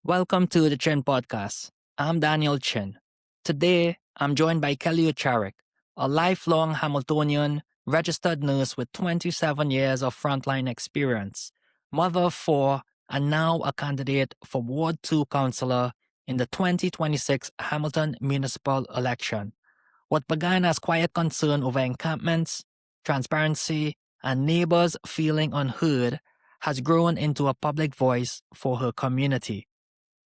Welcome to the Chin Podcast. I'm Daniel Chin. Today, I'm joined by Kelly Oucharek, a lifelong Hamiltonian, registered nurse with 27 years of frontline experience, mother of four, and now a candidate for Ward 2 Councillor in the 2026 Hamilton municipal election. What began as quiet concern over encampments, transparency, and neighbors feeling unheard has grown into a public voice for her community.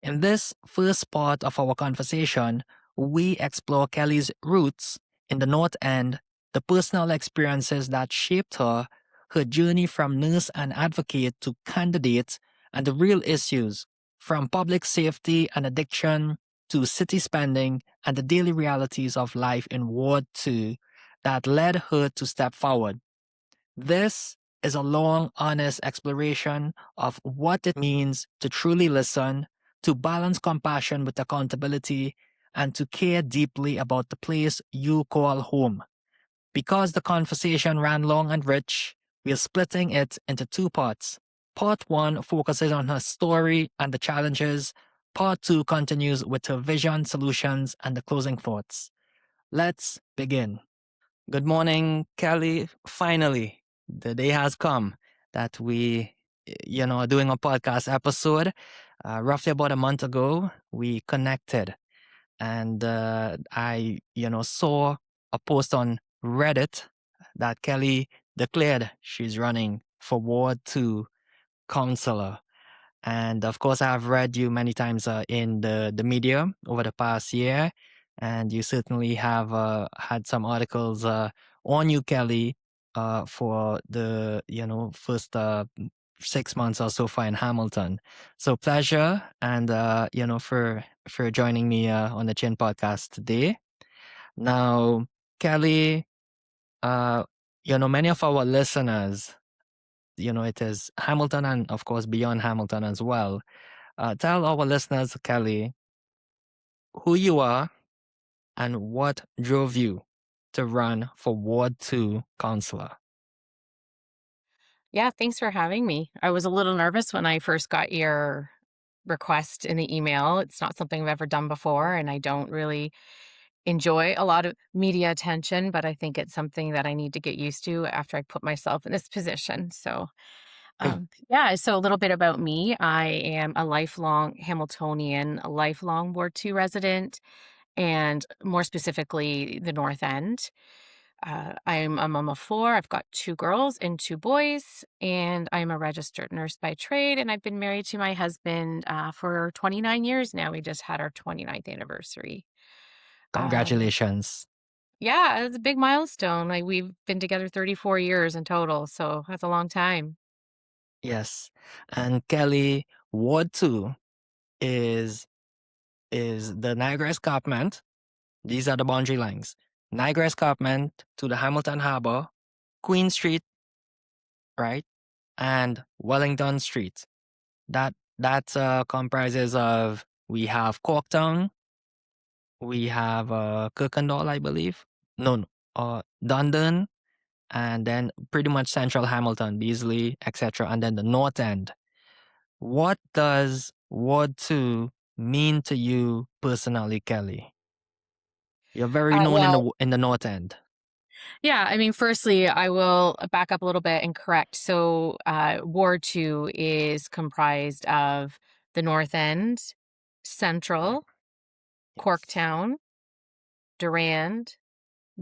In this first part of our conversation, we explore Kelly's roots in the North End, the personal experiences that shaped her, her journey from nurse and advocate to candidate, and the real issues from public safety and addiction to city spending and the daily realities of life in Ward 2 that led her to step forward. This is a long, honest exploration of what it means to truly listen, to balance compassion with accountability, and to care deeply about the place you call home. Because the conversation ran long and rich, we are splitting it into two parts. Part 1 focuses on her story and the challenges. Part 2 continues with her vision, solutions, and the closing thoughts. Let's begin. Good morning, Kelly. Finally, the day has come that we, are doing a podcast episode. Roughly about a month ago, we connected, and I, saw a post on Reddit that Kelly declared she's running for Ward 2 Councillor. And of course, I've read you many times in the media over the past year, and you certainly have had some articles on you, Kelly, for the first 6 months or so far in Hamilton. So pleasure, and for joining me on the Chin Podcast today. Now, Kelly, many of our listeners, it is Hamilton and of course beyond Hamilton as well. Tell our listeners, Kelly, who you are and what drove you to run for Ward 2 Councillor. Yeah, thanks for having me. I was a little nervous when I first got your request in the email. It's not something I've ever done before, and I don't really enjoy a lot of media attention, but I think it's something that I need to get used to after I put myself in this position. Yeah, so a little bit about me. I am a lifelong Hamiltonian, a lifelong Ward 2 resident, and more specifically, the North End. I'm a mom of four. I've got two girls and two boys, and I'm a registered nurse by trade. And I've been married to my husband for 29 years now. We just had our 29th anniversary. Um, Congratulations. yeah, it's a big milestone. Like we've been together 34 years in total, so that's a long time. Yes. And Kelly, Ward 2 is the Niagara Escarpment. These are the boundary lines. Niagara Escarpment to the Hamilton Harbor, Queen Street, right? And Wellington Street. That comprises of, we have Corktown, we have Kirkendall, I believe. No, Dundon, and then pretty much central Hamilton, Beasley, etc. And then the North End. What does Ward 2 mean to you personally, Kelly? You're very known in Well, the North End. yeah, I mean, firstly, I will back up a little bit and correct. So, Ward 2 is comprised of the North End, Central, Yes. Corktown, Durand,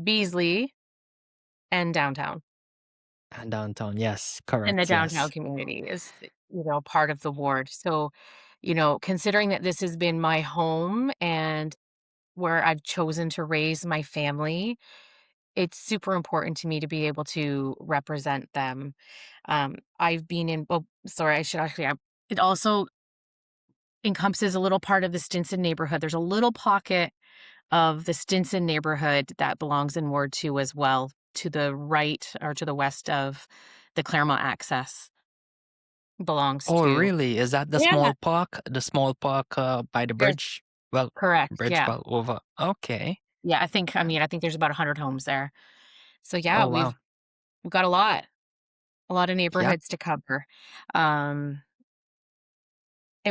Beasley, and downtown. And downtown, yes, And the correct, downtown yes. community is, part of the ward. So, considering that this has been my home and where I've chosen to raise my family, it's super important to me to be able to represent them. I've been in, oh, sorry, I should actually, it also encompasses a little part of the Stinson neighborhood. There's a little pocket of the Stinson neighborhood that belongs in Ward 2 as well, to the right or to the west of the Claremont access belongs Oh, to. really? Is that the Yeah, small park? The small park by the there's bridge? Well, correct, bridge yeah. well over. Okay. Yeah, I think there's about 100 homes there. So, yeah, Oh, we've wow. we've got a lot of Yep. neighborhoods to cover. Um,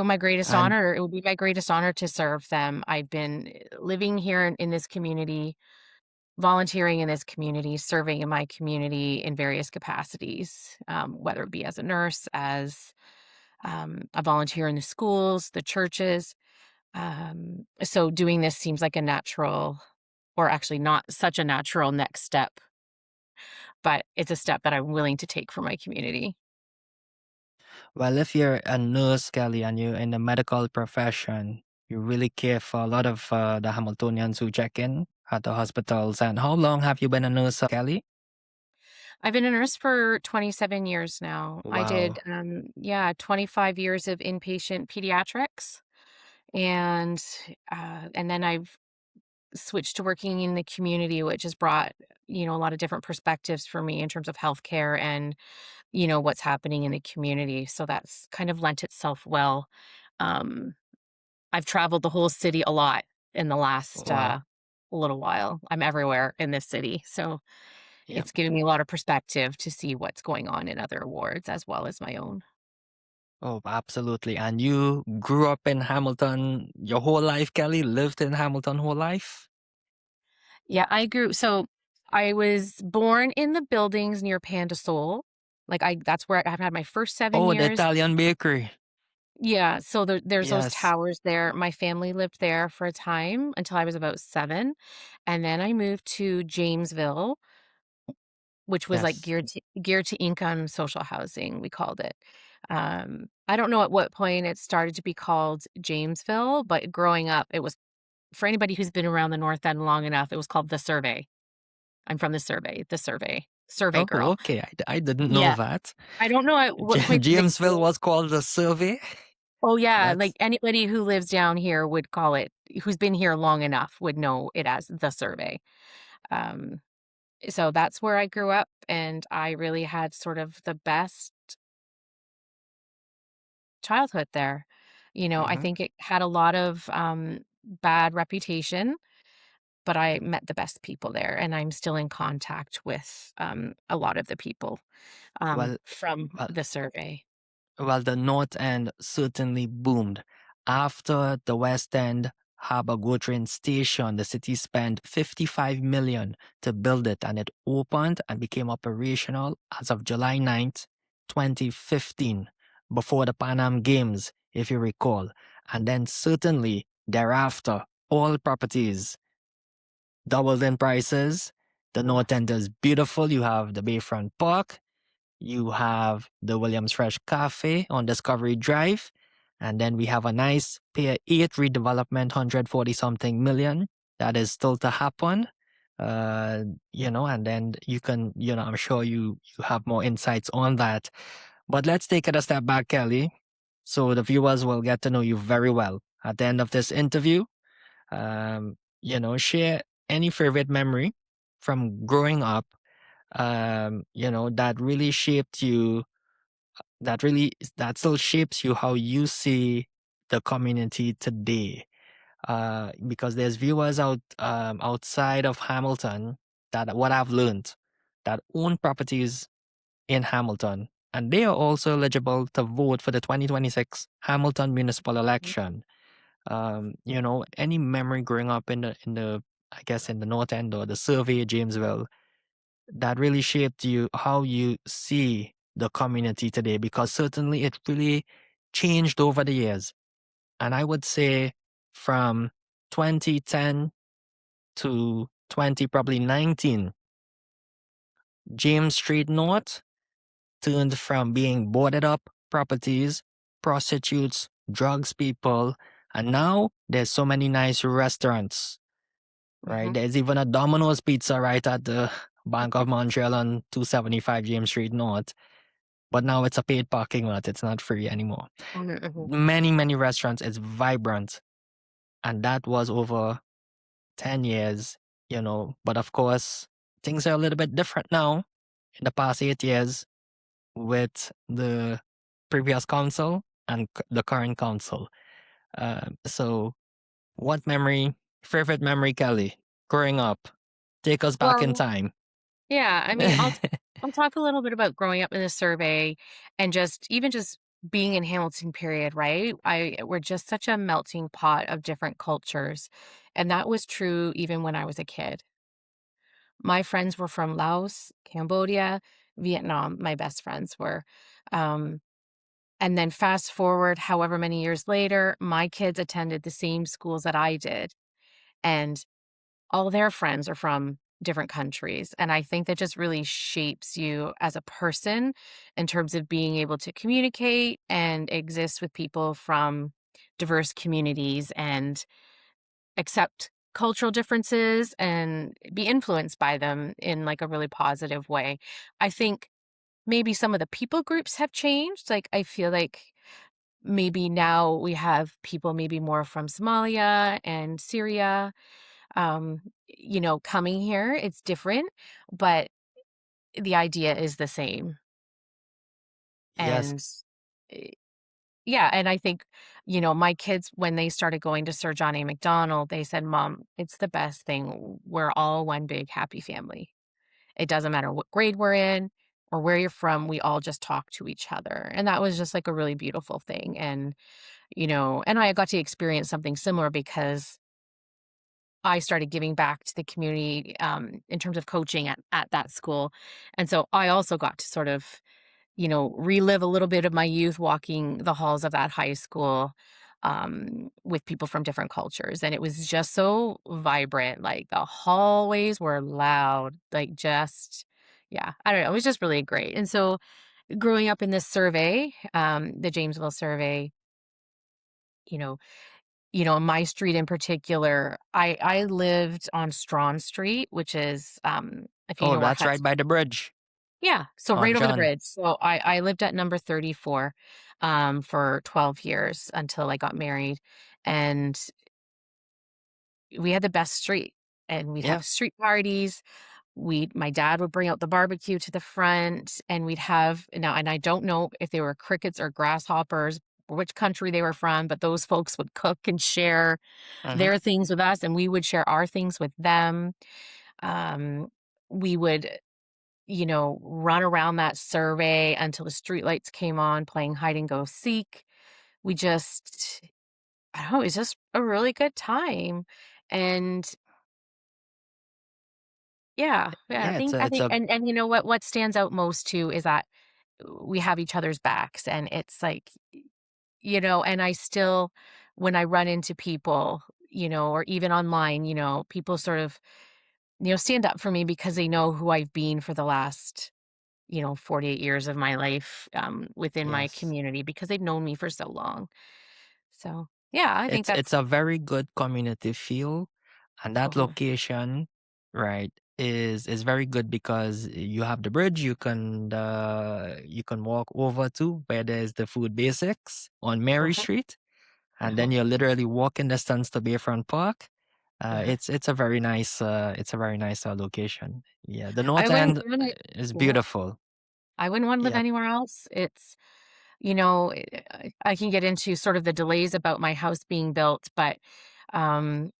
my greatest And honor, it would be my greatest honor to serve them. I've been living here in this community, volunteering in this community, serving in my community in various capacities, whether it be as a nurse, as a volunteer in the schools, the churches. So doing this seems like a natural, or actually not such a natural next step, but it's a step that I'm willing to take for my community. well, if you're a nurse, Kelly, and you're in the medical profession, you really care for a lot of the Hamiltonians who check in at the hospitals. And how long have you been a nurse, Kelly? I've been a nurse for 27 years now. I Wow. did, 25 years of inpatient pediatrics, and then I've switched to working in the community, which has brought, a lot of different perspectives for me in terms of healthcare and, what's happening in the community. So that's kind of lent itself well. Um, I've traveled the whole city a lot in the last Wow. little while. I'm everywhere in this city. So Yep. it's given me a lot of perspective to see what's going on in other wards as well as my own. Oh, absolutely. And you grew up in Hamilton your whole life, Kelly? Lived in Hamilton whole life? Yeah, so I was born in the buildings near Panda Soul. That's where I've had my first 7 Oh, the years. Italian bakery. Yeah, so there's those Yes. towers there. My family lived there for a time until I was about 7, and then I moved to Jamesville, which was, like, Yes. geared to income social housing, we called it. I don't know at what point it started to be called Jamesville, but growing up, it was for anybody who's been around the North End long enough, it was called The Survey. I'm from Survey Oh, girl. okay. I didn't know Yeah, that. I don't know at what point did it Jamesville go. was called the survey. Oh, yeah, like, That's anybody who lives down here would call it who's been here long enough would know it as The Survey. Um, so that's where I grew up, and I really had sort of the best childhood there. I mhm. think it had a lot of, bad reputation, but I met the best people there, and I'm still in contact with, a lot of the people, Well, from well, The Survey. well, the North End certainly boomed. After the West End Harbour GO train station, the city spent 55 million to build it, and it opened and became operational as of July 9th, 2015, before the Pan Am Games, if you recall. And then certainly thereafter, all properties doubled in prices. The North End is beautiful. You have the Bayfront Park, you have the Williams Fresh Cafe on Discovery Drive. And then we have a nice Pier 8 redevelopment, 140 something million. That is still to happen. Uh, and then you can, I'm sure you have more insights on that. But let's take it a step back, Kelly, so the viewers will get to know you very well. At the end of this interview, share any favorite memory from growing up, that really shaped you, that still shapes you how you see the community today. Because there's viewers outside of Hamilton that what I've learned that own properties in Hamilton, and they are also eligible to vote for the 2026 Hamilton municipal election. Any memory growing up in the I guess in the North End or the Survey Jamesville that really shaped you how you see the community today, because certainly it really changed over the years. And I would say from 2010 to 20 probably 19, James Street North turned from being boarded up properties, prostitutes, drugs people, and now there's so many nice restaurants, right? Mhm. There's even a Domino's Pizza right at the Bank of Montreal on 275 James Street North. But now it's a paid parking lot. It's not free anymore. Mhm, mhm. Many, many restaurants. It's vibrant. And that was over 10 years, But of course, things are a little bit different now in the past 8 years with the previous council and the current council. So, what favorite memory, Kelly, growing up? Take us back in Well, time. yeah, I mean, I'll talk a little bit about growing up in the Survey and just being in Hamilton period, right? We're just such a melting pot of different cultures, and that was true even when I was a kid. My friends were from Laos, Cambodia, Vietnam, my best friends were. Um, and then fast forward however many years later, my kids attended the same schools that I did, and all their friends are from different countries. And I think that just really shapes you as a person in terms of being able to communicate and exist with people from diverse communities and accept cultural differences and be influenced by them in like a really positive way. I think maybe some of the people groups have changed. Like I feel like maybe now we have people maybe more from Somalia and Syria coming here. It's different, but the idea is the same. Yes. And eh, yeah, and I think, my kids, when they started going to Sir John A. Macdonald, they said, Mom, it's the best thing. We're all one big happy family. It doesn't matter what grade we're in or where you're from, we all just talk to each other. And that was just like a really beautiful thing. And I got to experience something similar because I started giving back to the community in terms of coaching at that school. And so I also got to sort of, relive a little bit of my youth walking the halls of that high school with people from different cultures. And it was just so vibrant. Like the hallways were loud, like just, yeah, I don't know. It was just really great. And so growing up in this survey, the Jamesville survey, you know, my street in particular, I lived on Strawn Street, which is, if you Oh, know where that's right Hudson. by the bridge Yeah, so on right over the John. bridge. So I lived at number 34, for 12 years until I got married, and we had the best street, and we'd Yeah. have street parties. My dad would bring out the barbecue to the front, and we'd have now, and I don't know if they were crickets or grasshoppers, or which country they were from, but those folks would cook and share Mm-hmm. their things with us, and we would share our things with them. Um, we would, run around that survey until the streetlights came on, playing hide and go seek. We just, I don't know, it's just a really good time. And yeah, Yeah, I it's think, a and you know what stands out most too is that we have each other's backs, and it's like, and I still, when I run into people, or even online, people sort of, stand up for me because they know who I've been for the last, 48 years of my life within my yes. community because they've known me for so long. So, yeah, I think It's that's a very good community feel, and that mhm, location, right, is very good because you have the bridge you can walk over to where there's the food basics on Mary mhm, Street, and then mhm, you're literally walking distance to Bayfront Park. mhm. It's a very nice location. Yeah, the North I wouldn't End want it. is Yeah, beautiful. I wouldn't want to live Yeah. anywhere else. It's, I can get into sort of the delays about my house being built, but um,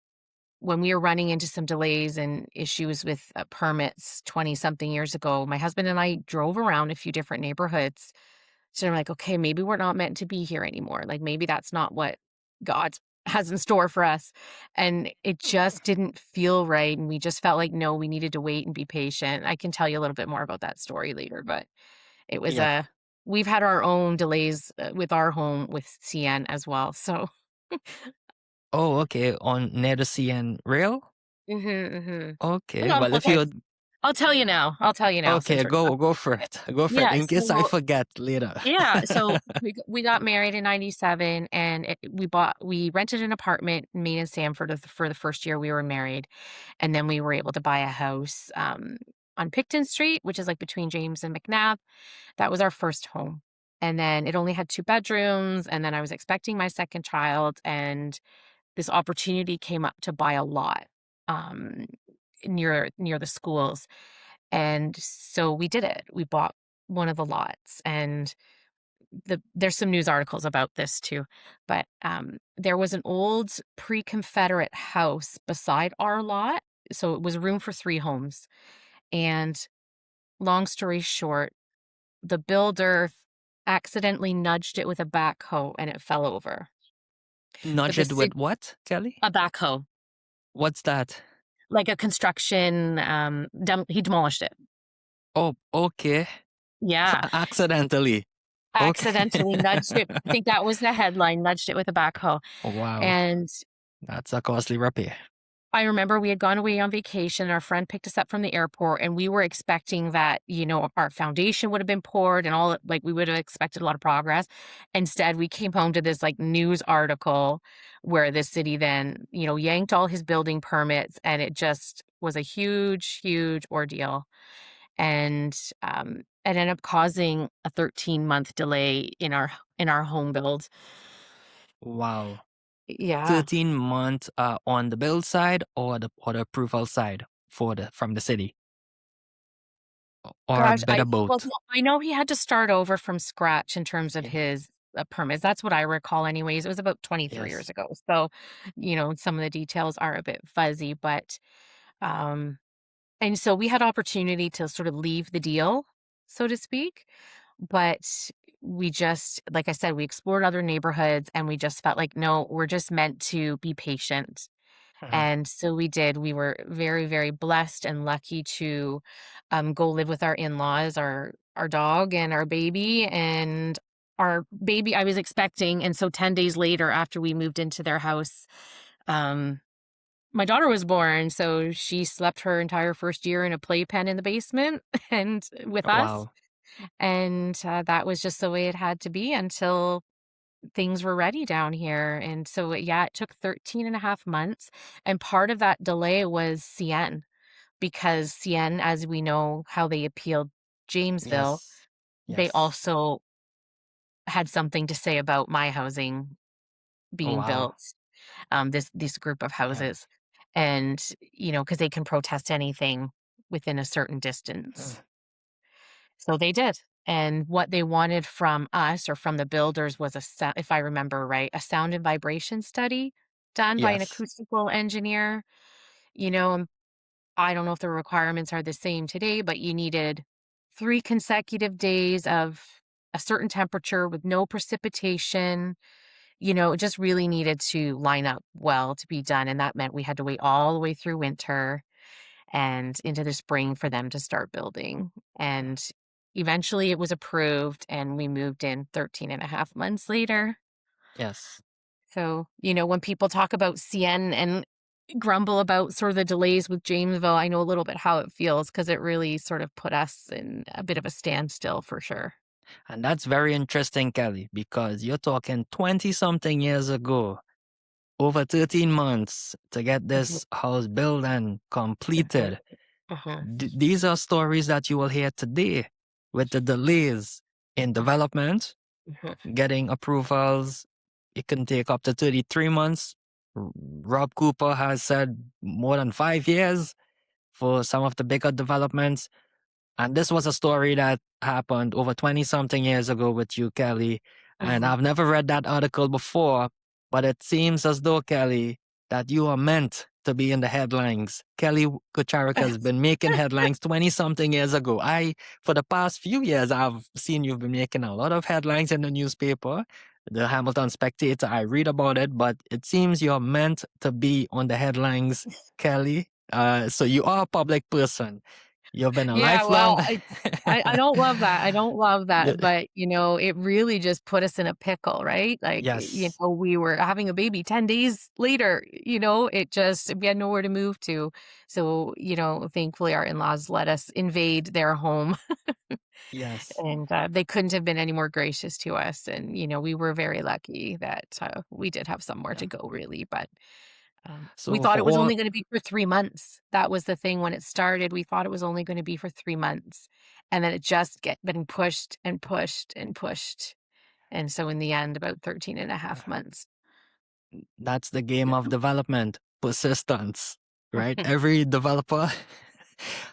when we were running into some delays and issues with permits 20 something years ago, my husband and I drove around a few different neighborhoods. So I'm like, okay, maybe we're not meant to be here anymore. Like maybe that's not what God has in store for us. And it just didn't feel right. And we just felt like, no, we needed to wait and be patient. I can tell you a little bit more about that story later, but it was Yeah. we've had our own delays with our home with CN as well. So, Oh, okay. On near the CN rail? hmm. Okay. Well, Well, if okay. you I'll tell you now. I'll tell you now okay, since we're talking. go for it. Go for it Yeah. in case I So forget later. yeah, so we got married in '97, and we rented an apartment in Maine and Sanford for the first year we were married, and then we were able to buy a house, on Picton Street, which is, like, between James and McNabb. That was our first home, and then it only had 2 bedrooms, and then I was expecting my 2nd child, and this opportunity came up to buy a lot, um, near the schools, and so we did it. We bought one of the lots, and there's some news articles about this too, but there was an old pre-Confederate house beside our lot, so it was room for 3 homes. And long story short, the builder accidentally nudged it with a backhoe and it fell over. But Nudge the it with city what, Kelly? a backhoe, What's that? like a construction, he demolished it. Oh, okay. Yeah, Accidentally. Okay. accidentally nudged it. I think that was the headline, nudged it with a backhoe. Wow. And That's a costly repair. I remember we had gone away on vacation. Our friend picked us up from the airport, and we were expecting that, our foundation would have been poured and all, like, we would have expected a lot of progress. Instead, we came home to this like news article where the city then, yanked all his building permits, and it just was a huge, huge ordeal. And it ended up causing a 13-month delay in our home build. Wow. Yeah. 13 months on the build side or the approval side from the city or a Gosh, bit of well, both. no, I know he had to start over from scratch in terms of Yeah. his, permits. That's what I recall anyways. It was about 23 years Yes. ago. So, some of the details are a bit fuzzy, but, um and so we had opportunity to sort of leave the deal, so to speak, but we just like I said, we explored other neighborhoods, and we just felt like, "No, we're just meant to be patient." Mhm. And so we did. We were very, very blessed and lucky to go live with our in-laws, our dog and our baby. And our baby I was expecting. And so 10 days later, after we moved into their house, um, my daughter was born. So she slept her entire first year in a playpen in the basement and with us. Wow. And that was just the way it had to be until things were ready down here. And so, yeah, it took 13 and a half months. And part of that delay was CN, because CN, as we know how they appealed Jamesville, Yes. they Yes. also had something to say about my housing being Wow. built, this group of Yeah. houses. And, because they can protest anything within a certain distance. Mm. So they did. And what they wanted from us or from the builders was if I remember right, a sound and vibration study done by an Yes. acoustical engineer. And I don't know if the requirements are the same today, but you needed 3 consecutive days of a certain temperature with no precipitation. It just really needed to line up well to be done. And that meant we had to wait all the way through winter and into the spring for them to start building. And eventually it was approved and we moved in 13 and a half months later. Yes. So, when people talk about CN and grumble about sort of the delays with Jamesville, I know a little bit how it feels because it really sort of put us in a bit of a standstill for sure. And that's very interesting, Kelly, because you're talking 20 something years ago, over 13 months to get Mhm, this house built and mhm, completed. mhm, These are stories that you will hear today with the delays in development, mhm. getting approvals. It can take up to 33 months. Rob Cooper has said more than 5 years for some of the bigger developments. And this was a story that happened over 20 something years ago with you, Kelly. And Mhm. I've never read that article before, but it seems as though, Kelly, that you are meant to be in the headlines. Kelly Oucharek has been making headlines 20 something years ago. For the past few years, I've seen you've been making a lot of headlines in the newspaper, the Hamilton Spectator. I read about it, but it seems you're meant to be on the headlines, Kelly. So you are a public person. You've been a Yeah, lifelong. well, I don't love that. I don't love Yeah, that, but, it really just put us in a pickle, right? Like, yes, we were having a baby 10 days later, we had nowhere to move to. So, thankfully, our in-laws let us invade their home, yes, and, they couldn't have been any more gracious to us, and, we were very lucky that, we did have somewhere yeah. to go really, but we So thought for it was all, only gonna be for 3 months. That was the thing when it started, we thought it was only gonna be for 3 months, and then it just get been pushed and pushed and pushed, and so in the end, about 13 and a half months. that's the game of development, persistence, right? Every developer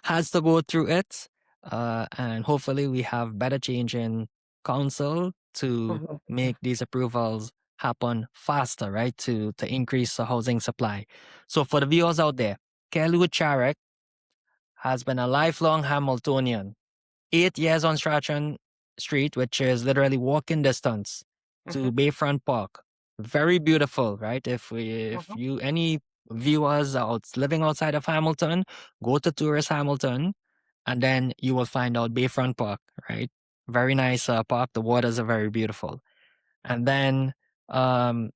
has to go through it. And hopefully we have better change in council to Mhm, make these approvals happen faster, right? To increase the housing supply. So for the viewers out there, Kelly Oucharek has been a lifelong Hamiltonian. 8 years on Strachan, Street, which is literally walking distance to Mhm, Bayfront Park. Very beautiful, right? If mhm. you any viewers out living outside of Hamilton, go to Tourist Hamilton, and then you will find out Bayfront Park, right? Very nice park. The waters are very beautiful. And then um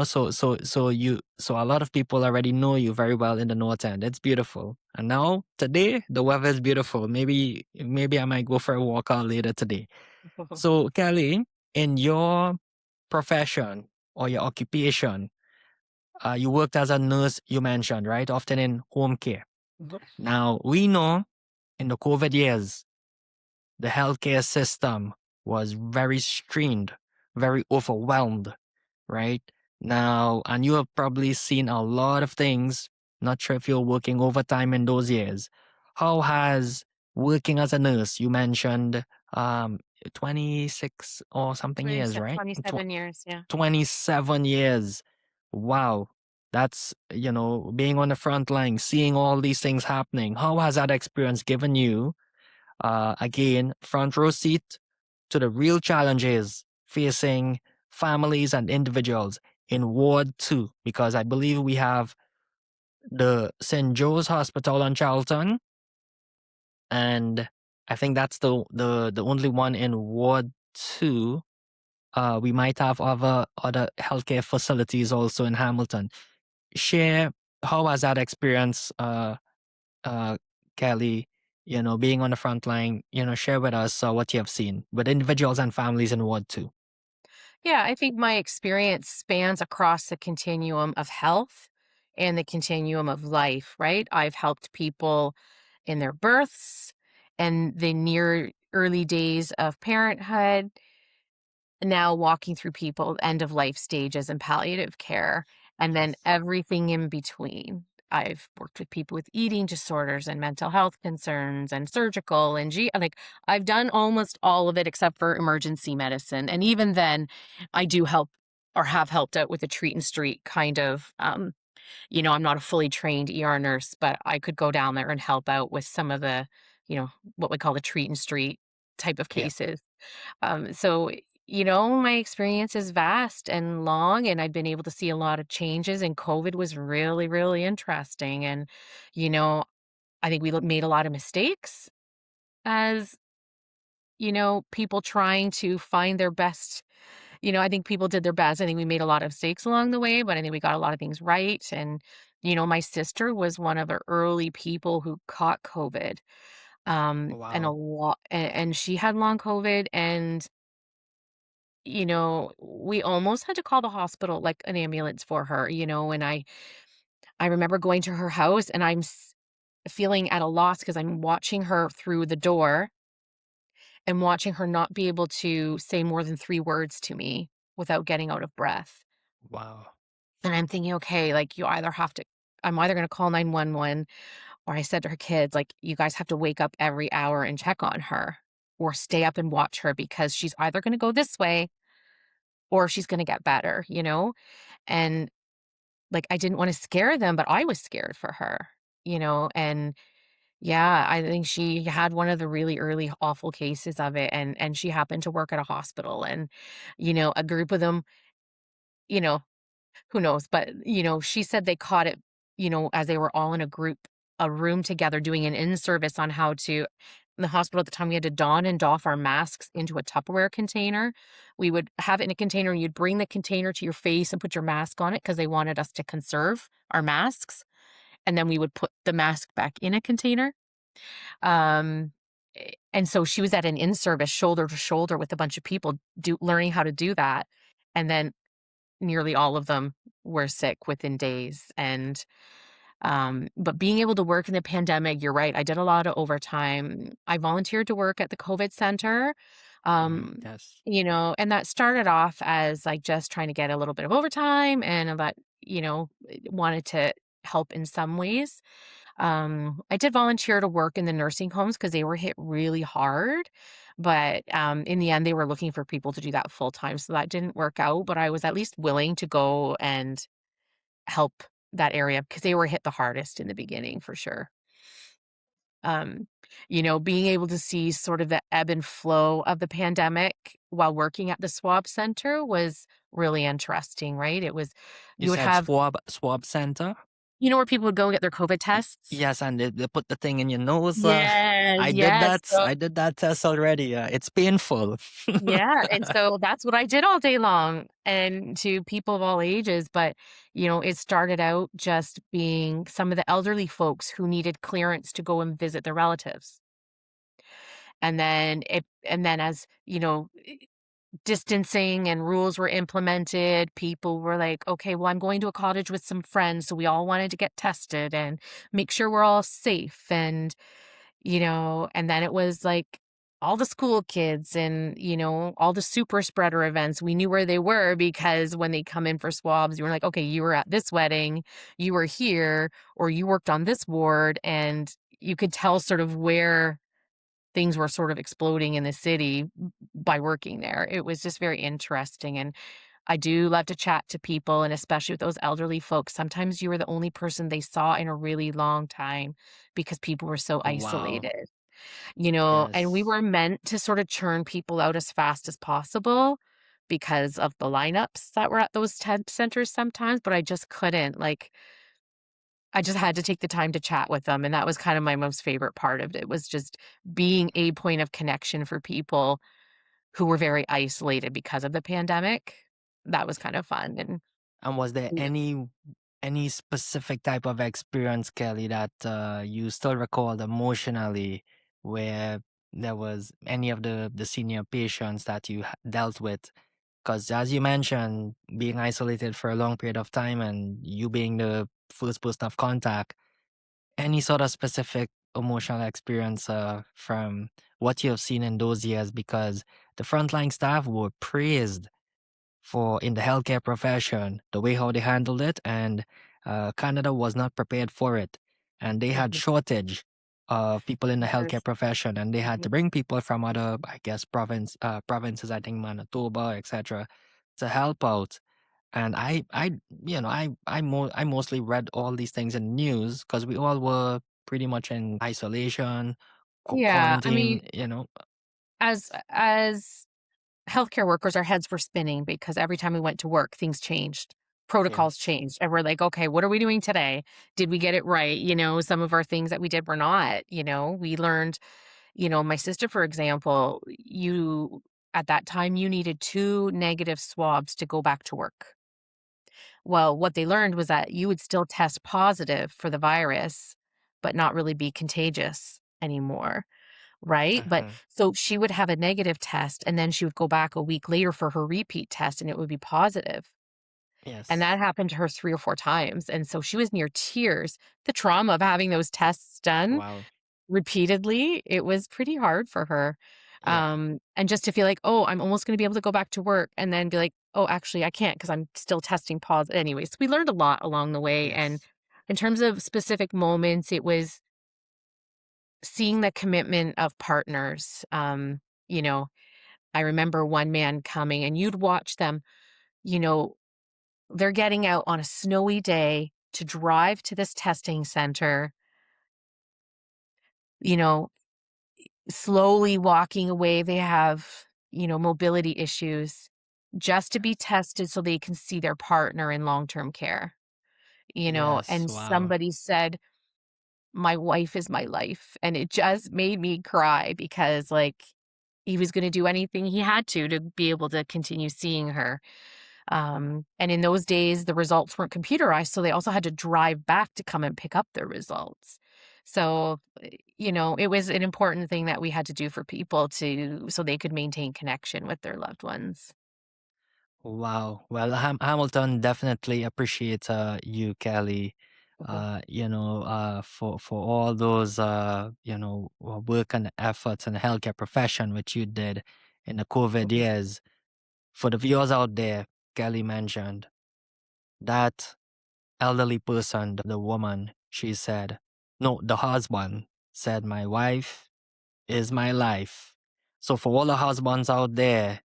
so a lot of people already know you very well in the north end. It's beautiful. And now today the weather is beautiful. Maybe I might go for a walk out later today. So Kelly, in your profession or your occupation, you worked as a nurse, you mentioned, right? Often in home care. Mhm. Now we know in the COVID years the healthcare system was very strained, very overwhelmed, right? Now, and you have probably seen a lot of things. Not sure if you're working overtime in those years. How has working as a nurse, you mentioned 26 or something years, right? 27 years, yeah. 27 years. Wow. That's, being on the front line, seeing all these things happening. How has that experience given you again, front row seat to the real challenges facing families and individuals in Ward 2? Because I believe we have the St. Joe's Hospital on Charlton, and I think that's the only one in Ward 2. We might have other healthcare facilities also in Hamilton. Share how has that experience uh, Kelly, being on the front line, share with us what you have seen with individuals and families in Ward 2. Yeah, I think my experience spans across the continuum of health and the continuum of life, right? I've helped people in their births and the near early days of parenthood, now walking through people end of life stages and palliative care, and then Yes. everything in between. I've worked with people with eating disorders and mental health concerns and surgical and like I've done almost all of it except for emergency medicine. And even then I do help or have helped out with the treat and street kind of I'm not a fully trained ER nurse, but I could go down there and help out with some of the, what we call the treat and street type of Yeah. cases. So, my experience is vast and long, and I've been able to see a lot of changes. And COVID was really, really interesting. And, you know, I think we made a lot of mistakes as, people trying to find their best. I think people did their best. I think we made a lot of mistakes along the way, but I think we got a lot of things right. And, my sister was one of the early people who caught COVID. And a Wow. lot, and she had long COVID, and we almost had to call the hospital, like an ambulance for her, and I remember going to her house and feeling at a loss because I'm watching her through the door and watching her not be able to say more than 3 words to me without getting out of breath. Wow. And I'm thinking, okay, like I'm either going to call 911, or I said to her kids, like, you guys have to wake up every hour and check on her or stay up and watch her because she's either going to go this way or she's going to get better. And, like, I didn't wanna scare them, but I was scared for her, and yeah, I think she had one of the really early awful cases of it, and she happened to work at a hospital, and, a group of them, you know, who knows, but, she said they caught it, as they were all in a room together doing an in-service on how to in the hospital at the time, we had to don and doff our masks into a Tupperware container. We would have it in a container, and you'd bring the container to your face and put your mask on it because they wanted us to conserve our masks, and then we would put the mask back in a container. Um, and so she was at an in-service shoulder to shoulder with a bunch of people learning how to do that, and then nearly all of them were sick within days. And but being able to work in the pandemic, you're right, I did a lot of overtime. I volunteered to work at the COVID center. Um, Yes. and that started off as like just trying to get a little bit of overtime and but wanted to help in some ways. I did volunteer to work in the nursing homes because they were hit really hard. But in the end, they were looking for people to do that full time. So that didn't work out. But I was at least willing to go and help that area because they were hit the hardest in the beginning for sure. Um, being able to see sort of the ebb and flow of the pandemic while working at the swab center was really interesting, right? It was You you would said have swab center? where people would go and get their COVID tests? Yes, and they put the thing in your nose. Yes, I did yes. that. I did that test already. It's painful. Yeah, and so that's what I did all day long and to people of all ages, but, it started out just being some of the elderly folks who needed clearance to go and visit their relatives. And then as, distancing and rules were implemented, people were like, "Okay, well, I'm going to a cottage with some friends, so we all wanted to get tested and make sure we're all safe." And then it was like all the school kids and, all the super spreader events. We knew where they were because when they come in for swabs, you were like, okay, you were at this wedding, you were here, or you worked on this ward. And you could tell sort of where things were sort of exploding in the city by working there. It was just very interesting. And I do love to chat to people, and especially with those elderly folks. Sometimes you were the only person they saw in a really long time because people were so Wow. isolated. And we Yes. were meant to sort of churn people out as fast as possible because of the lineups that were at those tent centers sometimes, but I just couldn't. Like, I just had to take the time to chat with them, and that was kind of my most favorite part of it, was just being a point of connection for people who were very isolated because of the pandemic. That was kind of fun, and And was there yeah. any specific type of experience, Kelly, that you still recall emotionally, where there was any of the senior patients that you dealt with? Because as you mentioned, being isolated for a long period of time and you being the first person of contact, any sort of specific emotional experience from what you have seen in those years? Because the frontline staff were praised for in the healthcare profession, the way how they handled it, and Canada was not prepared for it, and they had Mhm. shortage of people in the healthcare Yes. profession, and they had to Mhm. bring people from other, I guess, provinces, I think Manitoba, etc., to help out. And I mostly read all these things in news because we all were pretty much in isolation, Yeah, I mean, quarantine. as healthcare workers, our heads were spinning because every time we went to work, things changed. Protocols Yes. changed. And we're like, okay, what are we doing today? Did we get it right? Some of our things that we did were not. We learned, my sister, for example, at that time, you needed 2 negative swabs to go back to work. Well, what they learned was that you would still test positive for the virus, but not really be contagious anymore. Right? But Uh-huh. so she would have a negative test, and then she would go back a week later for her repeat test, and it would be positive. And that Yes. happened to her 3 or 4 times, and so she was near tears. The trauma of having those tests done Wow. repeatedly, it was pretty hard for her. Yeah. And just to feel like, "Oh, I'm almost gonna be able to go back to work," and then be like, "Oh, actually, I can't because 'cause I'm still testing positive." Anyways, we learned a lot along the way, and Yes. in terms of specific moments, it was seeing the commitment of partners. You know, I remember one man coming and you'd watch them, you know, they're getting out on a snowy day to drive to this testing center, you know, slowly walking away. They have, mobility issues just to be tested so they can see their partner in long term care, Yes. and Wow. somebody said, "My wife is my life." And it just made me cry because, like, he was gonna do anything he had to be able to continue seeing her. And in those days, the results weren't computerized, so they also had to drive back to come and pick up their results. So, it was an important thing that we had to do for people so they could maintain connection with their loved ones. Wow. Well, Hamilton definitely appreciates you, Kelly. Mhm, For all those work and efforts in the healthcare profession which you did in the COVID mhm. years. For the viewers out there, Kelly mentioned that elderly person, the woman, she said, no, the husband said, "My wife is my life." So for all the husbands out there,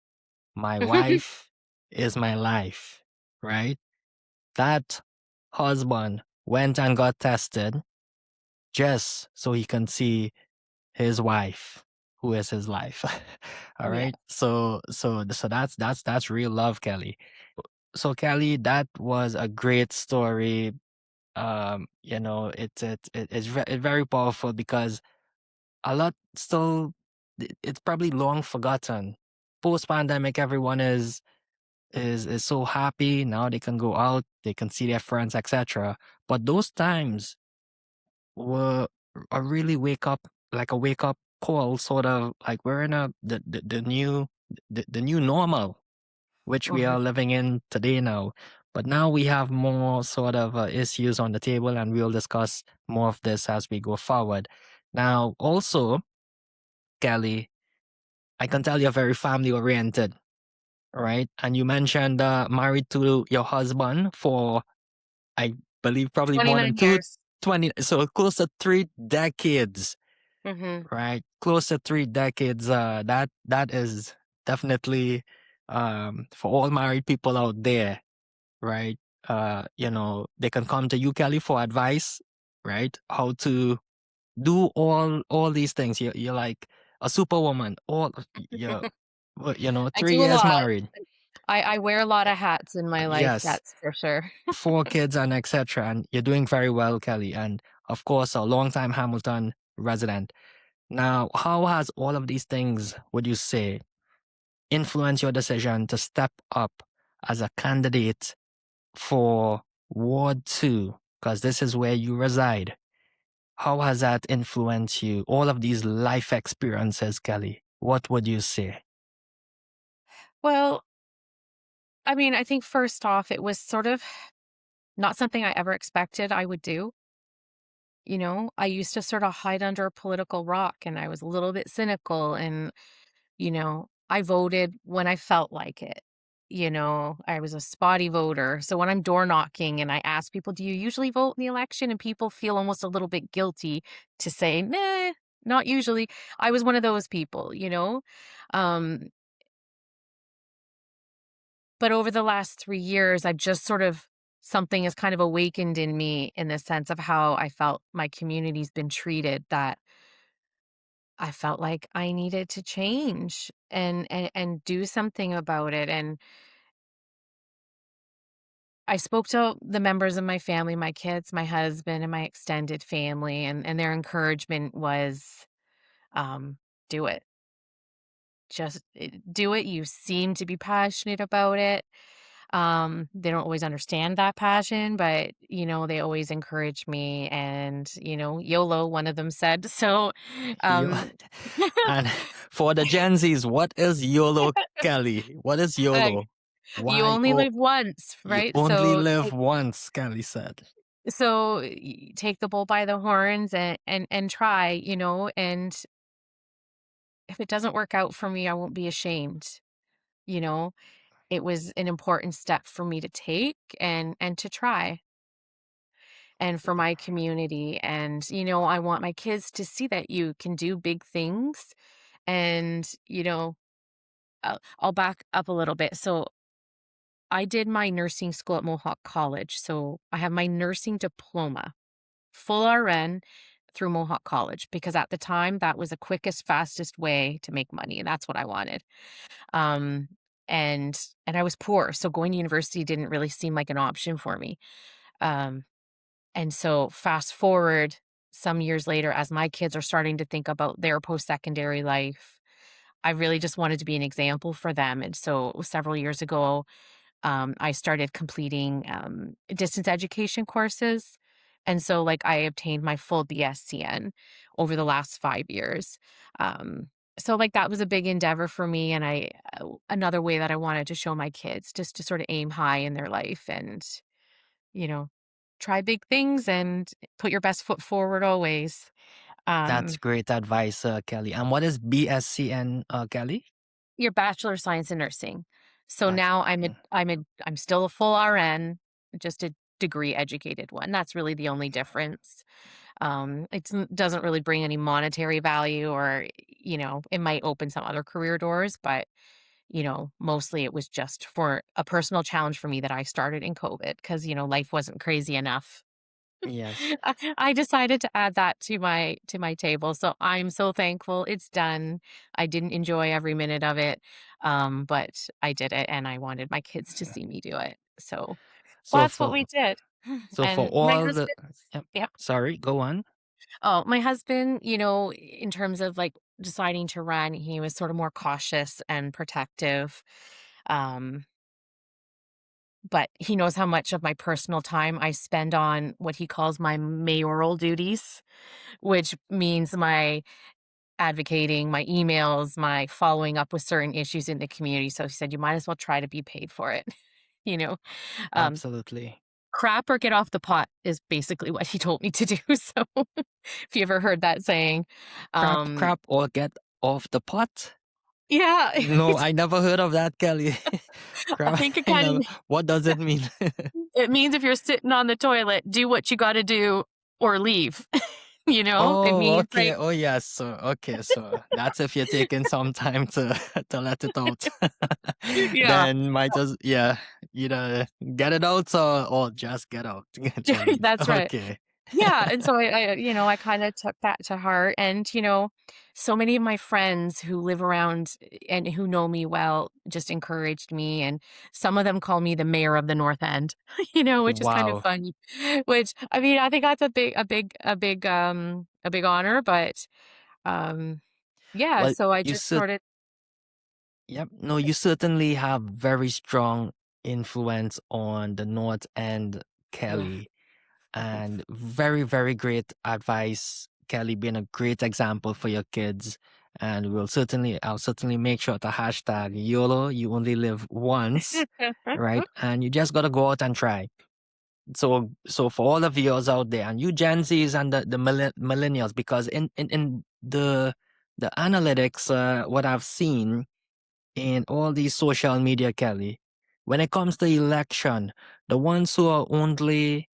my wife is my life, right? That husband went and got tested, just so he can see his wife, who is his life. All Yeah. right. So that's real love, Kelly. So Kelly, that was a great story. It's very powerful because a lot still it's probably long forgotten. Post pandemic, everyone is so happy now they can go out, they can see their friends, etc. But those times were a really wake up call, sort of like we're in the new normal, which we Mhm. are living in today now. But now we have more sort of issues on the table, and we'll discuss more of this as we go forward. Now, also, Kelly, I can tell you're very family oriented, right? And you mentioned married to your husband for, I believe, probably more than 29 years. 20, so close to 3 decades, Mhm. right? Close to 3 decades. That is definitely for all married people out there, right? They can come to you, Kelly, for advice, right? How to do all these things. You're like a superwoman. You're, I three do a years lot. married. I wear a lot of hats in my life, Yes, that's for sure. 4 kids and etc. And you're doing very well, Kelly. And of course, a longtime Hamilton resident. Now, how has all of these things, would you say, influenced your decision to step up as a candidate for Ward 2? Because this is where you reside. How has that influenced you? All of these life experiences, Kelly. What would you say? Well, I mean, I think first off, it was sort of not something I ever expected I would do. I used to sort of hide under a political rock and I was a little bit cynical and, I voted when I felt like it. I was a spotty voter. So when I'm door knocking and I ask people, do you usually vote in the election? And people feel almost a little bit guilty to say, nah, not usually. I was one of those people. Um, But over the last 3 years, I've just sort of something has kind of awakened in me in the sense of how I felt my community's been treated, that I felt like I needed to change and do something about it, and I spoke to the members of my family, my kids, my husband, and my extended family, and their encouragement was, um, "Do it. Just, do it. You seem to be passionate about it." They don't always understand that passion, but, they always encourage me and, YOLO, one of them said. So, You um, and for the Gen Zs, what is YOLO, Kelly? What is like, YOLO? you Y only O. live once, You right? only So live take once, Kelly said. take the bull by the horns and try, and if it doesn't work out for me, I won't be ashamed, you know? It was an important step for me to take and to try. And for my community. And, I want my kids to see that you can do big things. And, I'll back up a little bit. So I did my nursing school at Mohawk College. So I have my nursing diploma, full RN through Mohawk College, because at the time that was the quickest, fastest way to make money. And that's what I wanted. Um, and and I was poor. So going to university didn't really seem like an option for me. Um, And so fast forward some years later, as my kids are starting to think about their post-secondary life, I really just wanted to be an example for them. And so several years ago, I started completing distance education courses. And so, like, I obtained my full BSCN over the last 5 years. Um, so, like, that was a big endeavor for me. And another way that I wanted to show my kids just to sort of aim high in their life and you know, try big things and put your best foot forward always. That's Um, great advice, Kelly. And what is BSCN, Kelly? your bachelor of science in nursing. So now Bachelor. I'm still a full RN, just a degree educated one. That's really the only difference. Doesn't really bring any monetary value, or it might open some other career doors, but mostly it was just for a personal challenge for me that I started in COVID because life wasn't crazy enough. Yes. I decided to add that to my table, so I'm so thankful it's done. I didn't enjoy every minute of it, but I did it, and I wanted my kids to see me do it. So So that's what we for did. so for And my all the husband, yep. yeah. Sorry, go on. Oh, my husband, in terms of like deciding to run, he was sort of more cautious and protective. Um, but he knows how much of my personal time I spend on what he calls my mayoral duties, which means my advocating, my emails, my following up with certain issues in the community. So he said, you might as well try to be paid for it. you know, um, Absolutely. crap or get off the pot is basically what he told me to do. So if you ever heard that saying, Crap, um, crap, or get off the pot? yeah, No, I never heard of that, Kelly. I Crap, think it I kind never. of, What does it mean? it means if you're sitting on the toilet, do what you got to do or leave. It Oh, means okay. like, Oh, yes. So, okay. So that's if you're taking some time to to let it out. yeah, Then might as yeah, either get it out or just get out to leave. that's right. Okay. Yeah, and so I kinda took that to heart, and, so many of my friends who live around and who know me well just encouraged me, and some of them call me the mayor of the North End, which is kind of Wow. funny, which, I mean, I think that's a big honor, but, um, yeah, Well, so I you just said sorta. yep. No, you certainly have very strong influence on the North End, Ugh, Kelly, and very, very great advice, Kelly, being a great example for your kids. And I'll certainly make sure to hashtag YOLO, you only live once, right? And you just gotta go out and try. So for all the viewers out there, and you Gen Zs and the millennials, because in the analytics, what I've seen in all these social media, Kelly, when it comes to election, the ones who are only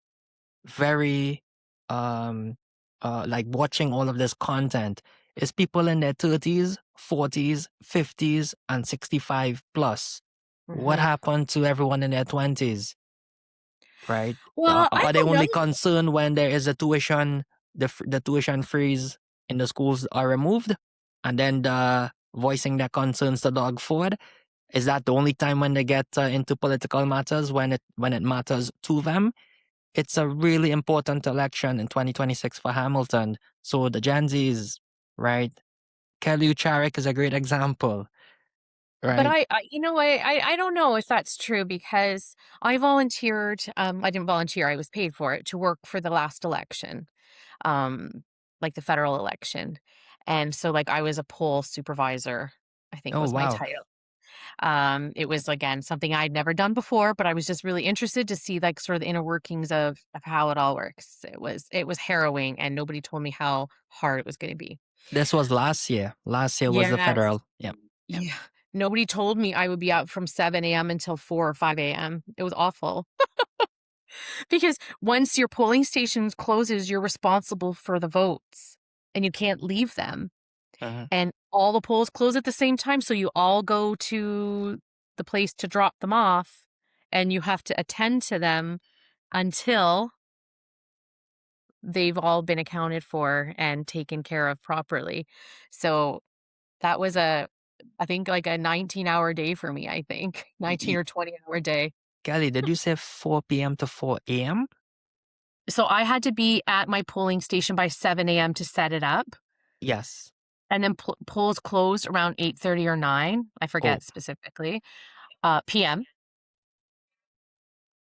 very um like watching all of this content is people in their 30s, 40s, 50s, and 65 plus. What Mhm. happened to everyone in their 20s, right? Well, I Are they don't only know. concerned when there is a tuition, the tuition freeze in the schools are removed, and then the voicing their concerns to Doug Ford? Is that the only time when they get into political matters, when it matters to them? It's a really important election in 2026 for Hamilton. So the Gen Zs, right? Kelly Oucharek is a great example, But right? I don't know if that's true because I volunteered, I didn't volunteer, I was paid for it to work for the last election, like the federal election. And so like I was a poll supervisor, I think Oh was my wow, title. It was again something I'd never done before, but I was just really interested to see like sort of the inner workings of how it all works. It was harrowing and nobody told me how hard it was going to be. this was last year. Last year was the Yes. federal. Yep, yep. Yeah. Nobody told me I would be out from 7 AM until 4 or 5 AM. It was awful. Because once your polling station closes, you're responsible for the votes, and you can't leave them, Uh-huh. and all the polls close at the same time, so you all go to the place to drop them off, and you have to attend to them until they've all been accounted for and taken care of properly. So, that was I think, like, a 19-hour day for me, I think. 19 Y- or 20-hour day. Kelly, did you say 4 p.m. to 4 a.m.? So, I had to be at my polling station by 7 AM to set it up, Yes. and then polls closed around 8:30 or 9, I Oh, forget specifically, PM.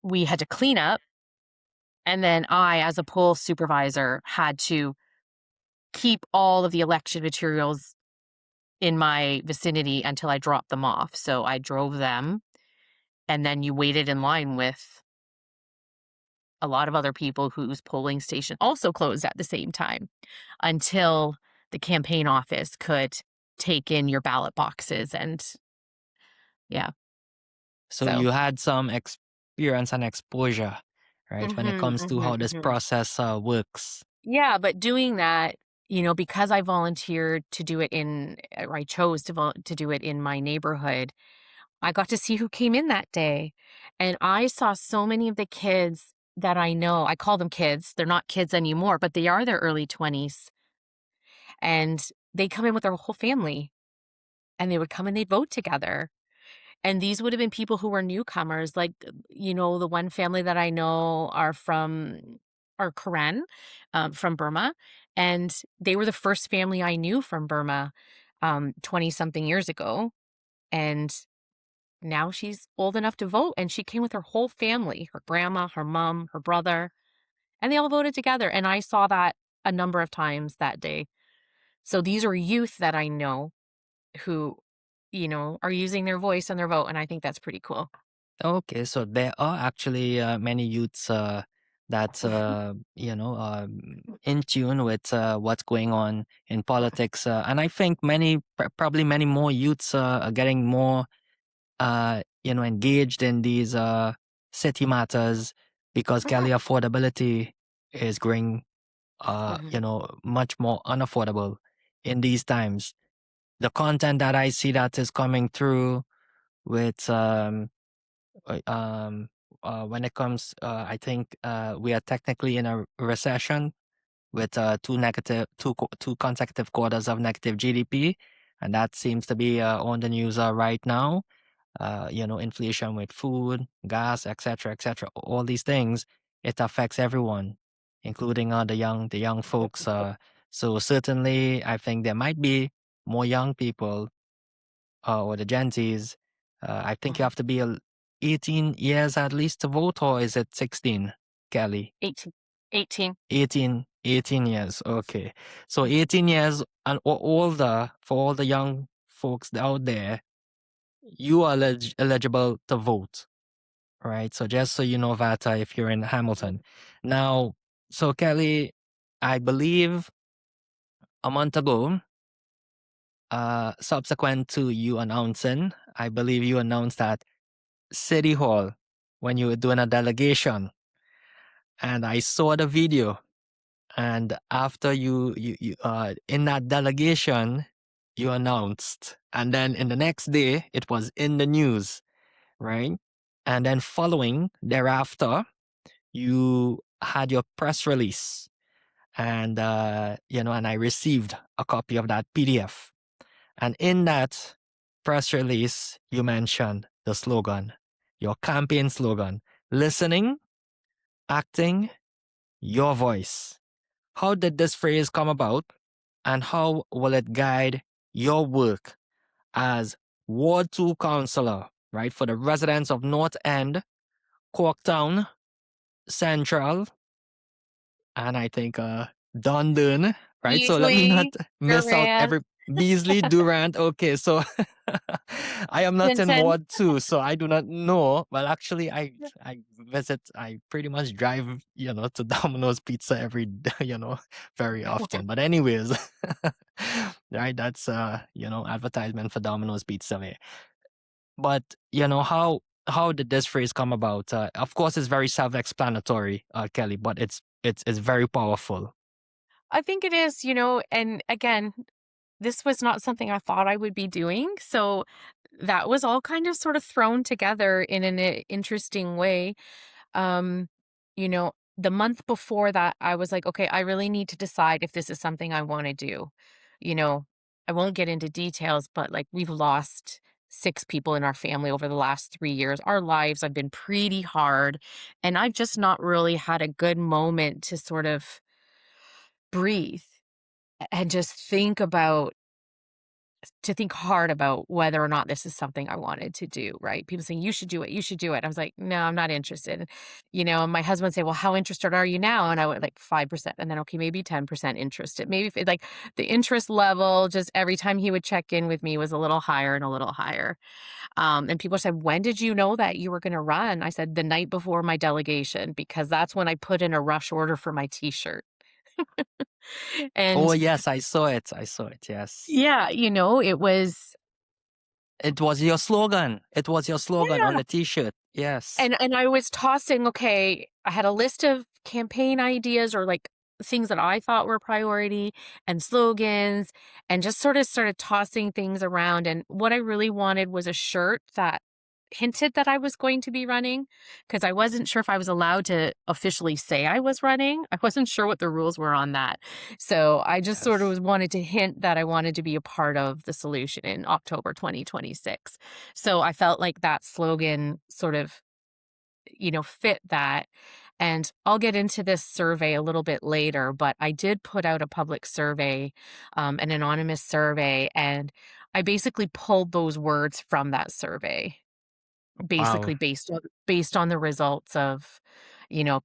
We had to clean up, and then I, as a poll supervisor, had to keep all of the election materials in my vicinity until I dropped them off. So, I drove them, and then you waited in line with a lot of other people whose polling station also closed at the same time until the campaign office could take in your ballot boxes and yeah. so So, you had some experience and exposure, right, when it mhm, comes to mhm, how this mhm. process works. Yeah, but doing that, because I volunteered to do it or I chose to do it in my neighborhood, I got to see who came in that day. And I saw so many of the kids that I know, I call them kids. They're not kids anymore, but they are their early 20s. And they come in with their whole family and they would come and they'd vote together. And these would have been people who were newcomers. Like, the one family that I know are Karen, from Burma. And they were the first family I knew from Burma 20 something years ago. And now she's old enough to vote. And she came with her whole family, her grandma, her mom, her brother, and they all voted together. And I saw that a number of times that day. So these are youth that I know who, are using their voice and their vote. And I think that's pretty cool. Okay, so there are actually many youths that in tune with what's going on in politics, and I think probably many more youths are getting more engaged in these city matters because Kelly affordability is growing Mhm. much more unaffordable in these times. The content that I see that is coming through with uh, um, when it comes, I think we are technically in a recession with two consecutive quarters of negative GDP, and that seems to be on the news right now. Inflation with food, gas, etc., all these things, it affects everyone, including the young folks. So certainly, I think there might be more young people or the Gen Zs. I think you Mhm. have to be 18 years at least to vote, or is it 16, Kelly? 18. 18. 18 years. Okay. So 18 years and or older for all the young folks out there, you are eligible to vote, right? So just so you know that if you're in Hamilton. Now, so Kelly, I believe a month ago, subsequent to you announcing, I believe you announced that City Hall when you were doing a delegation, and I saw the video. And after you in that delegation, you announced, and then in the next day, it was in the news, right? And then following thereafter, you had your press release, and and I received a copy of that PDF. And in that press release, you mentioned the slogan, your campaign slogan: listening, acting, your voice. How did this phrase come about, and how will it guide your work as Ward 2 councillor, right, for the residents of North End, Corktown, Central, and I think Dundon, right? So let me not Beasley, miss out Durand, every Beasley, Durand. Okay, so I am not in Vincent. Ward 2, so I do not know. Well, actually, I pretty much drive, to Domino's Pizza every day, very often. But anyways, right, that's advertisement for Domino's Pizza there. But how did this phrase come about? Of course, it's very self-explanatory, Kelly, but it's very powerful. I think it is, and again, this was not something I thought I would be doing. So that was all kind of sort of thrown together in an interesting way. Um, the month before that, I was like, okay, I really need to decide if this is something I want to do. You know, I won't get into details, but like we've lost 6 people in our family over the last 3 years. Our lives have been pretty hard. And I've just not really had a good moment to sort of breathe and just think hard about whether or not this is something I wanted to do, right? People saying, you should do it, you should do it. I was like, no, I'm not interested. And my husband say, well, how interested are you now? And I went like 5%. And then, okay, maybe 10% interested. Maybe like the interest level, just every time he would check in with me was a little higher and a little higher. And people said, when did you know that you were going to run? I said, the night before my delegation, because that's when I put in a rush order for my t-shirt. Oh And yes, I saw it. I saw it. Yes, yeah, it was. it was your slogan. It was your slogan on Yeah. the T-shirt. Yes. And I was tossing, okay, I had a list of campaign ideas or like things that I thought were priority and slogans and just sort of started tossing things around. And what I really wanted was a shirt that hinted that I was going to be running because I wasn't sure if I was allowed to officially say I was running. I wasn't sure what the rules were on that. So I just sort of Yes. wanted to hint that I wanted to be a part of the solution in October 2026. So I felt like that slogan sort of, fit that. And I'll get into this survey a little bit later, but I did put out a public survey, an anonymous survey, and I basically pulled those words from that survey, Wow. basically based on the results of,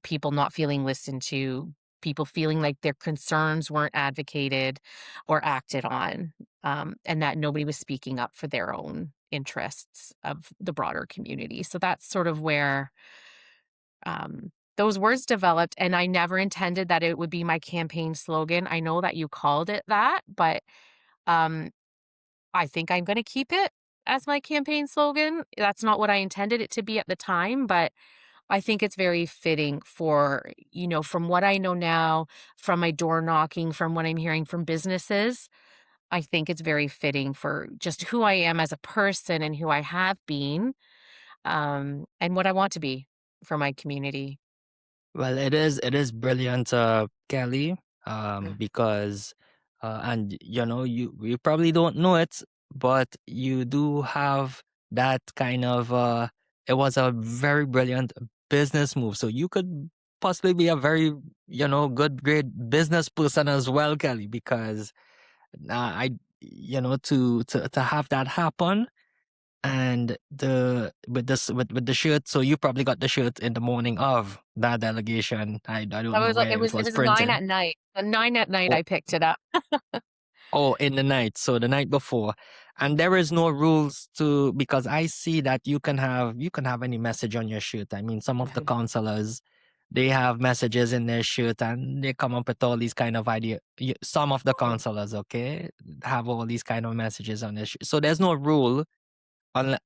people not feeling listened to, people feeling like their concerns weren't advocated or acted on, and that nobody was speaking up for their own interests of the broader community. So that's sort of where those words developed, and I never intended that it would be my campaign slogan. I know that you called it that, but um, I think I'm going to keep it as my campaign slogan. That's not what I intended it to be at the time, but I think it's very fitting for, from what I know now, from my door knocking, from what I'm hearing from businesses. I think it's very fitting for just who I am as a person and who I have been, and what I want to be for my community. Well, it is brilliant, Kelly, because and you probably don't know it, but you do have that kind of it was a very brilliant business move. So you could possibly be a very, good great business person as well, Kelly, because I to have that happen. And with the shirt, so you probably got the shirt in the morning of that delegation. I I don't know was like where it it was was 9 printed. at night. At 9 at night, Oh, I picked it up. oh, in the night, so the night before. And there is no rules to, because I see that you can have any message on your shirt. I mean, some of the Mhm. counselors, they have messages in their shirt and they come up with all these kind of idea. Some of the Oh, counselors, okay, have all these kind of messages on their shirt. So there's no rule. Or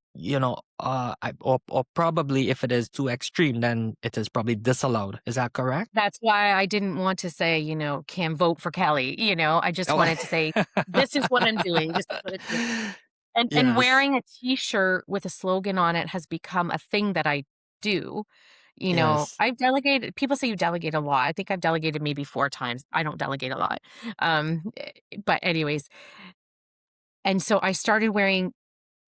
probably if it is too extreme, then it is probably disallowed. Is that correct? that's why I didn't want to say, "Can vote for Kelly," I just Oh, wanted to say, "This is what I'm doing. This is what it's doing." And yes, wearing a T-shirt with a slogan on it has become a thing that I do. yes. I've delegated people say you delegate a lot. I think I've delegated maybe 4 times. I don't delegate a lot. But anyways, and so I started wearing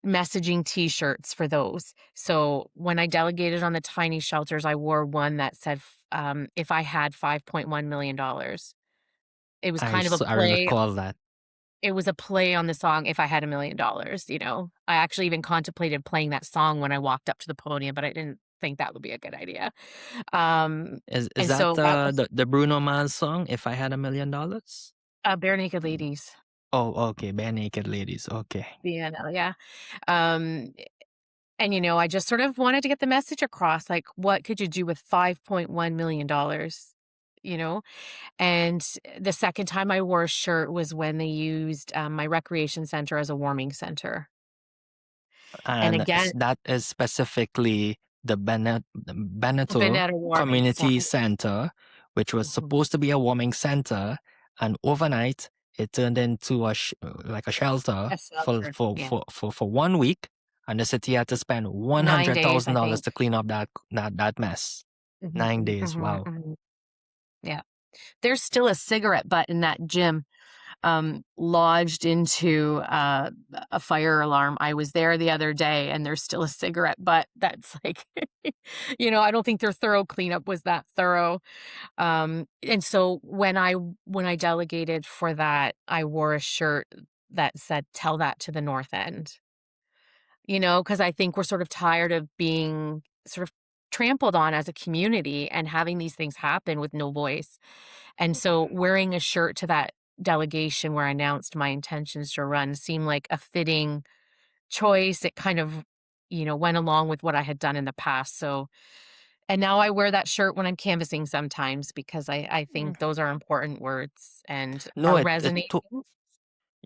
messaging T-shirts for those. So when I delegated on the tiny shelters, I wore one that said, "If I had $5.1 million." It was kind of a I play. recall that. It was a play on the song "If I Had $1 Million." I actually even contemplated playing that song when I walked up to the podium, but I didn't think that would be a good idea. Is And that so that was the Bruno Mars song? If I had $1 million. Bare Naked Ladies. Oh, okay. Bare naked ladies. Okay. Yeah. Um, and I just sort of wanted to get the message across, like, what could you do with $5.1 million? You know, and the second time I wore a shirt was when they used my recreation center as a warming center. And And again, that is specifically the Beneto Banana Community Center, which was Mhm. supposed to be a warming center, and overnight it turned into like a shelter A shelter, yeah. for 1 week, and the city had to spend one 9 hundred days, thousand I dollars think. to clean up that mess. Mhm, 9 days. mhm, Wow. mhm. Yeah. There's still a cigarette butt in that gym, lodged into, a fire alarm. I was there the other day, and there's still a cigarette butt that's like, I don't think their thorough cleanup was that thorough. And so when I delegated for that, I wore a shirt that said, "Tell that to the North End." Because I think we're sort of tired of being sort of trampled on as a community and having these things happen with no voice. And so wearing a shirt to that delegation where I announced my intentions to run seemed like a fitting choice. It kind of, went along with what I had done in the past. So, and now I wear that shirt when I'm canvassing sometimes because I Mm. think those are important words and No, are it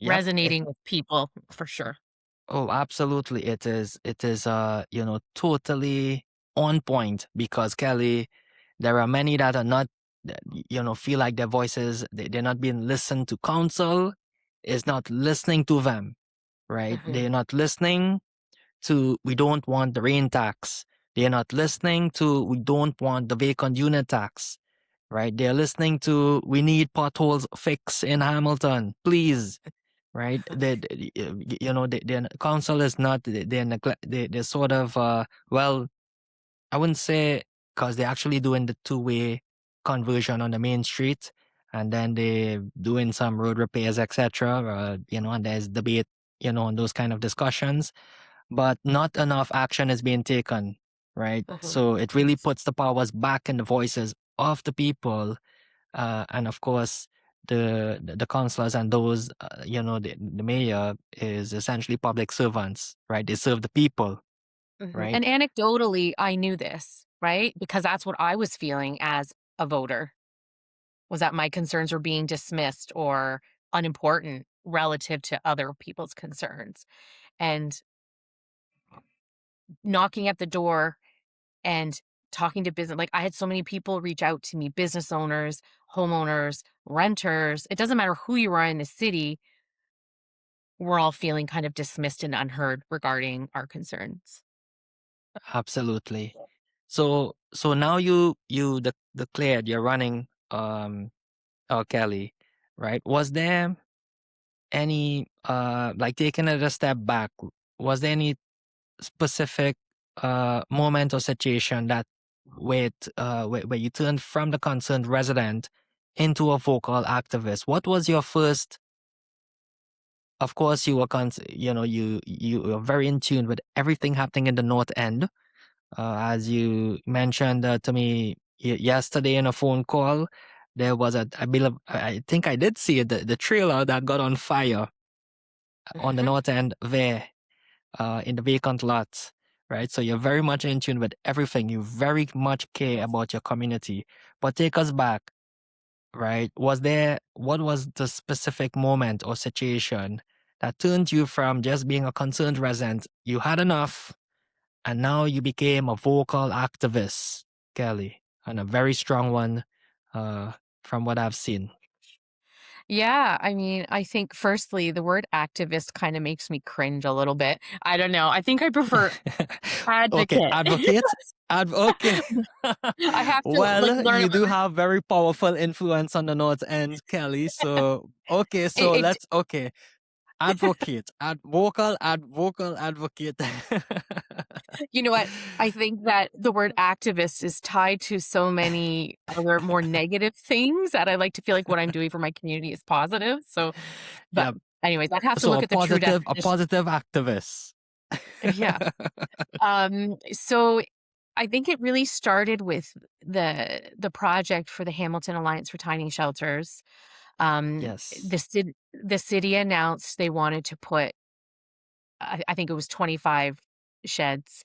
yep, resonating with people for sure. oh, absolutely. It is totally on point because Kelly, there are many that are not that, feel like their voices they're not being listened to. Council is not listening to them, right? Mhm. They're not listening to we don't want the rain tax. They're not listening to we don't want the vacant unit tax, right? They're listening to we need potholes fixed in Hamilton, please, right? The council is not they're sort of well, I wouldn't say because they're actually doing the two-way conversion on the main street, and then they doing some road repairs, etc. And there's debate, on those kind of discussions, but not enough action is being taken, right? Mhm. So it really puts the powers back in the voices of the people, and of course. The councillors and those, the mayor is essentially public servants, right? They serve the people, Mhm. right? And anecdotally, I knew this, right? Because that's what I was feeling as a voter, was that my concerns were being dismissed or unimportant relative to other people's concerns. And knocking at the door and talking to business, like I had so many people reach out to me, business owners, homeowners, renters. It doesn't matter who you are in the city, we're all feeling kind of dismissed and unheard regarding our concerns. Absolutely. So now you declared you're running Kelly, right? Was there any like taking it a step back, was there any specific moment or situation that where you turned from the concerned resident into a vocal activist? What was your first, of course you were you were very in tune with everything happening in the North End. As you mentioned to me yesterday in a phone call, there was I think I did see it, the trailer that got on fire on the Mhm. North End there, in the vacant lots, right? So you're very much in tune with everything. You very much care about your community. But take us back, right? What was the specific moment or situation that turned you from just being a concerned resident, you had enough, and now you became a vocal activist, Kelly, and a very strong one, uh, from what I've seen. Yeah, I mean, I think firstly, the word activist kind of makes me cringe a little bit. I don't know. I think I prefer Okay, advocate. advocate. Okay. I have to like Well, learn. you do have very powerful influence on the North End, Kelly. So okay, so It, let's okay. Advocate, vocal advocate. you know what? I think that the word activist is tied to so many other more negative things that I like to feel like what I'm doing for my community is positive. So, but Yeah. anyways, I'd have to So look at the true a definition. positive activist. Yeah. So I think it really started with the project for the Hamilton Alliance for Tiny Shelters. Um, Yes. the city announced they wanted to put, I think it was 25 sheds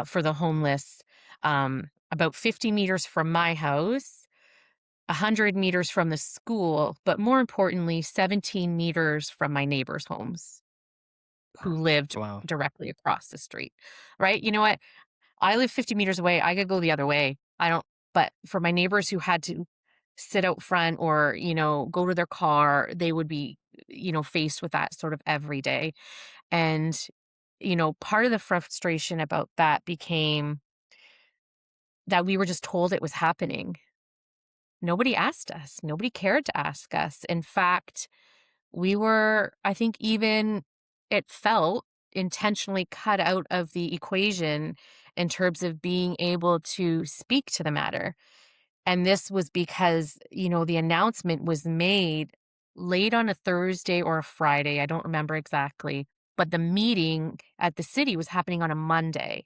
for the homeless, about 50 meters from my house, 100 meters from the school, but more importantly, 17 meters from my neighbors' homes who lived Wow. directly across the street. Right? You know what? I live 50 meters away. I could go the other way. I don't, but for my neighbors who had to sit out front or, go to their car, they would be, faced with that sort of every day. And, part of the frustration about that became that we were just told it was happening. Nobody asked us. Nobody cared to ask us. In fact, we were, I think, even it felt intentionally cut out of the equation in terms of being able to speak to the matter. And this was because, the announcement was made late on a Thursday or a Friday. I don't remember exactly. But the meeting at the city was happening on a Monday.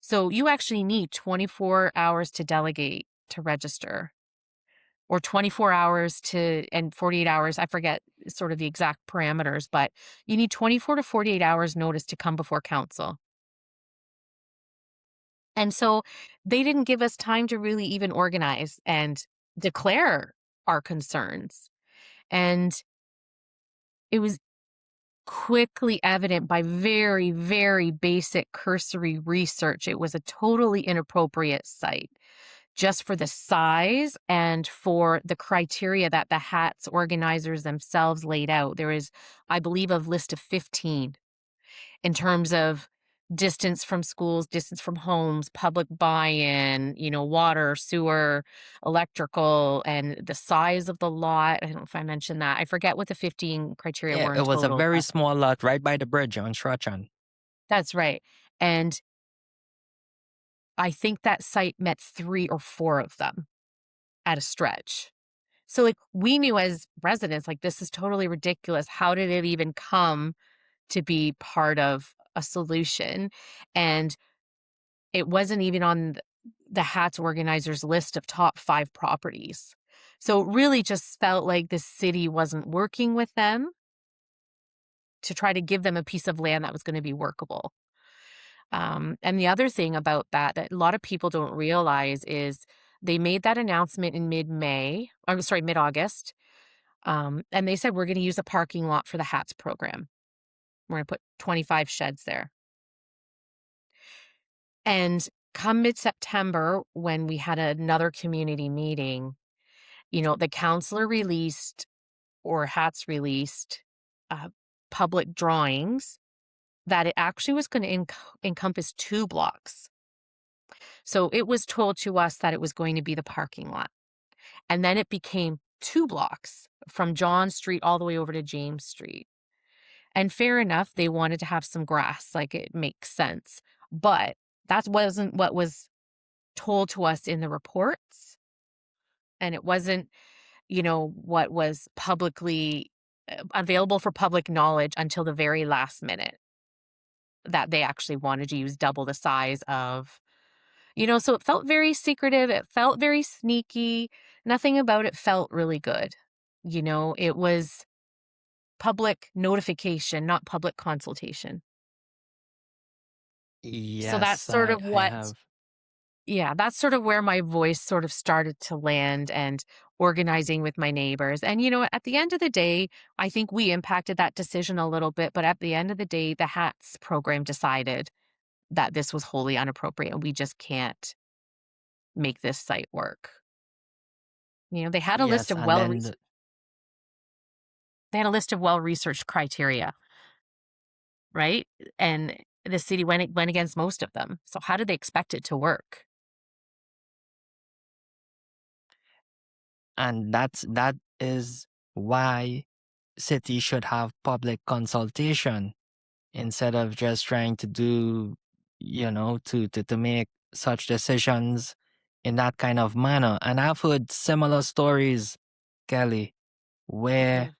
So you actually need 24 hours to delegate to register, or 24 hours to and 48 hours. I forget sort of the exact parameters, but you need 24 to 48 hours notice to come before council. And so they didn't give us time to really even organize and declare our concerns. And it was quickly evident by very, very basic cursory research. It was a totally inappropriate site just for the size and for the criteria that the HATS organizers themselves laid out. There is, I believe, a list of 15. in terms of distance from schools, distance from homes, public buy-in, water, sewer, electrical, and the size of the lot. I don't know if I mentioned that. I forget what the 15 criteria Yeah, were in it was a total. very But small lot right by the bridge on Strachan. that's right. And I think that site met 3 or 4 of them at a stretch. So, like, we knew as residents, like, this is totally ridiculous. How did it even come to be part of a solution? And it wasn't even on the HATS organizers list of top 5 properties. So it really just felt like the city wasn't working with them to try to give them a piece of land that was gonna be workable. And the other thing about that a lot of people don't realize is they made that announcement in mid-May, I'm sorry, mid-August, and they said, "We're gonna use a parking lot for the HATS program. We're gonna put 25 sheds there." And come mid-September, when we had another community meeting, the councillor released, or HATS released, uh, public drawings that it actually was gonna encompass 2 blocks. So it was told to us that it was going to be the parking lot, and then it became 2 blocks from John Street all the way over to James Street. And fair enough, they wanted to have some grass, like, it makes sense, but that wasn't what was told to us in the reports, and it wasn't, what was publicly available for public knowledge until the very last minute, that they actually wanted to use double the size of, so it felt very secretive, it felt very sneaky, nothing about it felt really good. It was public notification, not public consultation. So that's Yes, sort I of I what have. Yeah, that's sort of where my voice sort of started to land, and organizing with my neighbors. And at the end of the day, I think we impacted that decision a little bit, but at the end of the day, the HATS program decided that this was wholly inappropriate and we just can't make this site work. They had a list Yes, of and well then they had a list of well-researched criteria, right? And the city went against most of them. So how did they expect it to work? that is why city should have public consultation instead of just trying to do, to make such decisions in that kind of manner. And I've heard similar stories, Kelly, where Mhm,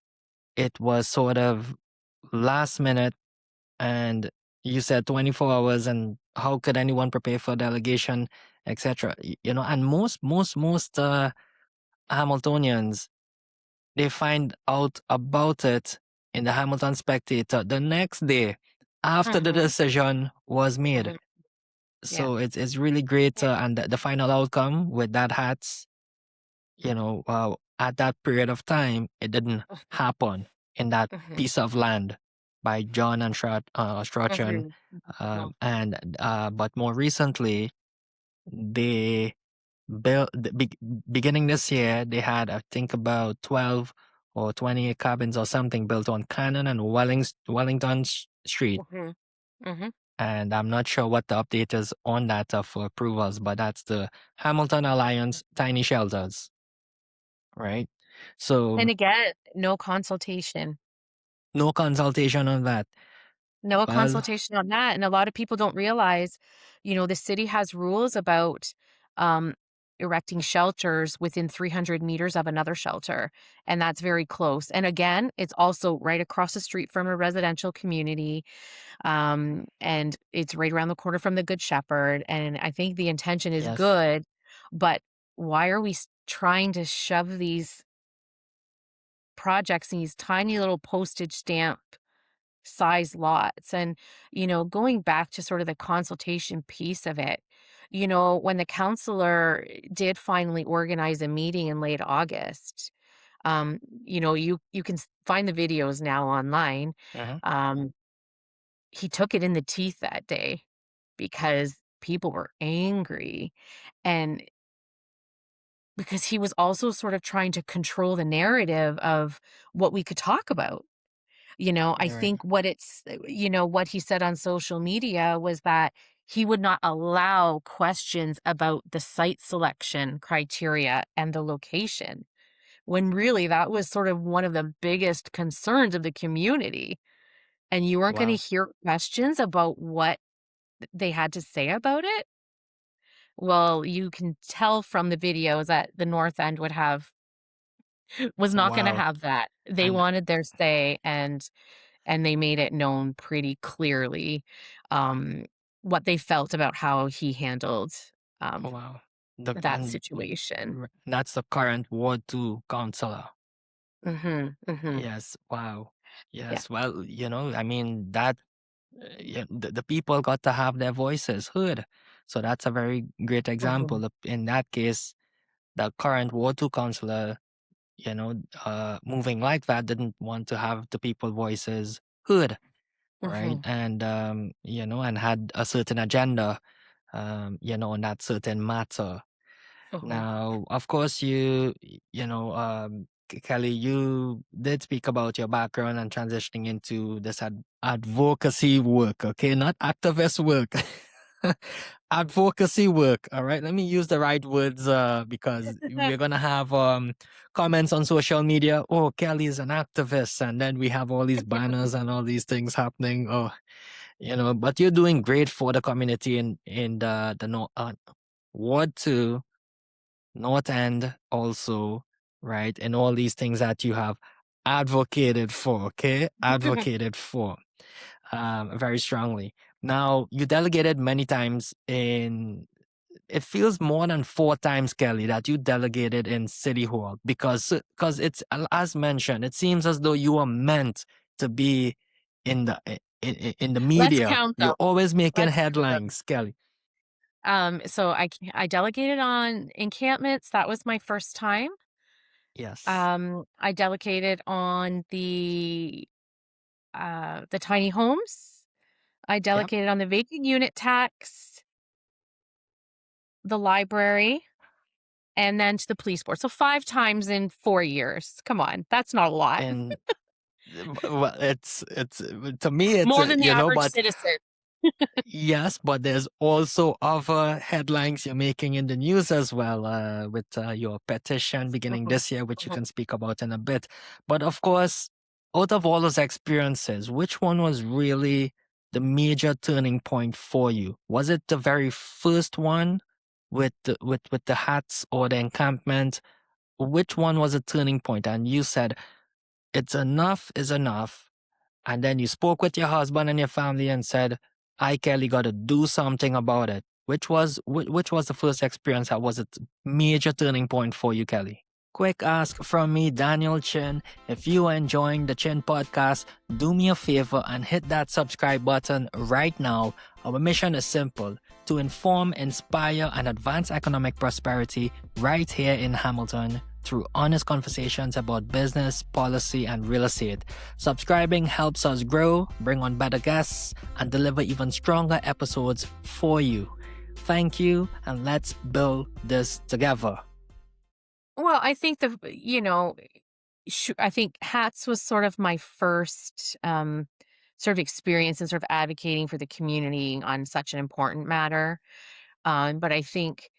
it was sort of last minute, and you said 24 hours, and how could anyone prepare for delegation, etc. And most Hamiltonians, they find out about it in the Hamilton Spectator the next day after the mhm, decision was made. mhm. Yeah. So it's really great, Yeah. and the final outcome with that hats, at that period of time, it didn't happen in that Mhm, piece of land by John and Strachan, mhm, no. and but more recently, they beginning this year, they had, I think, about 12 or 20 cabins or something built on Cannon and Wellington Street. Mhm, mhm. And I'm not sure what the update is on that for approvals, but that's the Hamilton Alliance Tiny Shelters, right? So And again, no consultation. no consultation on that. No Well, consultation on that, and a lot of people don't realize, the city has rules about, um, erecting shelters within 300 meters of another shelter, and that's very close. And again, it's also right across the street from a residential community, and it's right around the corner from the Good Shepherd, and I think the intention is yes, good, but why are we trying to shove these projects in these tiny little postage stamp size lots? And, going back to sort of the consultation piece of it, when the counselor did finally organize a meeting in late August, you can find the videos now online. uh Um, he took it in the teeth that day because people were angry, and because he was also sort of trying to control the narrative of what we could talk about. I Right. think what he said on social media was that he would not allow questions about the site selection criteria and the location, when really that was sort of one of the biggest concerns of the community. And you weren't going to Wow. hear questions about what they had to say about it. Well, you can tell from the videos that the North End was not going to Wow. have that. They And wanted their say, and they made it known pretty clearly, um, what they felt about how he handled, um, wow. The that situation. that's the current Ward 2 councillor. Mhm, mhm. Yes. Wow. Yeah. Yes. Well, I mean that yeah, the people got to have their voices heard. So that's a very great Mhm, example. In that case, the current Ward 2 councillor, moving like that, didn't want to have the people voices heard, right? mhm, And and had a certain agenda, on that certain matter. mhm. Now, of course, Kelly, you did speak about your background and transitioning into this advocacy work, okay? Not activist work. Advocacy work, all right? Let me use the right words because we're going to have comments on social media. Oh, Kelly is an activist. And then we have all these banners and all these things happening. Oh, but you're doing great for the community in the Ward 2 North End also, right? And all these things that you have advocated for, okay? Advocated for very strongly. Now, you delegated many times it feels more than 4 times, Kelly, that you delegated in City Hall because it's, as mentioned, it seems as though you are meant to be in the Let's media. count them. You're always making Let's count them. headlines, Kelly. So I delegated on encampments. That was my first time. Yes. I delegated on the tiny homes. I Yep. delegated on the vacant unit tax, the library, and then to the police board. So 5 times in 4 years. Come on, that's not a lot. And well, it's to me, it's More than the average but citizen. yes, but there's also other headlines you're making in the news as well, with your petition beginning Mhm, this year, which you mhm. can speak about in a bit. But of course, out of all those experiences, which one was really the major turning point for you? Was it the very first one with the hats or the encampment? Which one was a turning point? And you said it's enough is enough. And then you spoke with your husband and your family and said, I, Kelly, got to do something about it. Which was the first experience that was a major turning point for you, Kelly? Quick ask from me, Daniel Chin. If you are enjoying the Chin podcast, do me a favor and hit that subscribe button right now. Our mission is simple: to inform, inspire, and advance economic prosperity right here in Hamilton through honest conversations about business, policy, and real estate. Subscribing helps us grow, bring on better guests, and deliver even stronger episodes for you. Thank you, and let's build this together. Well, I think I think hats was sort of my first, sort of experience in sort of advocating for the community on such an important matter. But I think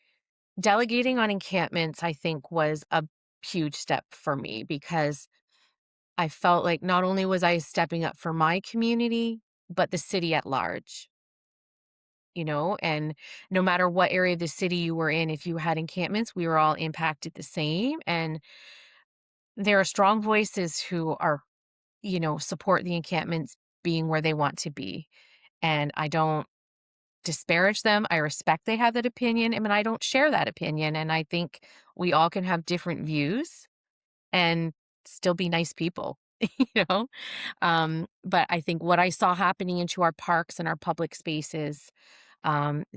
delegating on encampments, I think, was a huge step for me because I felt like not only was I stepping up for my community, but the city at large, and no matter what area of the city you were in, if you had encampments, we were all impacted the same. And there are strong voices who support the encampments being where they want to be. And I don't disparage them. I respect they have that opinion. I mean, I don't share that opinion. And I think we all can have different views and still be nice people, you know? But I think what I saw happening into our parks and our public spaces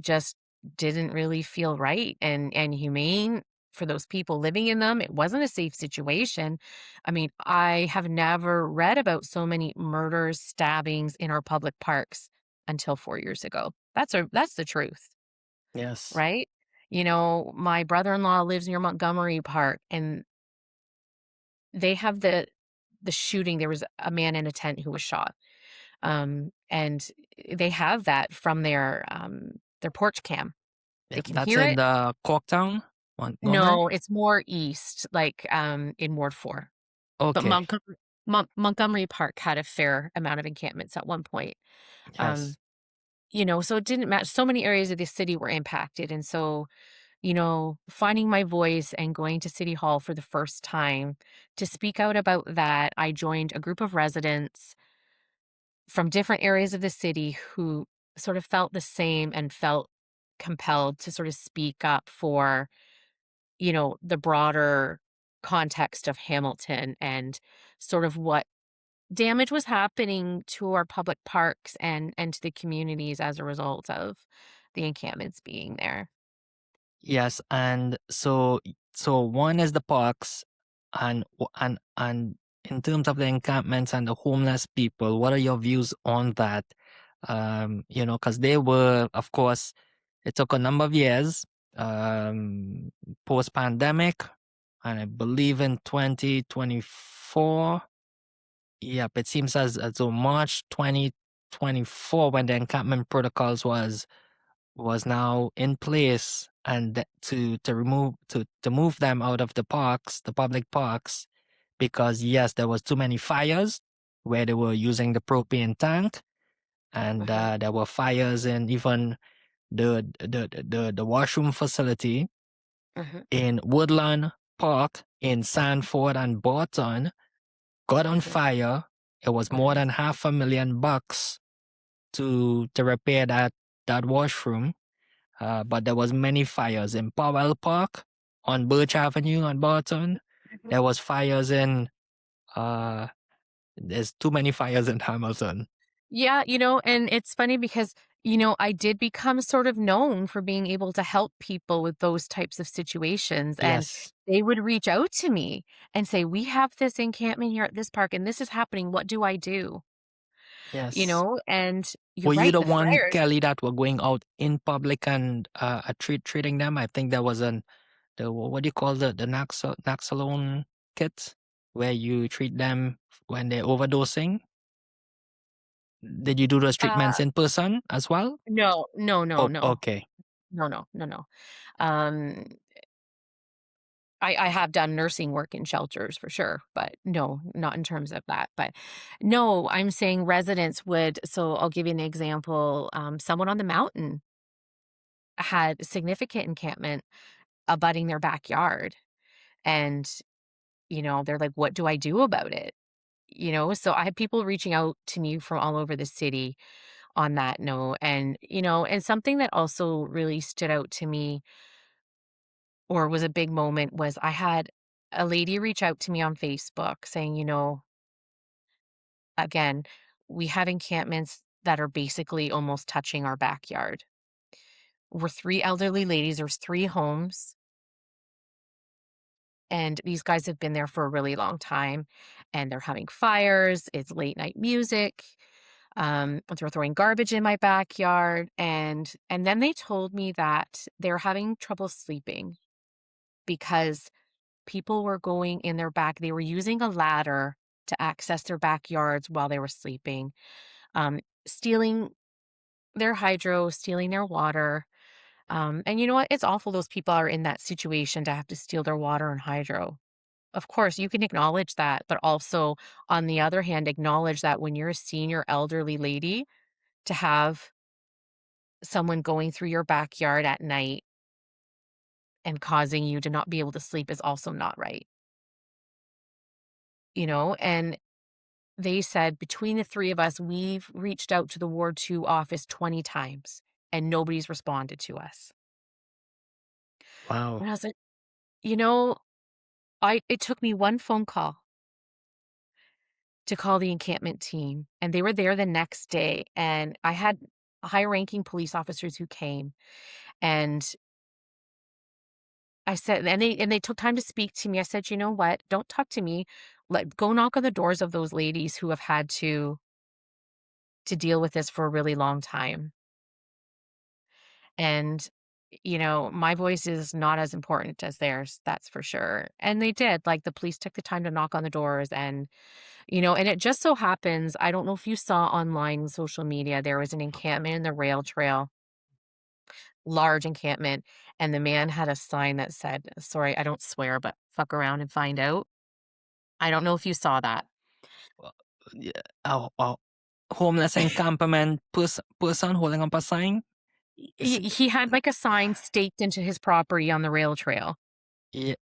just didn't really feel right and humane for those people living in them. It wasn't a safe situation. I mean, I have never read about so many murders, stabbings in our public parks until 4 years ago. That's the truth, Yes. right? My brother-in-law lives near Montgomery Park, and they have the shooting, there was a man in a tent who was shot. And they have that from their porch cam. Yeah, They can that's hear in it. the Corktown, Montgomery. No, it's more east, like, in Ward 4. But Okay. Montgomery Park had a fair amount of encampments at one point. Um, Yes. so it didn't match. So many areas of the city were impacted, and so, finding my voice and going to City Hall for the first time to speak out about that, I joined a group of residents from different areas of the city who sort of felt the same and felt compelled to sort of speak up for, the broader context of Hamilton and sort of what damage was happening to our public parks and to the communities as a result of the encampments being there. Yes, and so one is the parks, and in terms of the encampments and the homeless people, what are your views on that? Because they were, of course, it took a number of years, post pandemic, and I believe in 2024. Yep, it seems as though March 2024, when the encampment protocols was now in place, and to move them out of the parks, the public parks, because yes, there was too many fires where they were using the propane tank, and Uh-huh, there were fires in even the washroom facility uh-huh, in Woodland Park in Sanford and Barton got on uh-huh, fire. It was more uh-huh. than $500,000 to repair that washroom. But there was many fires in Powell Park, on Birch Avenue on Barton. Mhm. There was fires in uh there's too many fires in Hamilton. Yeah, and it's funny because, I did become sort of known for being able to help people with those types of situations. And Yes, they would reach out to me and say, "We have this encampment here at this park, and this is happening. What do I do?" yes. And you're Were you right, the the one, fires. Kelly, that were going out in public and treating them? I think there was what do you call the Naxalone kit, where you treat them when they're overdosing. Did you do those Uh, treatments in person as well? no, no, no, Oh, no. okay. No, no, no, no. Um, I have done nursing work in shelters for sure, but no, not in terms of that. But no, I'm saying residents would. So I'll give you an example. Someone on the mountain had significant encampment abutting their backyard. And, they're like, what do I do about it? So I had people reaching out to me from all over the city on that note. And something that also really stood out to me or was a big moment was I had a lady reach out to me on Facebook saying, again, we have encampments that are basically almost touching our backyard. We're three elderly ladies, there's three homes, and these guys have been there for a really long time, and they're having fires, it's late night music, they're throwing garbage in my backyard, and then they told me that they're having trouble sleeping because people were going in their back they were using a ladder to access their backyards while they were sleeping, stealing their hydro, stealing their water, and you know what? It's awful those people are in that situation to have to steal their water and hydro. Of course, you can acknowledge that, but also, on the other hand, acknowledge that when you're a senior elderly lady, to have someone going through your backyard at night and causing you to not be able to sleep is also not right, and they said, "Between the 3 of us, we've reached out to the Ward 2 office 20 times, and nobody's responded to us." Wow. And I was like, "You know, I it took me 1 phone call to call the encampment team, and they were there the next day, and I had high-ranking police officers who came, and I said and they took time to speak to me. I said, "You know what? Don't talk to me. Go knock on the doors of those ladies who have had to deal with this for a really long time." And My voice is not as important as theirs, that's for sure. And they did. Like the police took the time to knock on the doors and it just so happens, I don't know if you saw online social media, there was an encampment in the rail trail, large encampment, and the man had a sign that said, sorry, I don't swear, but fuck around and find out. I don't know if you saw that. Well, yeah, homeless encampment person holding up a sign. Is He had like a sign staked into his property on the rail trail. yeah,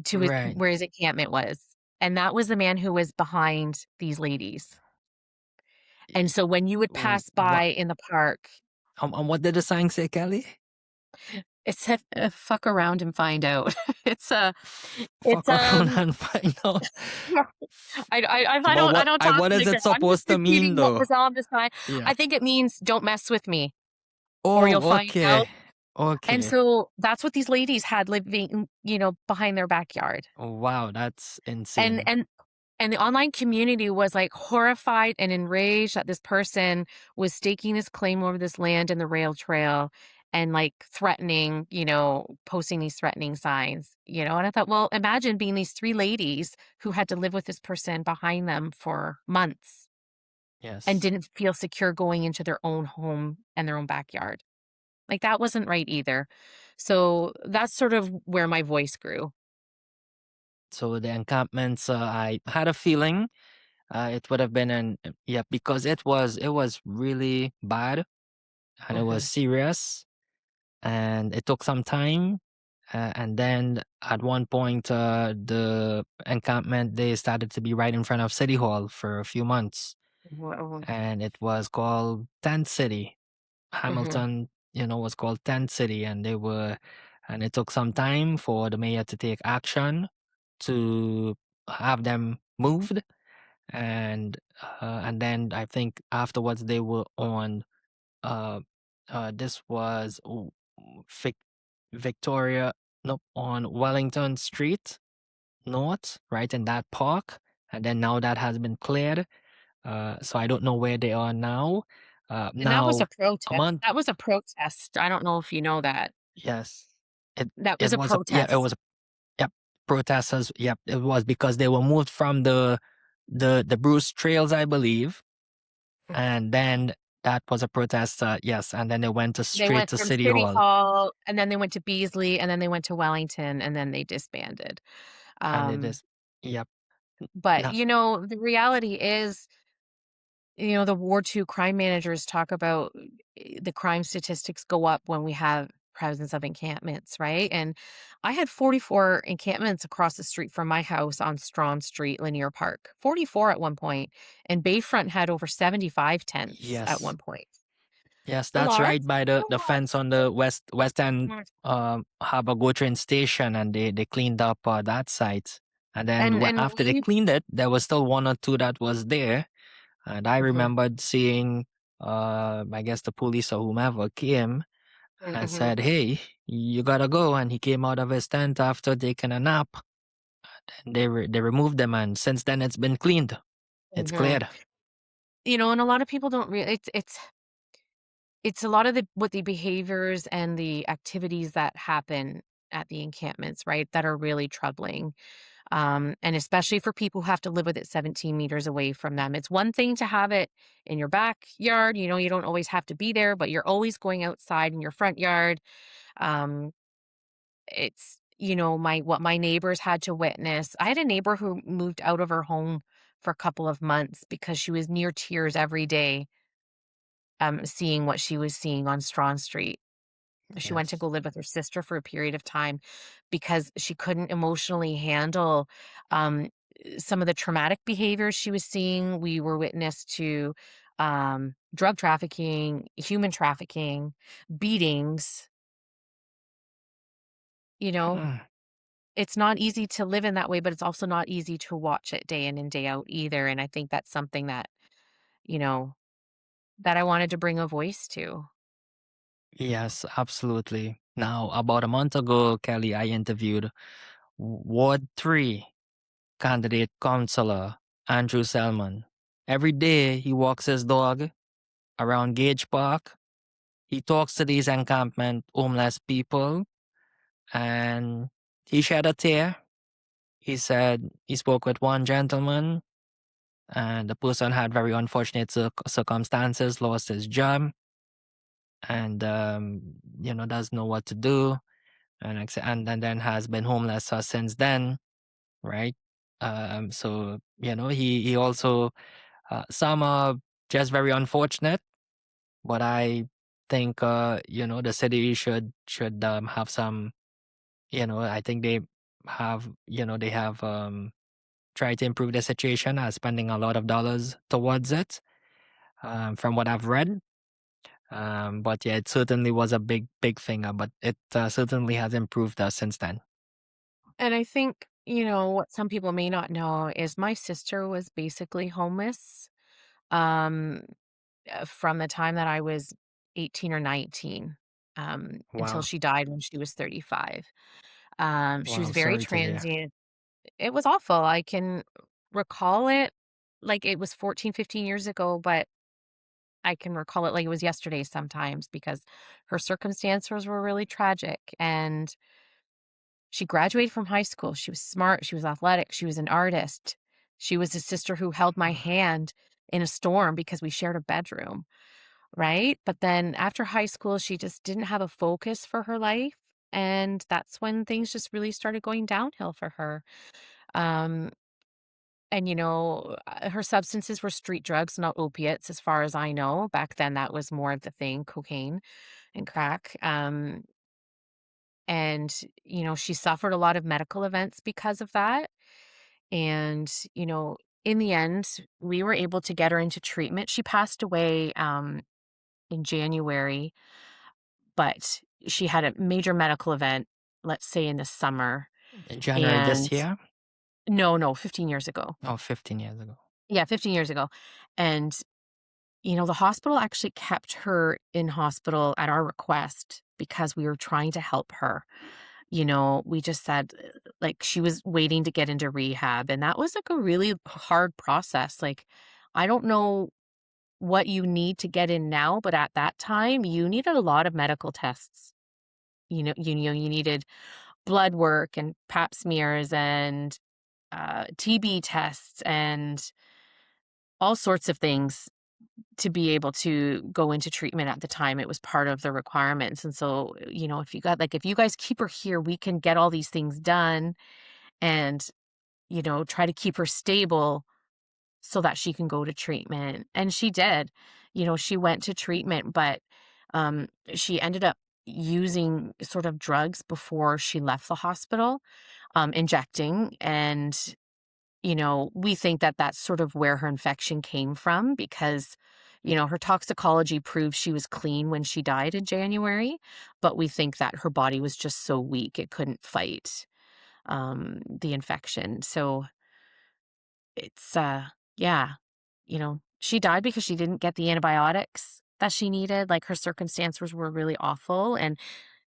To his right. where his encampment was, and that was the man who was behind these ladies, and so when you would pass What by in the park, and what did the sign say, Kelly? it said, "Fuck around and find out." It's, uh Fuck it's, around and find out. I But don't I what don't I talk what to is the it girl, I'm just supposed to mean repeating what though? was on the sign. Yeah. I think it means, "Don't mess with me, or you'll Oh, find okay. out," and Okay. so that's what these ladies had living, behind their backyard, Oh, wow, that's and insane. and And the online community was, like, horrified and enraged that this person was staking his claim over this land in the rail trail and, like, threatening, posting these threatening signs, and I thought, well, imagine being these 3 ladies who had to live with this person behind them for months and Yes. didn't feel secure going into their own home and their own backyard. Like, that wasn't right either. So, that's sort of where my voice grew. So the encampments, I had a feeling it would have been yeah, because it was really bad and it was Mhm, serious and it took some time. And then at one point, the encampment they started to be right in front of City Hall for a few months, mhm, and it was called Tent City. mhm, Hamilton, was called Tent City, and it took some time for the mayor to take action to have them moved, and then I think afterwards they were on uh this was Vic, Victoria, no, on Wellington Street North, right in that park, and then now that has been cleared. So I don't know where they are now. and that was Now a a protest. month, That was a protest. I don't know if you know that. yes, it That was it a was a yeah, it protest. was a yep, protesters, yep, it was because they were moved from the Bruce Trails, I believe, Mm. and then that was a protest, yes, and then they went to They straight went to from City City Hall, Hall, and then they went to Beasley, and then they went to Wellington, and then they disbanded. and it Um, is yep, but, no, the reality is, the War II crime managers talk about the crime statistics go up when we have presence of encampments, right? And I had 44 encampments across the street from my house on Strawn Street, Linear Park. 44 at one point, and Bayfront had over 75 tents at yes. one point. Yes, A that's lot. right by A the lot. fence on the west end, Mm. have a GO train station, and they cleaned up that site. And then And after they we cleaned it, there was still one or two that was there. And I Mhm, remembered seeing, I guess the police or whomever came and mhm, said, "Hey, you gotta go." And he came out of his tent after taking a nap. And they removed them, and since then it's been cleaned. It's mhm. cleared. And a lot of people don't rea it's a lot of the behaviors and the activities that happen at the encampments, right, that are really troubling, and especially for people who have to live with it 17 meters away from them. It's one thing to have it in your backyard, you don't always have to be there, but you're always going outside in your front yard. Um, it's, my neighbors had to witness. I had a neighbor who moved out of her home for a couple of months because she was near tears every day, seeing what she was seeing on Strawn Street. She went to Yes. go live with her sister for a period of time because she couldn't emotionally handle, um, some of the traumatic behaviors she was seeing. We were witness to, drug trafficking, human trafficking, beatings, you know? Mm, It's not easy to live in that way, but it's also not easy to watch it day in and day out either, and I think that's something you know, that I wanted to bring a voice to. yes, absolutely. Now, about a month ago, Kelly, I interviewed Ward 3 candidate Councillor Andrew Selman. Every day he walks his dog around Gage Park. he talks to these encampment homeless people, and he shed a tear. He said he spoke with one gentleman, and the person had very unfortunate circumstances, lost his job, and doesn't know what to do, and then has been homeless since then, right? So he also some are just very unfortunate, but I think the city should have some. I think they have tried to improve the situation, spending a lot of dollars towards it, from what I've read. But yeah, it certainly was a big thing, but it certainly has improved since then. And I think, what some people may not know is my sister was basically homeless um, from the time that I was 18 or 19 until Wow. she died when she was 35. She was Wow. very Sorry to hear. transient. It was awful. I can recall it like it was 14, 15 years ago, but I can recall it like it was yesterday sometimes because her circumstances were really tragic. And she graduated from high school. She was smart. She was athletic. She was an artist. She was a sister who held my hand in a storm because we shared a bedroom, right? But then after high school, she just didn't have a focus for her life. And that's when things just really started going downhill for her. Um, her substances were street drugs, not opiates, as far as I know. Back then, that was more of the thing, cocaine and crack. She suffered a lot of medical events because of that. And, in the end, we were able to get her into treatment. She passed away in January, but she had a major medical event, let's say in the summer. In January And this year? no, 15 years ago. Oh, 15 years ago. Yeah, 15 years ago. And the hospital actually kept her in hospital at our request because we were trying to help her. We just said, like, she was waiting to get into rehab, and that was, like, a really hard process. Like, I don't know what you need to get in now, but at that time, you needed a lot of medical tests. You needed blood work and pap smears and, TB tests and all sorts of things to be able to go into treatment at the time. It was part of the requirements. And so, if you guys keep her here, we can get all these things done and, try to keep her stable so that she can go to treatment. And she did. She went to treatment, but she ended up using sort of drugs before she left the hospital, injecting. And we think that that's sort of where her infection came from because, her toxicology proved she was clean when she died in January, but we think that her body was just so weak it couldn't fight the infection. So it's, yeah, she died because she didn't get the antibiotics that she needed. Like her circumstances were really awful and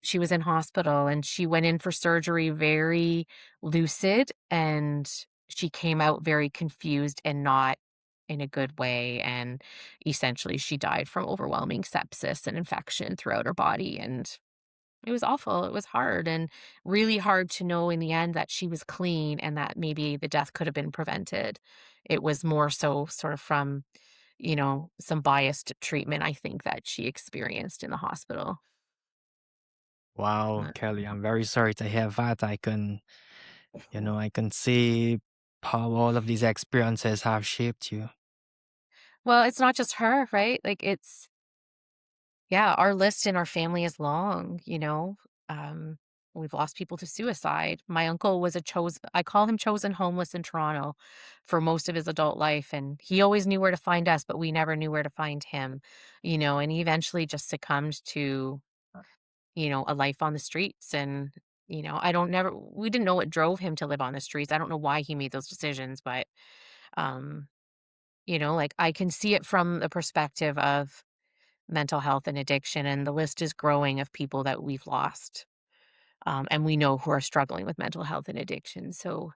she was in hospital and she went in for surgery very lucid and she came out very confused and not in a good way. And essentially she died from overwhelming sepsis and infection throughout her body. And it was awful. It was hard and really hard to know in the end that she was clean and that maybe the death could have been prevented. It was more so sort of from, some biased treatment, I think, that she experienced in the hospital. Wow, Uh, Kelly, I'm very sorry to hear that. I can see how all of these experiences have shaped you. Well, it's not just her, right? Like yeah, our list in our family is long. Um, we've lost people to suicide. My uncle was I call him chosen homeless in Toronto for most of his adult life. And he always knew where to find us, but we never knew where to find him, and he eventually just succumbed to, a life on the streets. And, we didn't know what drove him to live on the streets. I don't know why he made those decisions, but, um, like I can see it from the perspective of mental health and addiction, and the list is growing of people that we've lost, and we know who are struggling with mental health and addiction. So,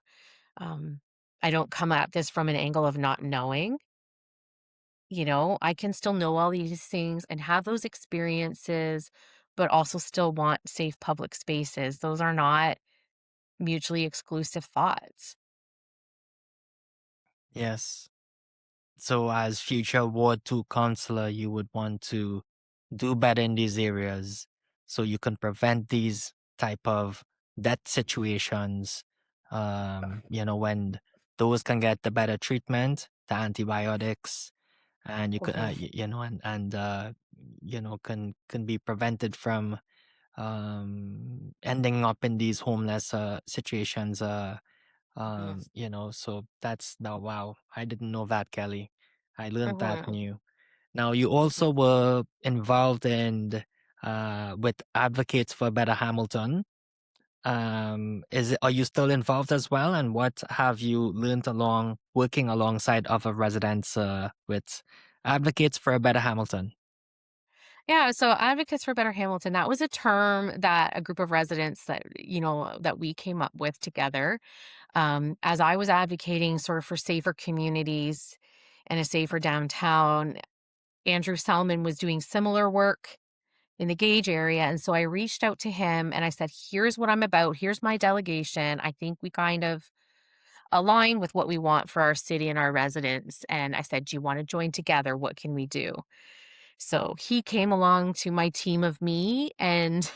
um, I don't come at this from an angle of not knowing. I can still know all these things and have those experiences, but also still want safe public spaces. Those are not mutually exclusive thoughts. Yes. So, as future Ward 2 councillor, you would want to do better in these areas so you can prevent these type of death situations. When those can get the better treatment, the antibiotics, and you could, Mhm. can be prevented from ending up in these homeless situations. Yes. So that's now, wow, I didn't know that, Kelly. I learned that Mhm. new. Now, you Mhm. also were involved in with Advocates for Better Hamilton. Are you still involved as well? And what have you learned along working alongside other residents with Advocates for a Better Hamilton? Yeah, so Advocates for Better Hamilton, that was a term that a group of residents that we came up with together. As I was advocating sort of for safer communities and a safer downtown, Andrew Salmon was doing similar work in the Gage area. And so I reached out to him and I said, here's what I'm about. Here's my delegation. I think we kind of align with what we want for our city and our residents. And I said, do you want to join together? What can we do? So he came along to my team of me and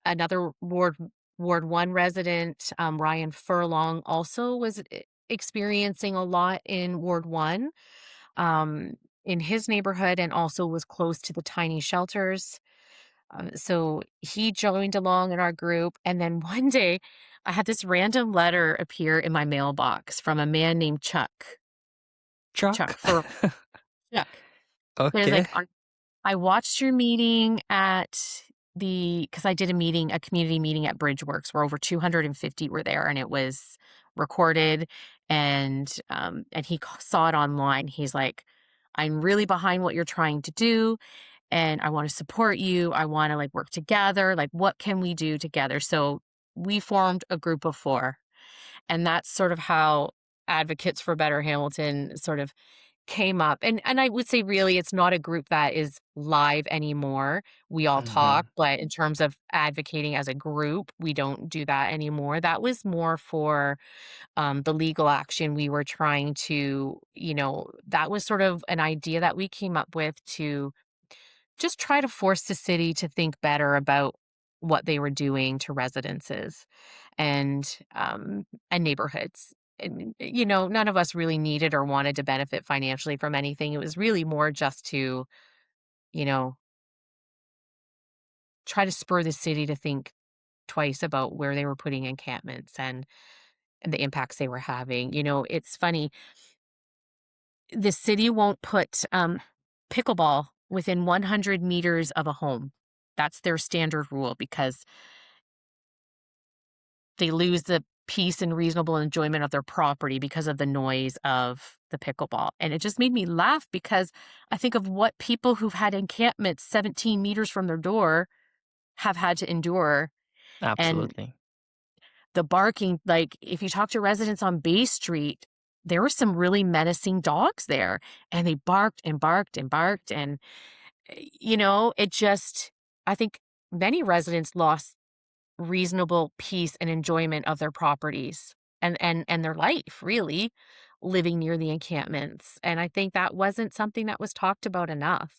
another Ward 1 resident, Ryan Furlong, also was experiencing a lot in Ward 1 um, in his neighborhood and also was close to the tiny shelters. So he joined along in our group. And then one day I had this random letter appear in my mailbox from a man named Chuck. Chuck Chuck? for Chuck. There's Okay. like, I watched your meeting at because I did a community meeting at Bridgeworks where over 250 were there and it was recorded and he saw it online. He's like, I'm really behind what you're trying to do and I want to support you. I want to like work together. Like, what can we do together? So we formed a group of 4 and that's sort of how Advocates for Better Hamilton sort of came up. And I would say really it's not a group that is live anymore. We all talk, Mhm. but in terms of advocating as a group, we don't do that anymore. That was more for the legal action we were trying to, that was sort of an idea that we came up with to just try to force the city to think better about what they were doing to residences and neighborhoods. And none of us really needed or wanted to benefit financially from anything. It was really more just to, you know, try to spur the city to think twice about where they were putting encampments and the impacts they were having. It's funny, the city won't put pickleball within 100 meters of a home. That's their standard rule because they lose the peace and reasonable enjoyment of their property because of the noise of the pickleball. And it just made me laugh because I think of what people who've had encampments 17 meters from their door have had to endure. And Absolutely. the barking, like if you talk to residents on Bay Street, there were some really menacing dogs there and they barked and barked and barked. And, it just, I think many residents lost reasonable peace and enjoyment of their properties and their life really living near the encampments. And I think that wasn't something that was talked about enough.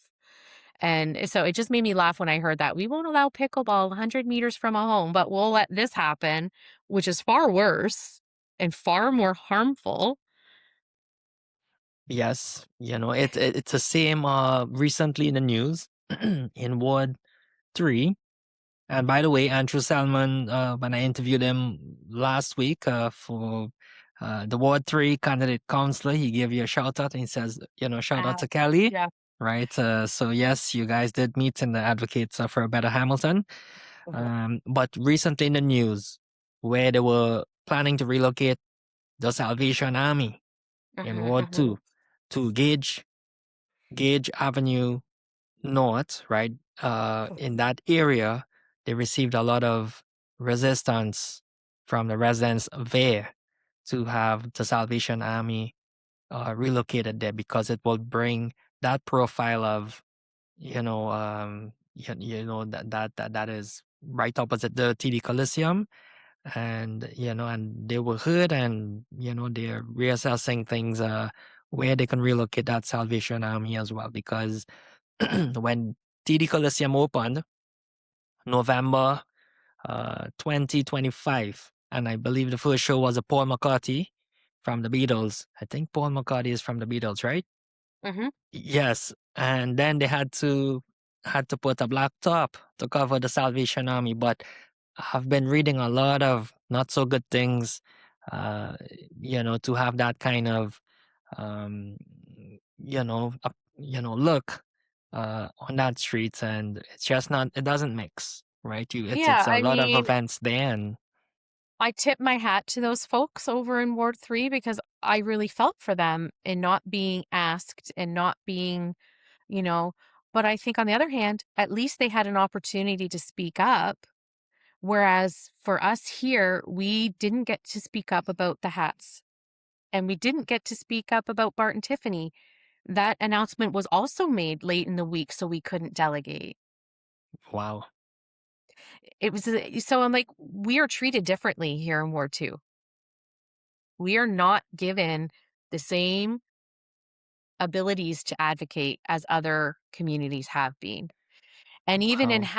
And so it just made me laugh when I heard that we won't allow pickleball 100 meters from a home, but we'll let this happen, which is far worse and far more harmful. Yes, it's the same recently in the news in Ward 3. And by the way, Andrew Salmon, when I interviewed him last week for the Ward 3 candidate councillor, he gave you a shout out and he says, shout out to Kelly, Yeah. right? So, yes, you guys did meet in the Advocates for a Better Hamilton. Mhm. But recently in the news, where they were planning to relocate the Salvation Army in Mhm, Ward mhm. 2 to Gage Avenue North, right? In that area, they received a lot of resistance from the residents there to have the Salvation Army relocated there because it will bring that profile of that is right opposite the TD Coliseum, and and they were heard, and they're reassessing things where they can relocate that Salvation Army as well, because when TD Coliseum opened November 2025, and I believe the first show was a Paul McCartney from the Beatles. I think Paul McCartney is from the Beatles, right? Hmm. Yes, and then they had to put a black top to cover the Salvation Army. But I've been reading a lot of not so good things, uh, to have that kind of um, look on that street, and it's just not. It doesn't mix, right? It's Yeah, a I lot of mean, events there, and I tip my hat to those folks over in Ward 3 because I really felt for them in not being asked and not being, you know, but I think on the other hand, at least they had an opportunity to speak up. Whereas for us here, we didn't get to speak up about the hats and we didn't get to speak up about Barton Tiffany. That announcement was also made late in the week, so we couldn't delegate. wow, It was so I'm like, we are treated differently here in Ward 2. We are not given the same abilities to advocate as other communities have been. And even in wow,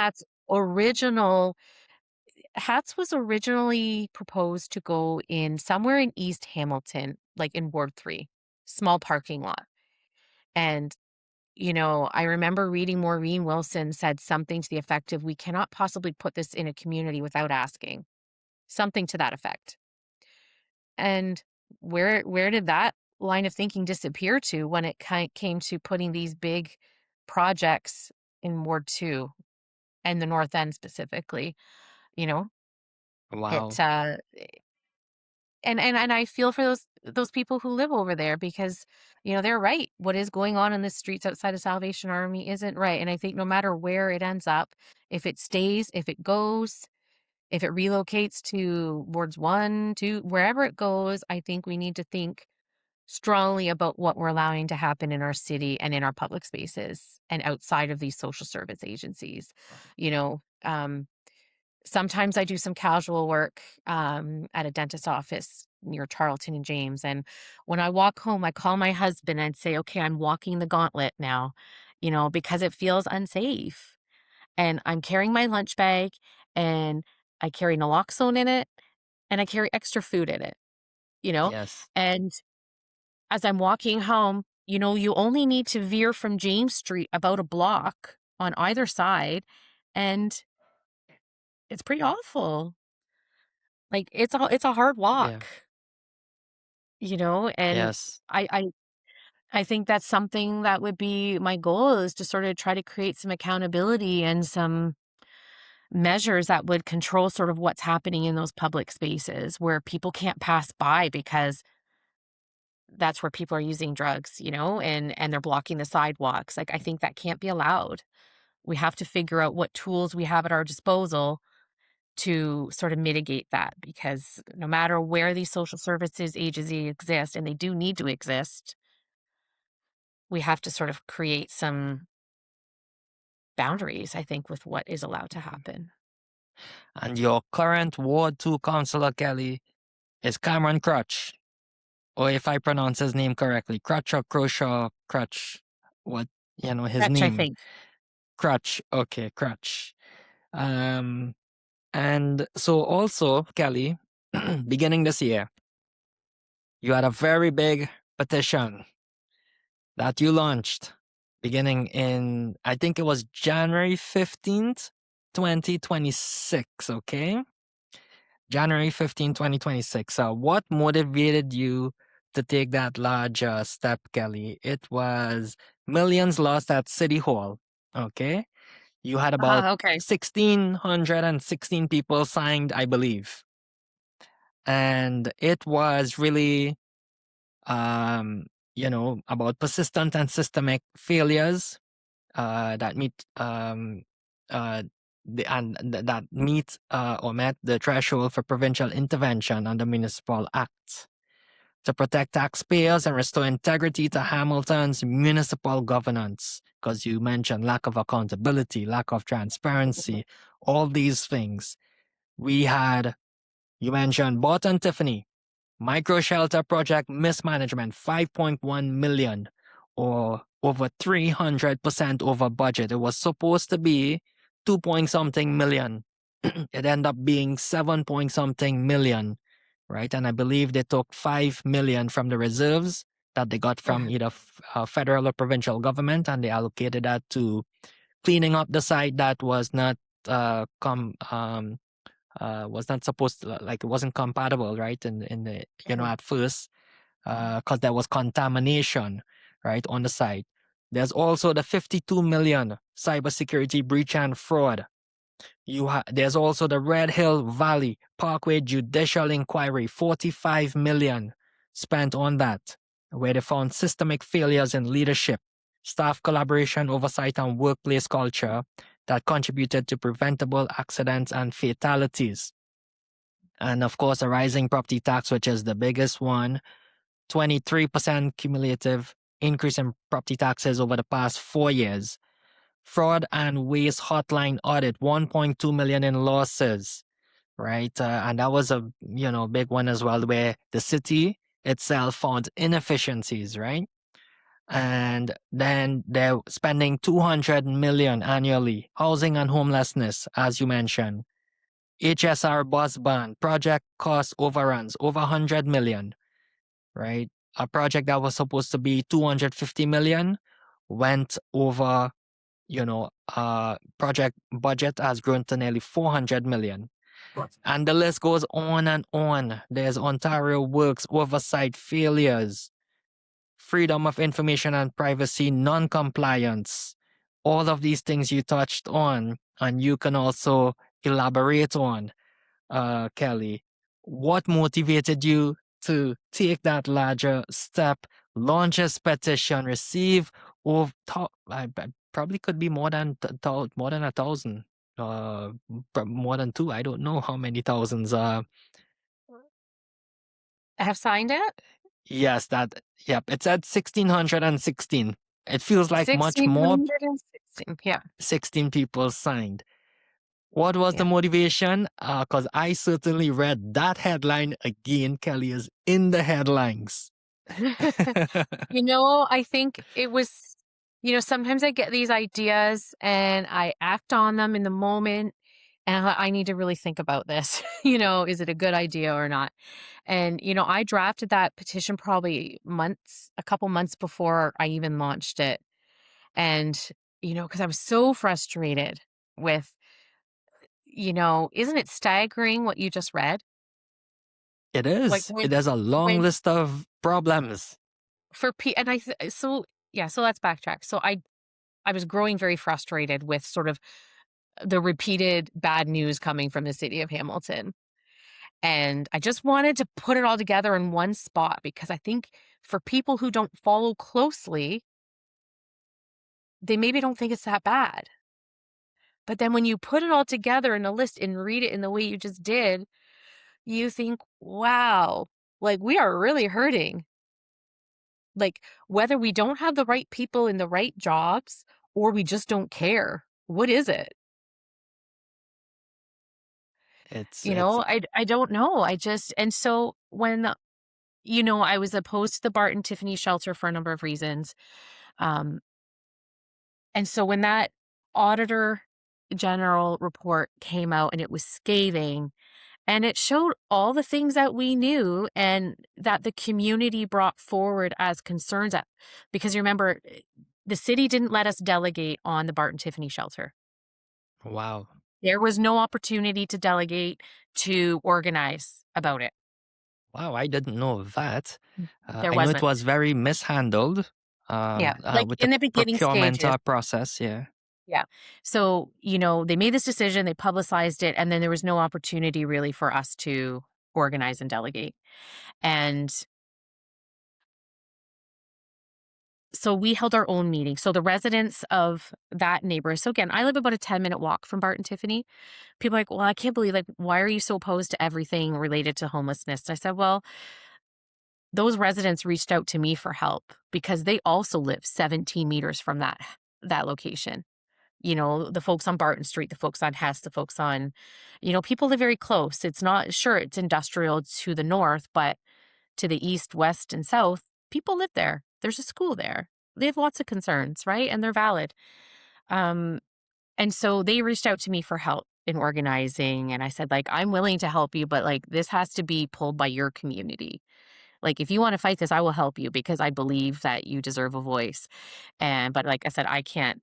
Hats was originally proposed to go in somewhere in East Hamilton, like in Ward 3, small parking lot. And, I remember reading Maureen Wilson said something to the effect of, we cannot possibly put this in a community without asking, something to that effect. And where did that line of thinking disappear to when it came to putting these big projects in Ward 2 and the North End specifically? You know, it wow, and I feel for those people who live over there because they're right. What is going on in the streets outside of Salvation Army isn't right. And I think no matter where it ends up, if it stays, if it goes, if it relocates to wards 1, 2, wherever it goes, I think we need to think strongly about what we're allowing to happen in our city and in our public spaces and outside of these social service agencies. You know, Sometimes I do some casual work at a dentist office near Charlton and James. And when I walk home, I call my husband and say, okay, I'm walking the gauntlet now, because it feels unsafe. And I'm carrying my lunch bag and I carry naloxone in it and I carry extra food in it, you know? yes, And as I'm walking home, you only need to veer from James Street about a block on either side, and it's pretty awful. Like, it's a hard yeah, walk, and yes. I think that's something that would be my goal is to sort of try to create some accountability and some measures that would control sort of what's happening in those public spaces where people can't pass by because that's where people are using drugs, and they're blocking the sidewalks. Like, I think that can't be allowed. We have to figure out what tools we have at our disposal to sort of mitigate that because no matter where these social services agencies exist, and they do need to exist, we have to sort of create some boundaries, I think, with what is allowed to happen. And your current Ward 2 Councillor, Kelly, is Cameron Crutch, or if I pronounce his name correctly, Crutch or Crush or Crutch, what, his Which I name, think. Crutch, okay, Crutch. And so also, Kelly, beginning this year, you had a very big petition that you launched beginning in, I think it was January 15th, 2026, okay? January 15th, 2026. What motivated you to take that large step, Kelly? It was millions lost at City Hall, okay? You had about Okay. 1,616 people signed, I believe. And it was really, about persistent and systemic failures that meet that meet or met the threshold for provincial intervention under municipal acts. to protect taxpayers and restore integrity to Hamilton's municipal governance. Because you mentioned lack of accountability, lack of transparency, all these things. We had, you mentioned Barton Tiffany, micro shelter project mismanagement, 5.1 million, or over 300% over budget. It was supposed to be 2 point something million. It ended up being 7 point something million, right? And I believe they took 5 million from the reserves that they got from either federal or provincial government, and they allocated that to cleaning up the site that was not supposed to, like, it wasn't compatible, right? In the, at first, because there was contamination, right, on the site. There's also the 52 million cybersecurity breach and fraud. There's also the Red Hill Valley Parkway Judicial Inquiry, 45 million spent on that, where they found systemic failures in leadership, staff collaboration, oversight, and workplace culture that contributed to preventable accidents and fatalities. And of course, a rising property tax, which is the biggest one, 23% cumulative increase in property taxes over the past 4 years. Fraud and waste hotline audit, 1.2 million in losses, right? And that was a big one as well, where the city itself found inefficiencies, right? And then they're spending 200 million annually, housing and homelessness, as you mentioned. HSR bus ban, project cost overruns, over 100 million, right? A project that was supposed to be 250 million went over, project budget has grown to nearly 400 million. And the list goes on and on. There's Ontario Works oversight failures, freedom of information and privacy non-compliance. All of these things you touched on, and you can also elaborate on, Kelly. What motivated you to take that larger step, launch a petition, receive I probably could be more than 1,000, more than 2. I don't know how many thousands. Have signed it? Yes, yep. It said 1,616. It feels like much more. 1,616. Yeah. 16 people signed. What was the motivation? Because I certainly read that headline again. Kelly is in the headlines. I think it was, sometimes I get these ideas and I act on them in the moment, and I need to really think about this. Is it a good idea or not? And, I drafted that petition probably a couple months before I even launched it. And, because I was so frustrated with, isn't it staggering what you just read? It is. Like It has a long list of problems. So let's backtrack. So I was growing very frustrated with sort of the repeated bad news coming from the city of Hamilton. And I just wanted to put it all together in one spot, because I think for people who don't follow closely, they maybe don't think it's that bad. But then when you put it all together in a list and read it in the way you just did, you think, wow, like, we are really hurting. Like, whether we don't have the right people in the right jobs or we just don't care. What is it? I don't know. And so when, I was opposed to the Barton Tiffany shelter for a number of reasons. And so when that Auditor General report came out, and it was scathing, and it showed all the things that we knew and that the community brought forward as concerns, because you remember, the city didn't let us delegate on the Barton Tiffany shelter. Wow. There was no opportunity to delegate, to organize about it. Wow, I didn't know that. There I wasn't. know it was very mishandled. Like with in the the beginning procurement stages. process, yeah. Yeah. So, they made this decision, they publicized it, and then there was no opportunity really for us to organize and delegate. And so we held our own meeting. So the residents of that neighborhood, so again, I live about a 10-minute walk from Barton Tiffany. People are like, well, I can't believe, like, why are you so opposed to everything related to homelessness? And I said, well, those residents reached out to me for help because they also live 17 meters from that location. The folks on Barton Street, the folks on Hess, the folks on, people live very close. It's not, sure, it's industrial to the north, but to the east, west, and south, people live there. There's a school there. They have lots of concerns, right? And they're valid. Um, and so they reached out to me for help in organizing. And I said, like, I'm willing to help you, but like, this has to be pulled by your community. Like, if you want to fight this, I will help you because I believe that you deserve a voice. But like I said, I can't,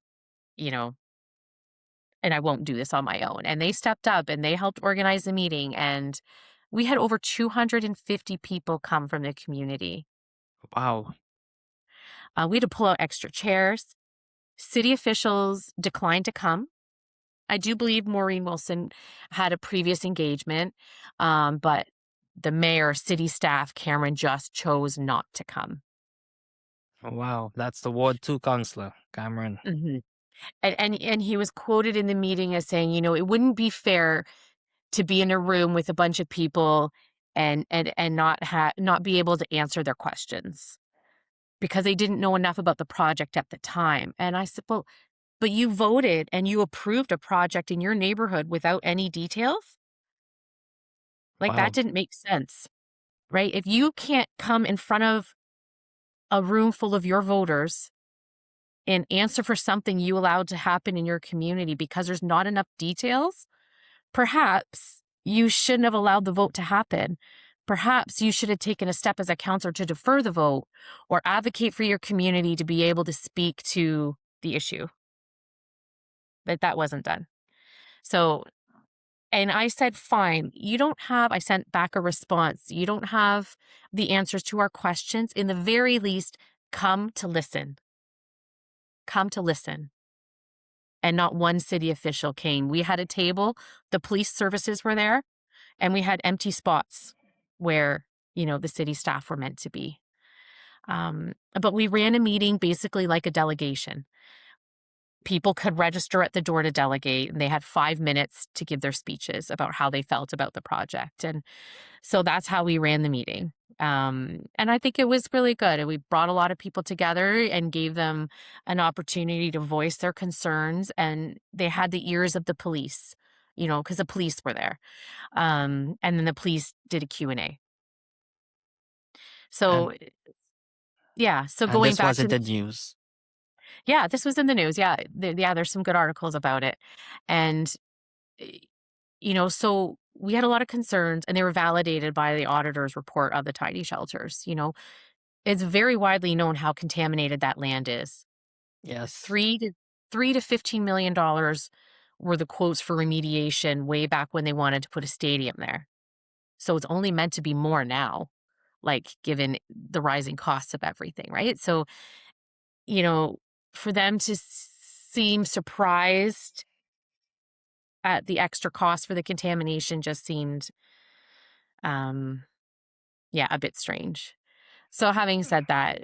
you know, and I won't do this on my own. And they stepped up and they helped organize the meeting. And we had over 250 people come from the community. Wow. We had to pull out extra chairs. City officials declined to come. I do believe Maureen Wilson had a previous engagement, but the mayor, city staff, Cameron just chose not to come. Wow. That's the Ward 2 councillor, Cameron. Mm-hmm. And he was quoted in the meeting as saying, it wouldn't be fair to be in a room with a bunch of people and not be able to answer their questions because they didn't know enough about the project at the time. And I said, well, but you voted and you approved a project in your neighborhood without any details? Like, Wow. that didn't make sense, right? If you can't come in front of a room full of your voters and answer for something you allowed to happen in your community because there's not enough details, perhaps you shouldn't have allowed the vote to happen. Perhaps you should have taken a step as a councillor to defer the vote or advocate for your community to be able to speak to the issue. But that wasn't done. So, and I said, fine, I sent back a response. You don't have the answers to our questions. In the very least, come to listen. Come to listen. And not one city official came. We had a table, the police services were there, and we had empty spots where, the city staff were meant to be. But we ran a meeting basically like a delegation. People could register at the door to delegate, and they had 5 minutes to give their speeches about how they felt about the project. And so that's how we ran the meeting. And I think it was really good. And we brought a lot of people together and gave them an opportunity to voice their concerns. And they had the ears of the police, because the police were there. And then the police did a Q&A. So, yeah. So And going this back was to in the news. Yeah, this was in the news. Yeah. There's some good articles about it. And, so we had a lot of concerns and they were validated by the auditor's report of the tiny shelters. It's very widely known how contaminated that land is. Yes. $3 to $15 million were the quotes for remediation way back when they wanted to put a stadium there. So it's only meant to be more now, like given the rising costs of everything, right? So, for them to seem surprised at the extra cost for the contamination just seemed, a bit strange. So having said that,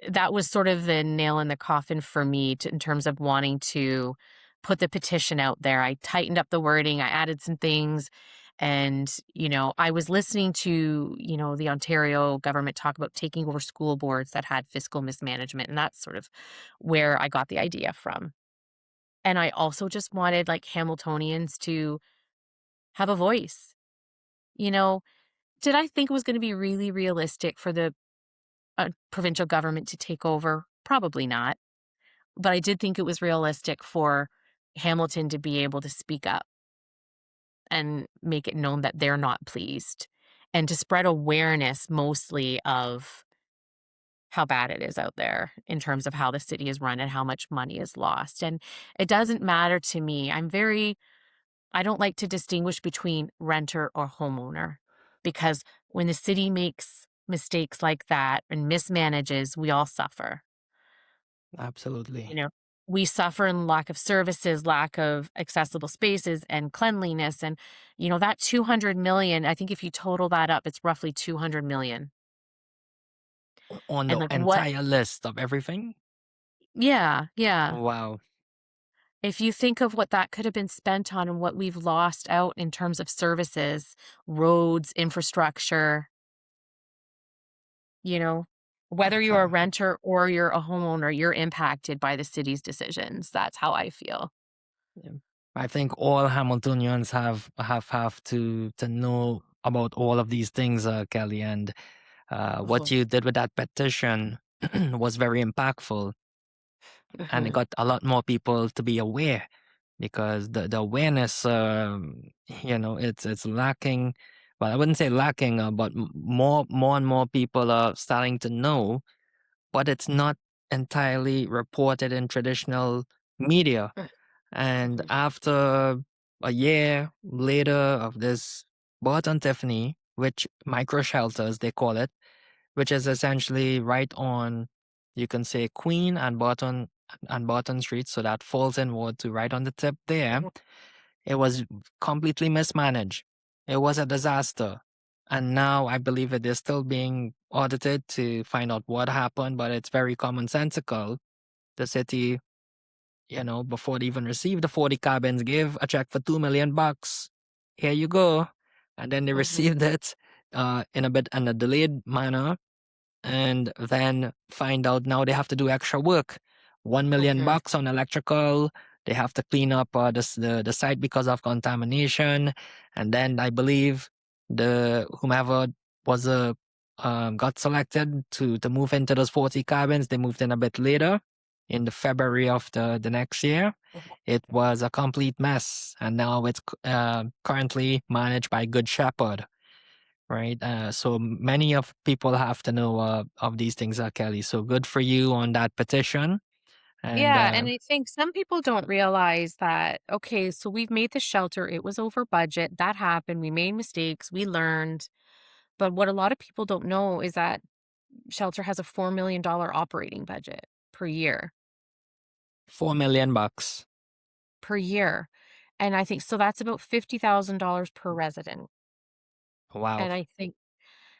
that was sort of the nail in the coffin for me in terms of wanting to put the petition out there. I tightened up the wording, I added some things, and, I was listening to, the Ontario government talk about taking over school boards that had fiscal mismanagement, and that's sort of where I got the idea from. And I also just wanted, like, Hamiltonians to have a voice. Did I think it was going to be really realistic for the provincial government to take over? Probably not. But I did think it was realistic for Hamilton to be able to speak up and make it known that they're not pleased and to spread awareness mostly of how bad it is out there in terms of how the city is run and how much money is lost. And it doesn't matter to me. I don't like to distinguish between renter or homeowner because when the city makes mistakes like that and mismanages, we all suffer. Absolutely. We suffer in lack of services, lack of accessible spaces and cleanliness. And, that 200 million, I think if you total that up, it's roughly 200 million. On And the like what? entire list of everything? Yeah, yeah. Wow. If you think of what that could have been spent on and what we've lost out in terms of services, roads, infrastructure, You know, whether you're a Uh, renter or you're a homeowner, you're impacted by the city's decisions. That's how I feel. yeah. I think all Hamiltonians have to know about all of these things, Kelly, and what Mhm, you did with that petition was very impactful, and it mhm, got a lot more people to be aware because the awareness, it's lacking. Well, I wouldn't say lacking, but more and more people are starting to know, but it's not entirely reported in traditional media. And mhm, after a year later of this Barton Tiffany, which micro shelters they call it, which is essentially right on, you can say Queen and Barton Street, so that falls in Ward 2 right on the tip there. mhm. It was completely mismanaged. It was a disaster. And now I believe it is still being audited to find out what happened, but it's very commonsensical. The city, before they even received the 40 cabins, gave a check for $2 million. Here you go. And then they Mhm, received it in a delayed manner, and then find out now they have to do extra work. 1 million mhm, bucks on electrical. They have to clean up the site because of contamination, and then I believe the whomever was got selected to move into those 40 cabins. They moved in a bit later, in the February of the next year. mhm. It was a complete mess, and now it's currently managed by Good Shepherd, right? So many of people have to know of these things, Kelly. So good for you on that petition. And Yeah, and I think some people don't realize that, okay, so we've made the shelter, it was over budget, that happened, we made mistakes, we learned. But what a lot of people don't know is that shelter has a $4 million operating budget per year, $4 million. per year. And I think so that's about $50,000 per resident. Wow. And I think,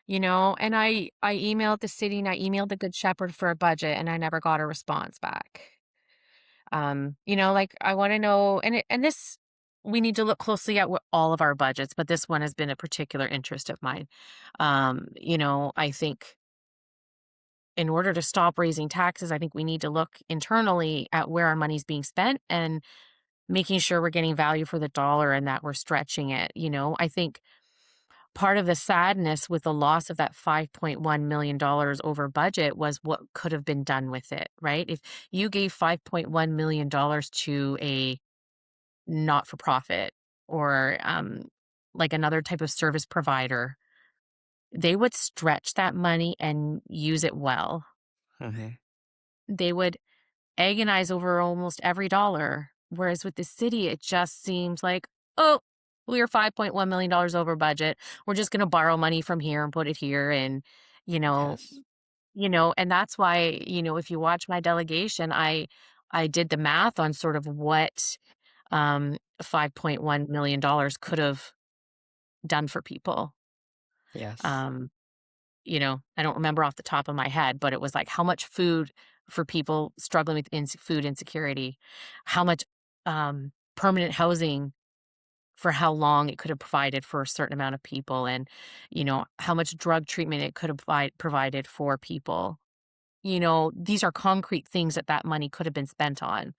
and I emailed the city and I emailed the Good Shepherd for a budget and I never got a response back. Like I want to know, and this we need to look closely at what all of our budgets, but this one has been a particular interest of mine. I think in order to stop raising taxes, I think we need to look internally at where our money's being spent and making sure we're getting value for the dollar and that we're stretching it. I think part of the sadness with the loss of that $5.1 million over budget was what could have been done with it, right? If you gave $5.1 million to a not for profit or like another type of service provider, they would stretch that money and use it well. Mhm. They would agonize over almost every dollar. Whereas with the city, it just seems like, oh, we are $5.1 million over budget. We're just going to borrow money from here and put it here. And, you know, Yes. and that's why, if you watch my delegation, I did the math on sort of what $5.1 million could have done for people. Yes. Um, I don't remember off the top of my head, but it was like how much food for people struggling with food insecurity, how much permanent housing for how long it could have provided for a certain amount of people, and how much drug treatment it could have provided for people. These are concrete things that money could have been spent on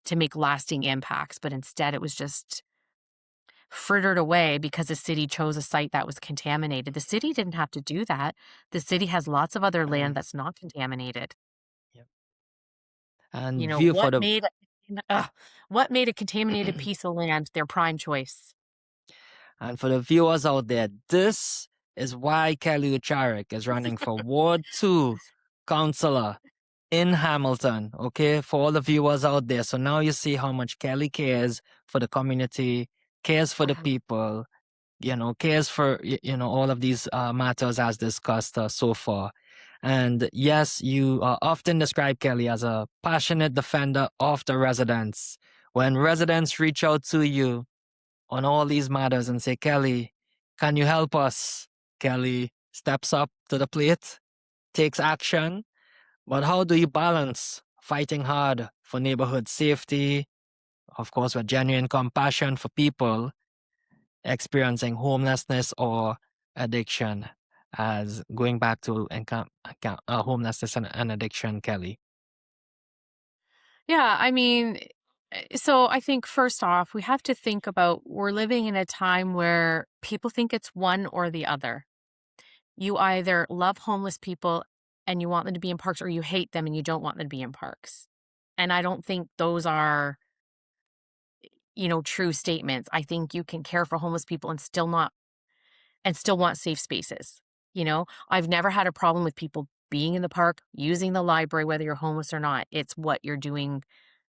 to make lasting impacts, but instead it was just frittered away because the city chose a site that was contaminated. The city didn't have to do that. The city has lots of other land Mhm. that's not contaminated. Yep. And You know, view for what the made ugh, what made a contaminated piece of land their prime choice? and for the viewers out there, this is why Kelly Oucharek is running for Ward 2 Councillor in Hamilton, okay, for all the viewers out there. So now you see how much Kelly cares for the community, cares for the Uh-huh, people, cares for, all of these matters as discussed so far. And yes, you often describe Kelly as a passionate defender of the residents. When residents reach out to you on all these matters and say, Kelly, can you help us? Kelly steps up to the plate, takes action. But how do you balance fighting hard for neighborhood safety, of course, with genuine compassion for people experiencing homelessness or addiction? as going back to homelessness and addiction, Kelly? Yeah, I mean, so I think first off, we have to think about we're living in a time where people think it's one or the other. You either love homeless people and you want them to be in parks, or you hate them and you don't want them to be in parks. And I don't think those are, true statements. I think you can care for homeless people and still want safe spaces. I've never had a problem with people being in the park, using the library, whether you're homeless or not. It's what you're doing,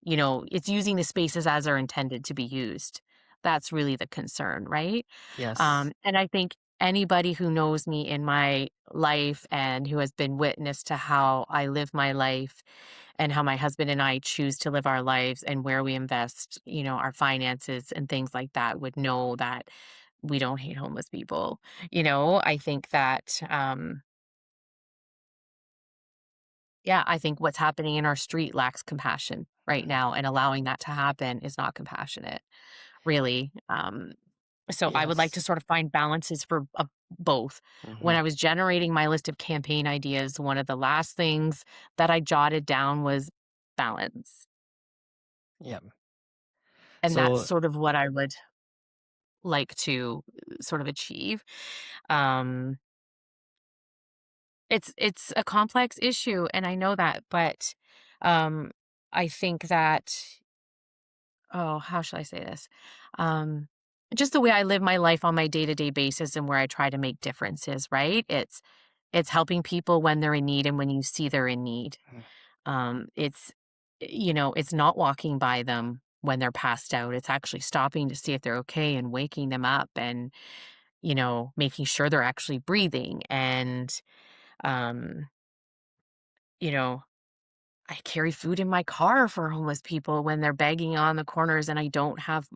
it's using the spaces as they're intended to be used. That's really the concern, right? Yes. And I think anybody who knows me in my life and who has been witness to how I live my life and how my husband and I choose to live our lives and where we invest, our finances and things like that would know that we don't hate homeless people. I think that, yeah, I think what's happening in our street lacks compassion right now, and allowing that to happen is not compassionate, really. So I would like to Yes. sort of find balances for both. When Hmm. I was generating my list of campaign ideas, one of the last things that I jotted down was balance. Yeah. And that's So sort of what I would like to sort of achieve. Um, it's a complex issue, and I know that, but um, I think that, oh, how should I say this? Um, just the way I live my life on my day-to-day basis and where I try to make differences, right? It's helping people when they're in need and when you see they're in need. mm, It's not walking by them when they're passed out. It's actually stopping to see if they're okay and waking them up and, making sure they're actually breathing. And, um, you know, I carry food in my car for homeless people when they're begging on the corners and I don't have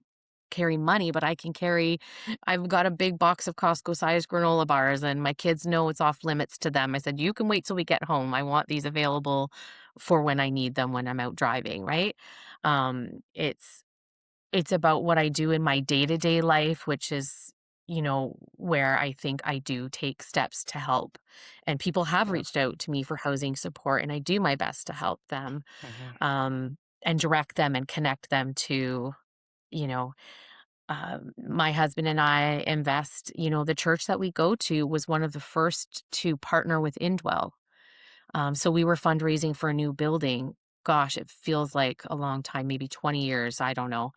carry money, but I've got a big box of Costco sized granola bars and my kids know it's off limits to them. I said, you can wait till we get home. I want these available for when I need them when I'm out driving, right? Um, it's it's about what I do in my day-to-day life, which is, where I think I do take steps to help. And people have yeah. reached out to me for housing support, and I do my best to help them, Hmm. and direct them and connect them to, you know, my husband and I invest, the church that we go to was one of the first to partner with Indwell. So we were fundraising for a new building. Gosh, it feels like a long time, maybe 20 years. I don't know.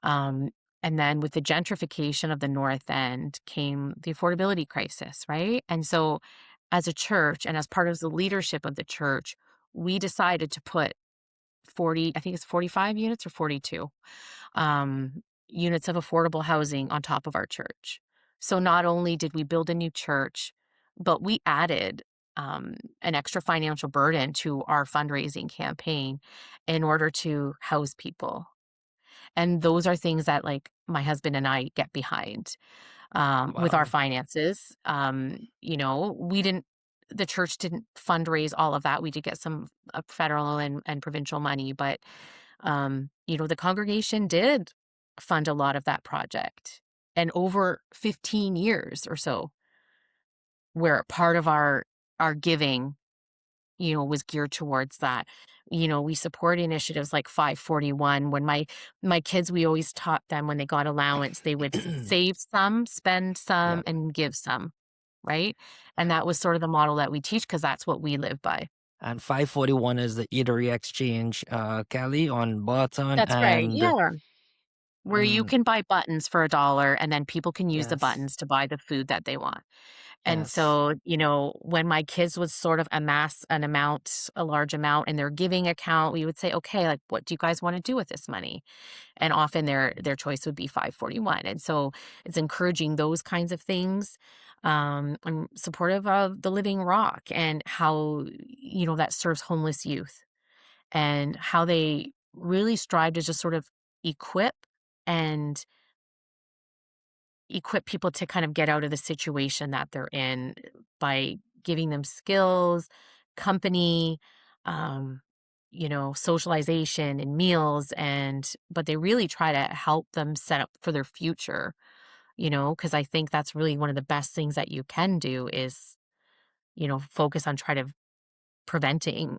Um, and then with the gentrification of the North End came the affordability crisis, right? And so as a church and as part of the leadership of the church, we decided to put 40, I think it's 45 units or 42 units of affordable housing on top of our church. So not only did we build a new church, but we added an extra financial burden to our fundraising campaign in order to house people. And those are things that like my husband and I get behind with our Wow. finances. The church didn't fundraise all of that. We did get some federal and provincial money, but the congregation did fund a lot of that project. And over 15 years or so, where part of our giving, was geared towards that. We support initiatives like 541. When my kids, we always taught them when they got allowance, they would save some, spend Yeah. some, and give some, right? And that was sort of the model that we teach because that's what we live by. And 541 is the Eatery Exchange, Kelly, on Barton. That's right. And Yeah. Where you mm, can buy buttons for $1 and then people can use the yes, buttons to buy the food that they want. And yes. so, when my kids would sort of amass a large amount in their giving account, we would say, okay, like, what do you guys want to do with this money? And often their choice would be 541. And so it's encouraging those kinds of things. I'm supportive of the Living Rock and how, that serves homeless youth and how they really strive to just sort of equip and equip people to kind of get out of the situation that they're in by giving them skills, company, um, socialization and meals but they really try to help them set up for their future, because I think that's really one of the best things that you can do is focus on try to preventing,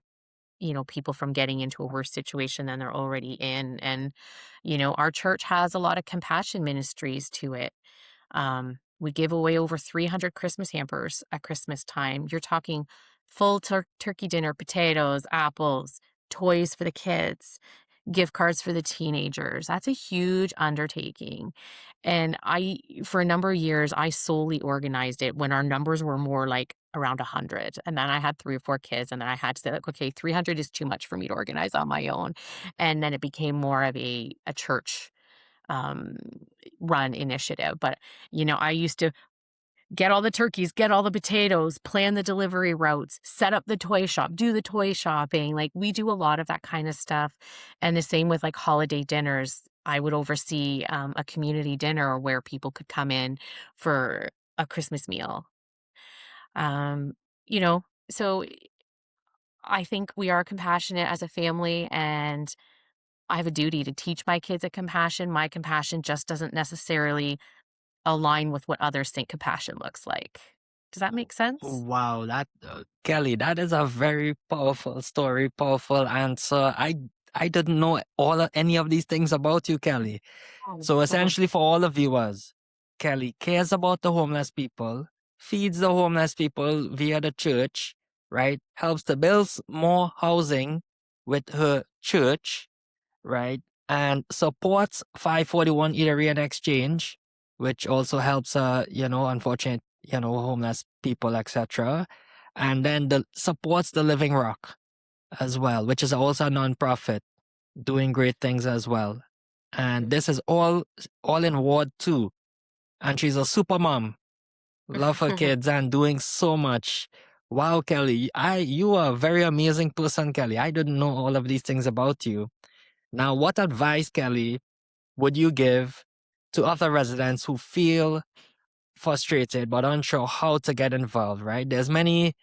people from getting into a worse situation than they're already in. And, our church has a lot of compassion ministries to it. We give away over 300 Christmas hampers at Christmas time. You're talking full turkey dinner, potatoes, apples, toys for the kids, gift cards for the teenagers. That's a huge undertaking. And for a number of years, I solely organized it when our numbers were more like around 100. And then I had 3 or 4 kids, and then I had to say, like, okay, 300 is too much for me to organize on my own. And then it became more of a church um, run initiative. But, I used to get all the turkeys, get all the potatoes, plan the delivery routes, set up the toy shop, do the toy shopping. Like, we do a lot of that kind of stuff. And the same with like holiday dinners. I would oversee a community dinner where people could come in for a Christmas meal. Um, so I think we are compassionate as a family, and I have a duty to teach my kids a compassion. My compassion just doesn't necessarily align with what others think compassion looks like. Does that make sense? Wow, that Kelly, that is a very powerful story, powerful answer. I didn't know any of these things about you, Kelly. So essentially, for all the viewers, Kelly cares about the homeless people, feeds the homeless people via the church, right? Helps to build more housing with her church, right? And supports 541 Eatery and Exchange, which also helps, unfortunate, homeless people, etc. And then supports the Living Rock as well, which is also a nonprofit doing great things as well. And this is all in Ward 2. And she's a super mom. Love her kids and doing so much. Wow, Kelly, you are a very amazing person, Kelly. I didn't know all of these things about you. Now, what advice, Kelly, would you give to other residents who feel frustrated but unsure how to get involved, right? There's many,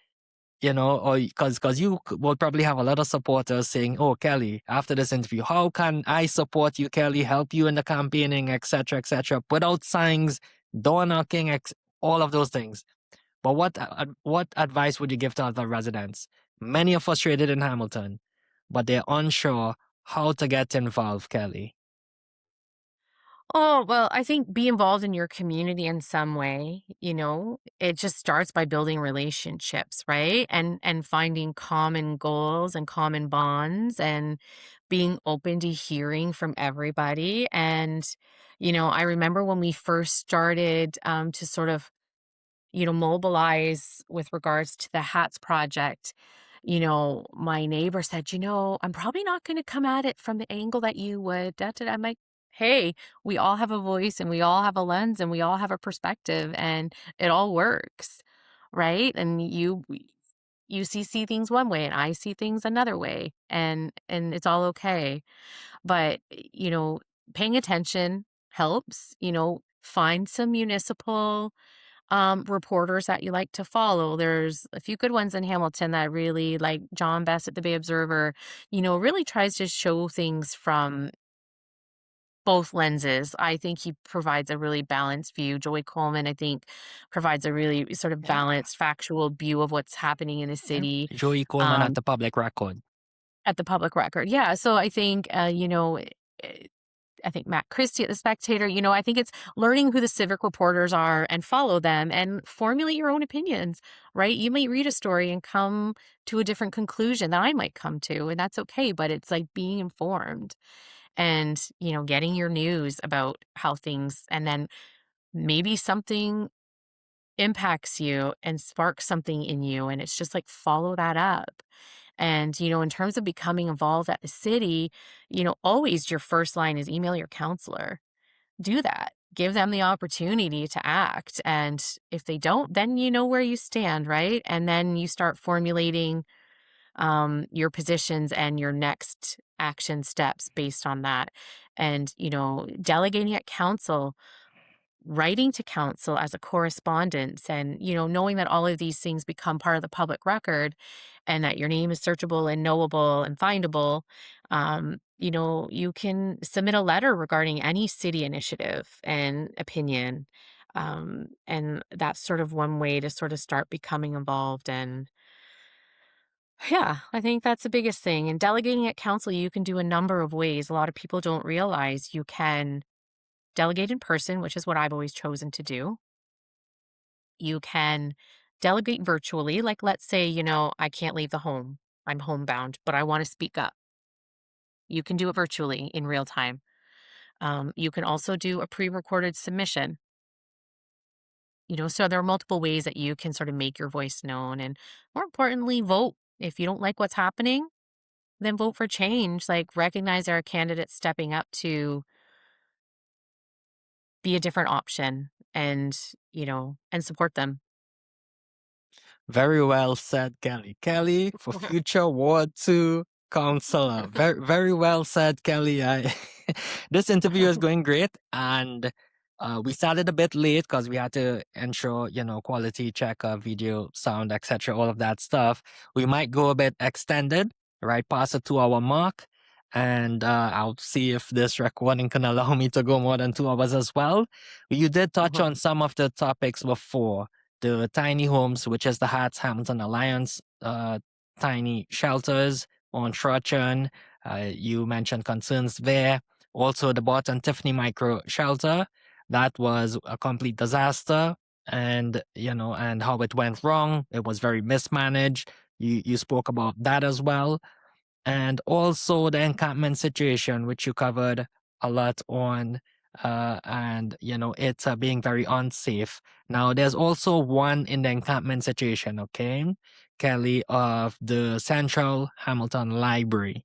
or because will probably have a lot of supporters saying, oh, Kelly, after this interview, how can I support you, Kelly, help you in the campaigning, etc., put out signs, door knocking, all of those things. But what advice would you give to other residents? Many are frustrated in Hamilton, but they're unsure how to get involved, Kelly. Oh, well, I think be involved in your community in some way, It just starts by building relationships, right? And finding common goals and common bonds and being open to hearing from everybody. And, I remember when we first started to sort of mobilize with regards to the hats project, my neighbor said, I'm probably not going to come at it from the angle that you would. Da, da, da." I'm like, hey, we all have a voice and we all have a lens and we all have a perspective and it all works. Right. And you see things one way and I see things another way, and it's all okay. But, paying attention helps, find some municipal reporters that you like to follow. There's a few good ones in Hamilton that really, like John Best at the Bay Observer, really tries to show things from both lenses. I think he provides a really balanced view. Joy Coleman, I think, provides a really sort of balanced, factual view of what's happening in the city. Joey Coleman at the Public Record. At the Public Record. Yeah. So I think, I think Matt Christie at The Spectator, I think it's learning who the civic reporters are and follow them and formulate your own opinions, right? You might read a story and come to a different conclusion that I might come to, and that's okay. But it's like being informed and, getting your news about how things, and then maybe something impacts you and sparks something in you. And it's just like follow that up. And, in terms of becoming involved at the city, always your first line is email your counselor. Do that. Give them the opportunity to act. And if they don't, then you know where you stand, right? And then you start formulating your positions and your next action steps based on that. And, delegating at council, writing to council as a correspondence, and knowing that all of these things become part of the public record and that your name is searchable and knowable and findable. You can submit a letter regarding any city initiative and opinion. And that's sort of one way to sort of start becoming involved. And yeah, I think that's the biggest thing. And delegating at council, you can do a number of ways. A lot of people don't realize you can delegate in person, which is what I've always chosen to do. You can delegate virtually. Like, let's say, I can't leave the home, I'm homebound, but I want to speak up. You can do it virtually in real time. You can also do a pre recorded submission. So there are multiple ways that you can sort of make your voice known, and more importantly, vote. If you don't like what's happening, then vote for change. Like, recognize there are candidates stepping up to be a different option, and support them. Very well said, Kelly. Kelly, for future Ward 2 Councillor. Very, very well said, Kelly. This interview is going great. And we started a bit late because we had to ensure, quality check of video, sound, etc., all of that stuff. We might go a bit extended, right past the 2 hour mark. And I'll see if this recording can allow me to go more than 2 hours as well. You did touch on some of the topics before the tiny homes, which is the Hearts Hamilton Alliance tiny shelters on Shropshire. You mentioned concerns there. Also, the Barton Tiffany micro shelter, that was a complete disaster, and and how it went wrong. It was very mismanaged. You spoke about that as well, and also the encampment situation, which you covered a lot on, and it's being very unsafe. Now, there's also one in the encampment situation, okay, Kelly, of the Central Hamilton Library,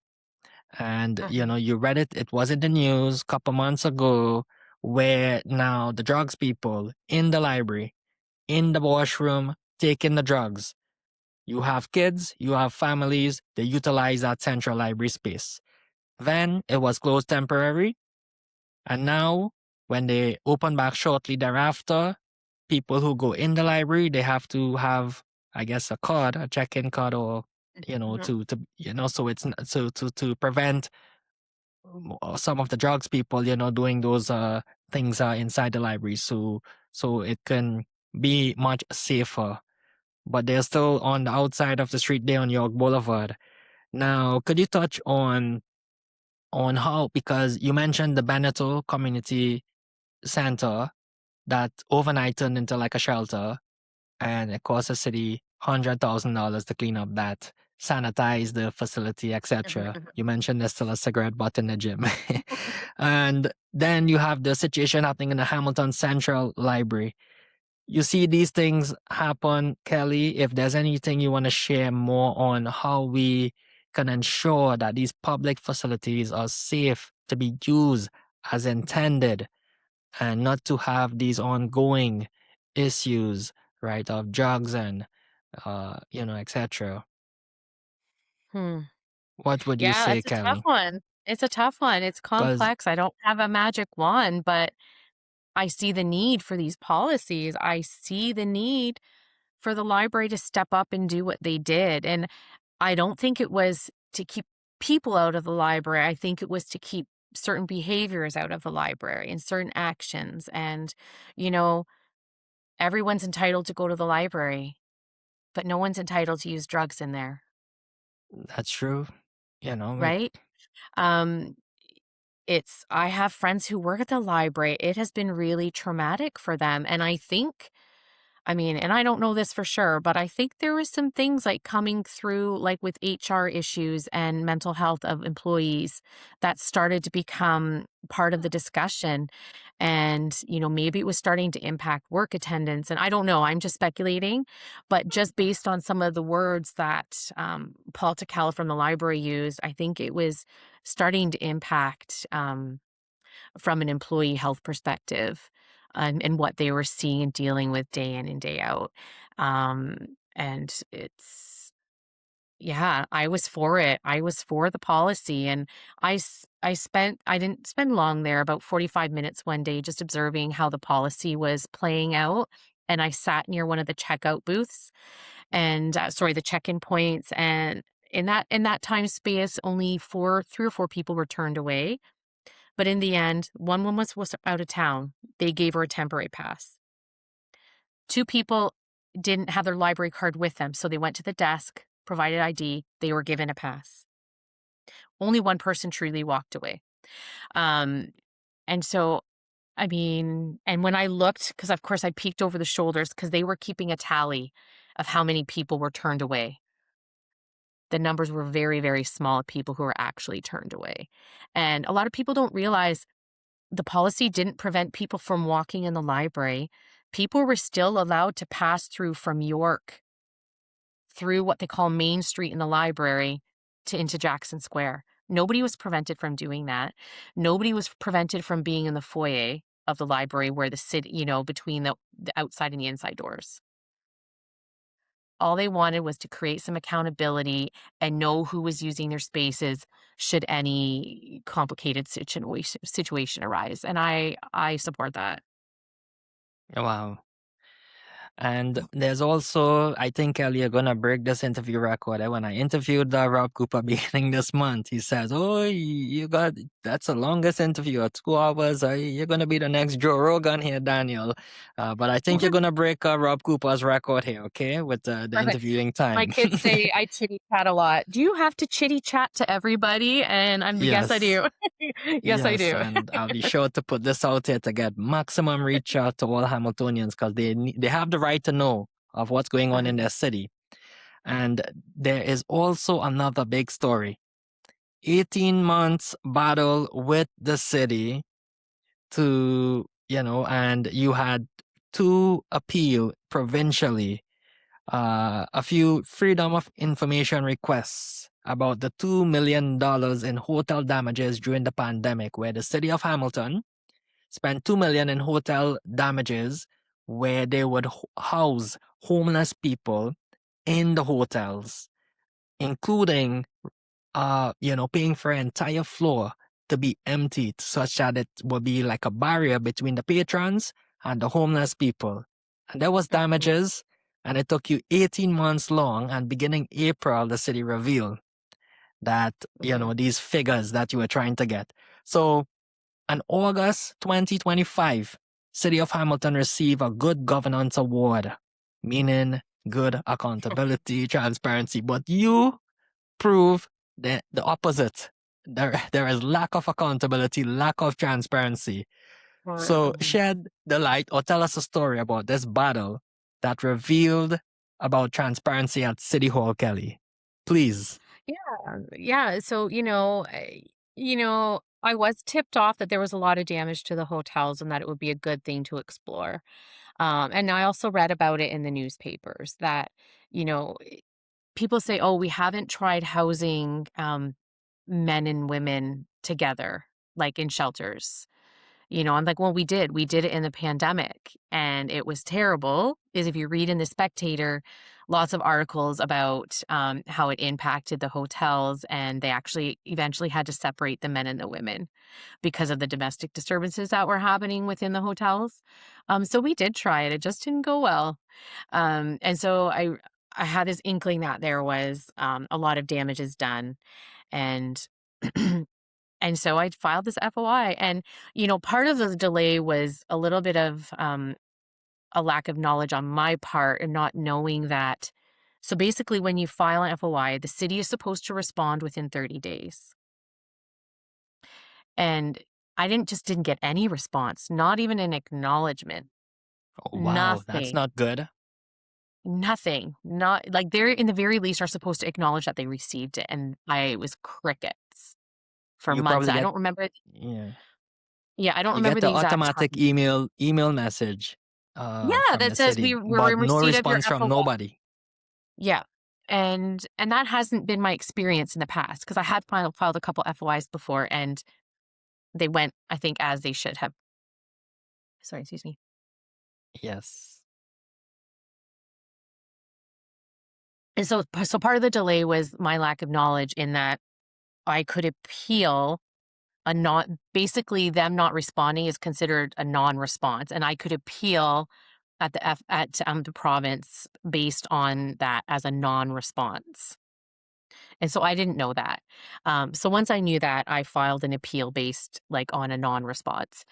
and Mhm. you read it. It was in the news a couple months ago, where now the drugs people in the library, in the washroom, taking the drugs. You have kids, you have families, they utilize that central library space. Then it was closed temporary. And now, when they open back shortly thereafter, people who go in the library, they have to have, I guess, a card, a check-in card, or Mhm. so it's so to prevent some of the drugs people, doing those things inside the library, so it can be much safer. But they're still on the outside of the street there on York Boulevard. Now, could you touch on how, because you mentioned the Beneto Community Center that overnight turned into like a shelter, and it cost the city $100,000 to clean up that, sanitize the facility, Mhm. etc. Mhm. You mentioned there's still a cigarette butt in the gym. And then you have the situation happening in the Hamilton Central Library. You see these things happen, Kelly. If there's anything you want to share more on how we can ensure that these public facilities are safe to be used as intended, and not to have these ongoing issues, right, of drugs and, etc. Hmm. What would you Yeah, say, it's a tough Kelly? one. It's a tough one. It's Because complex. I don't have a magic wand, but I see the need for these policies. I see the need for the library to step up and do what they did. And I don't think it was to keep people out of the library. I think it was to keep certain behaviors out of the library and certain actions. And, you know, everyone's entitled to go to the library, but no one's entitled to use drugs in there, that's true, it, right? Um, I have friends who work at the library. It has been really traumatic for them. And and I don't know this for sure, but I think there was some things like coming through, like with HR issues and mental health of employees, that started to become part of the discussion. And, maybe it was starting to impact work attendance. And I don't know, I'm just speculating, but just based on some of the words that Paul Takala from the library used, I think it was starting to impact. From an employee health perspective, and what they were seeing and dealing with day in and day out. And yeah, I was for it. I was for the policy, and I didn't spend long there, about 45 minutes one day, just observing how the policy was playing out. And I sat near one of the checkout booths, and sorry, the check-in points. And in that time space, only 3 or 4 people were turned away. But in the end, one woman was out of town. They gave her a temporary pass. 2 people didn't have their library card with them, so they went to the desk, provided ID, they were given a pass. Only one person truly walked away. Um, and so, I mean, and when I looked, because of course I peeked over the shoulders because they were keeping a tally of how many people were turned away. The numbers were very, very small of people who were actually turned away. And a lot of people don't realize the policy didn't prevent people from walking in the library. People were still allowed to pass through from York through what they call Main Street in the library to into Jackson Square. Nobody was prevented from doing that. Nobody was prevented from being in the foyer of the library where the city, between the outside and the inside doors. All they wanted was to create some accountability and know who was using their spaces should any complicated situation arise. And I support that. Wow. And there's also, I think, Kelly, you're gonna break this interview record. When I interviewed Rob Cooper beginning this month, he says, "Oh, that's the longest interview at 2 hours. You're gonna be the next Joe Rogan here, Daniel." But I think you're gonna break Rob Cooper's record here, okay, with the Perfect. interviewing My time. kids say I chitty chat a lot. Do you have to chitty chat to everybody? And yes, I Yes. do. Yes, I do. And I'll be sure to put this out here to get maximum reach out to all Hamiltonians because they have the right to know of what's going on in their city. And there is also another big story. 18 months battle with the city to, and you had 2 appeal provincially, a few freedom of information requests about the $2 million in hotel damages during the pandemic, where the city of Hamilton spent $2 million in hotel damages where they would house homeless people in the hotels, including, paying for an entire floor to be emptied such that it will be like a barrier between the patrons and the homeless people. And there was damages, and it took you 18 months long, and beginning April, the city revealed that, these figures that you were trying to get. So in August 2025, City of Hamilton received a Good Governance Award, meaning good accountability, transparency. But you prove the opposite. There is lack of accountability, lack of transparency. So shed the light or tell us a story about this battle that revealed about transparency at City Hall, Kelly. Please. Yeah. So, I was tipped off that there was a lot of damage to the hotels and that it would be a good thing to explore. And I also read about it in the newspapers that, people say, oh, we haven't tried housing men and women together, like in shelters. I'm like, well, we did. We did it in the pandemic and it was terrible. Is if you read in the Spectator, lots of articles about how it impacted the hotels, and they actually eventually had to separate the men and the women because of the domestic disturbances that were happening within the hotels. So we did try it. It just didn't go well. And so I had this inkling that there was a lot of damages done. And And so I filed this FOI. And, part of the delay was a little bit of a lack of knowledge on my part and not knowing that. So basically, when you file an FOI, the city is supposed to respond within 30 days. And I didn't get any response, not even an acknowledgement. Oh, wow, that's not good. Nothing. Not like they're in the very least are supposed to acknowledge that they received it. And I was crickets for You months. probably I get, don't remember it. yeah. Yeah, I don't You remember get the the exact automatic time. email message Yeah, from the that says city, we're but in no receipt of your response from FOI. nobody. Yeah. And that hasn't been my experience in the past because I had filed a couple FOIs before and they went, I think, as they should have. Sorry, excuse me. Yes. And so part of the delay was my lack of knowledge in that I could appeal basically them not responding is considered a non-response, and I could appeal at the province based on that as a non-response. And so I didn't know that. So once I knew that, I filed an appeal based on a non-response.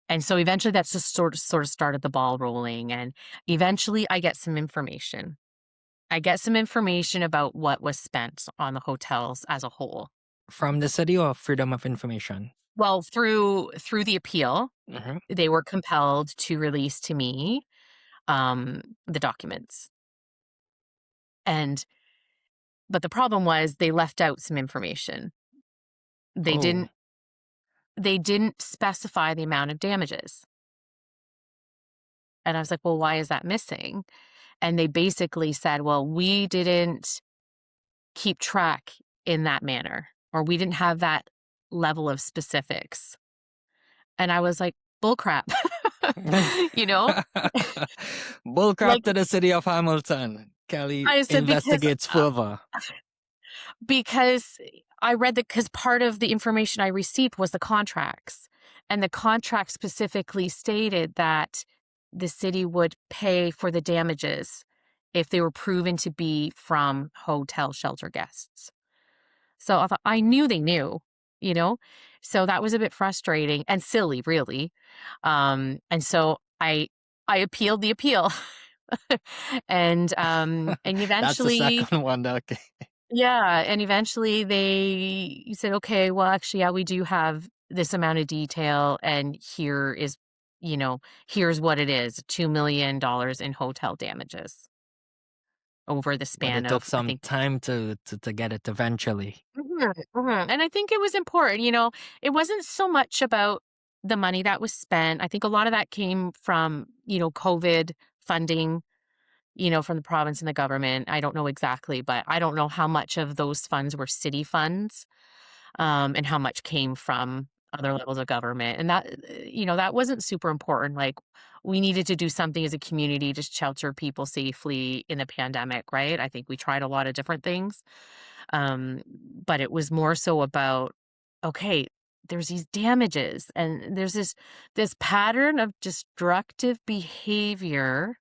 And so eventually that's just sort of started the ball rolling, and eventually I get some information. I get some information about what was spent on the hotels as a whole. From the city or Freedom of Information? Well, through the appeal, Mhm. they were compelled to release to me the documents. And but the problem was they left out some information. They Oh. didn't they didn't specify the amount of damages. And I was like, "Well, why is that missing?" And they basically said, "Well, we didn't keep track in that manner, or we didn't have that level of specifics." And I was like, "Bull crap." You know? Bullcrap Like, to the city of Hamilton. Kelly I said investigates further. because I read that, because part of the information I received was the contracts, and the contract specifically stated that the city would pay for the damages if they were proven to be from hotel shelter guests. So I thought, I knew they knew, you know? So that was a bit frustrating and silly, really. And so I appealed the appeal. And That's the eventually, second one. Okay. yeah, and eventually they said, "Okay, well, actually, yeah, we do have this amount of detail, and here is, here's what it is, $2 million in hotel damages over the But span it took of, I some think." time to get it eventually. Mhm, mhm, and I think it was important, it wasn't so much about the money that was spent. I think a lot of that came from, COVID funding, from the province and the government. I don't know exactly, but I don't know how much of those funds were city funds, and how much came from other levels of government. And that, that wasn't super important. Like, we needed to do something as a community to shelter people safely in the pandemic, right? I think we tried a lot of different things. But it was more so about, okay, there's these damages, and there's this pattern of destructive behavior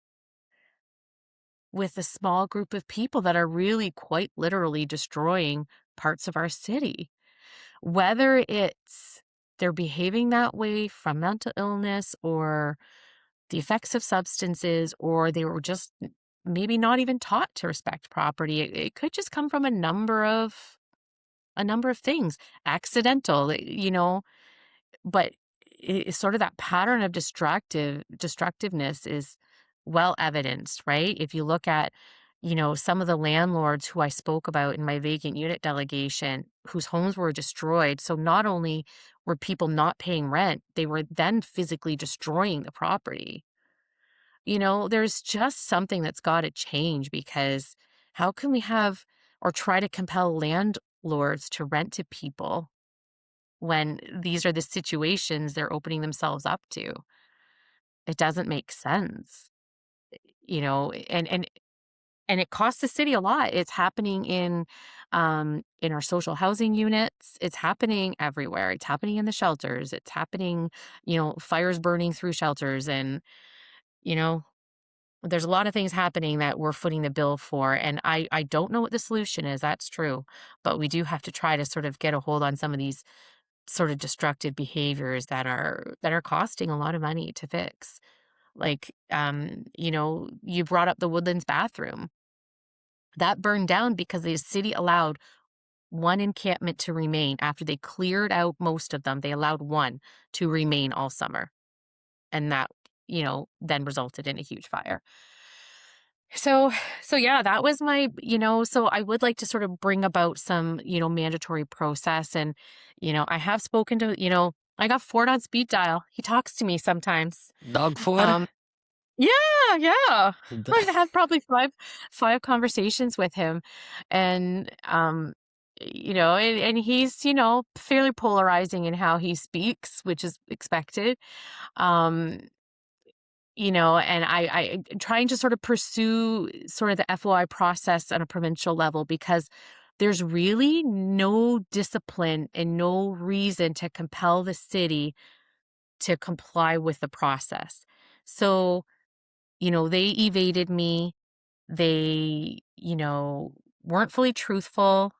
with a small group of people that are really quite literally destroying parts of our city. Whether it's they're behaving that way from mental illness, or the effects of substances, or they were just maybe not even taught to respect property. It could just come from a number of things, accidental, but it's sort of that pattern of destructiveness is well evidenced, right? If you look at, some of the landlords who I spoke about in my vacant unit delegation, whose homes were destroyed. So not only were people not paying rent, they were then physically destroying the property. There's just something that's got to change, because how can we have or try to compel landlords to rent to people when these are the situations they're opening themselves up to? It doesn't make sense, and it costs the city a lot. It's happening in our social housing units. It's happening everywhere. It's happening in the shelters. It's happening, fires burning through shelters, and you know there's a lot of things happening that we're footing the bill for, and I don't know what the solution is. That's true, but we do have to try to sort of get a hold on some of these sort of destructive behaviors that are costing a lot of money to fix. Like, you brought up the Woodlands bathroom. That burned down because the city allowed one encampment to remain. After they cleared out most of them, they allowed one to remain all summer. And that, then resulted in a huge fire. So so yeah, that was my, so I would like to sort of bring about some, mandatory process. And, I have spoken to, I got Ford on speed dial. He talks to me sometimes. Dog Ford? Um, yeah, yeah. D- I have probably five conversations with him. And and he's, fairly polarizing in how he speaks, which is expected. Um, and I trying to sort of pursue sort of the FOI process on a provincial level, because there's really no discipline and no reason to compel the city to comply with the process. So, they evaded me. They, weren't fully truthful.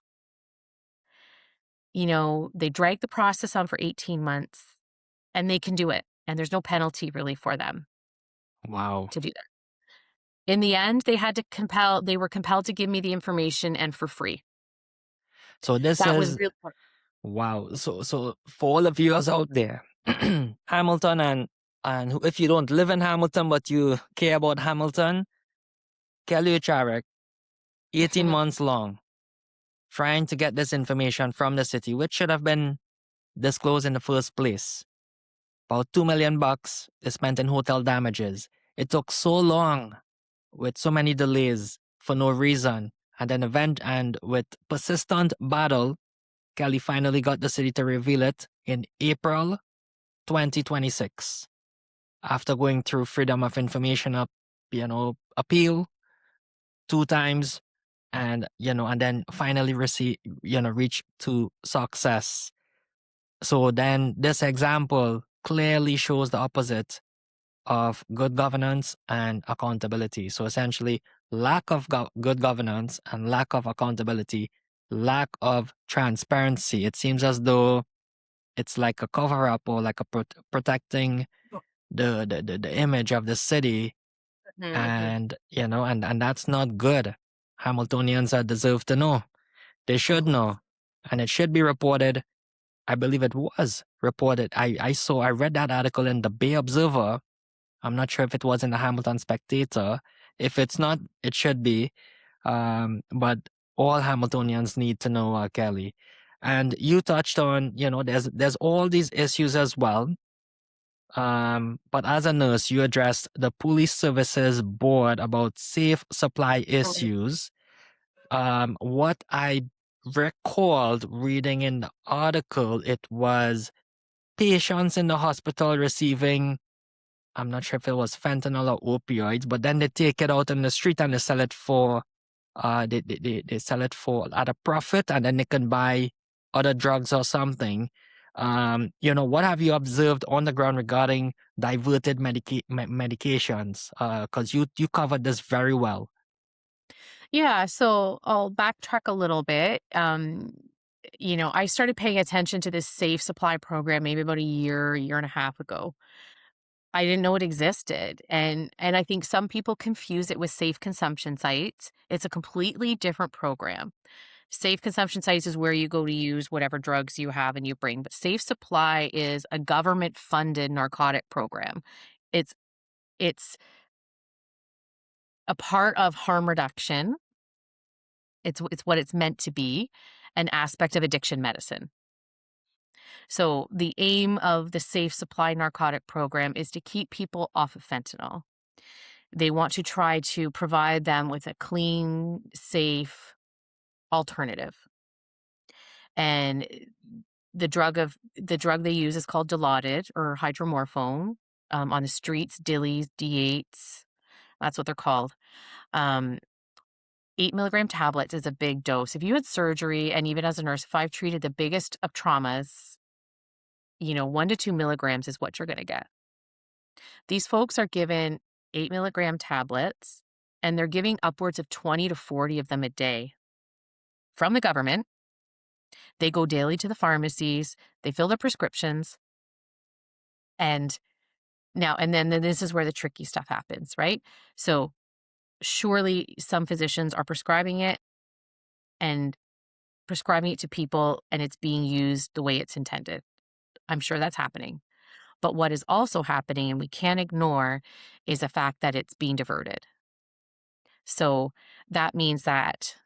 They dragged the process on for 18 months, and they can do it. and there's no penalty really for them Wow. to do that. In the end, they were compelled to give me the information and for free. So this That was is really wow. So for all of you out there, Hamilton if you don't live in Hamilton but you care about Hamilton, Kelly Oucharek, 18 months long, trying to get this information from the city, which should have been disclosed in the first place. About $2 million is spent in hotel damages. It took so long with so many delays for no reason. And with persistent battle, Kelly finally got the city to reveal it in April 2026. After going through freedom of information appeal 2 times, and then finally reach to success. So then this example clearly shows the opposite of good governance and accountability. So essentially, lack of good governance and lack of accountability, lack of transparency. It seems as though it's like a cover up or like a protecting the image of the city, Mhm. and and that's not good. Hamiltonians deserve to know. They should know, and it should be reported. I believe it was reported. I read that article in the Bay Observer. I'm not sure if it was in the Hamilton Spectator. If it's not, it should be. But all Hamiltonians need to know, Kelly. And you touched on, there's all these issues as well. But as a nurse, you addressed the Police Services Board about safe supply issues. What I recalled reading in the article, it was patients in the hospital receiving, I'm not sure if it was fentanyl or opioids, but then they take it out on the street and they sell it for, they sell it for at a profit, and then they can buy other drugs or something. What have you observed on the ground regarding diverted medications? Because you covered this very well. Yeah, so I'll backtrack a little bit. I started paying attention to this safe supply program maybe about a year and a half ago. I didn't know it existed, and I think some people confuse it with safe consumption sites. It's a completely different program. Safe consumption sites is where you go to use whatever drugs you have and you bring, but safe supply is a government-funded narcotic program. It's it's a part of harm reduction. It's what it's meant to be, an aspect of addiction medicine. So the aim of the safe supply narcotic program is to keep people off of fentanyl. They want to try to provide them with a clean, safe alternative. And the drug they use is called Dilaudid or hydromorphone. On the streets, Dillies, D8s, that's what they're called. 8 milligram tablets is a big dose. If you had surgery, and even as a nurse, if I've treated the biggest of traumas, 1 to 2 milligrams is what you're going to get. These folks are given 8 milligram tablets, and they're giving upwards of 20 to 40 of them a day from the government. They go daily to the pharmacies, they fill their prescriptions, and then this is where the tricky stuff happens, right? So surely some physicians are prescribing it to people, and it's being used the way it's intended. I'm sure that's happening. But what is also happening, and we can't ignore, is the fact that it's being diverted. So that means that,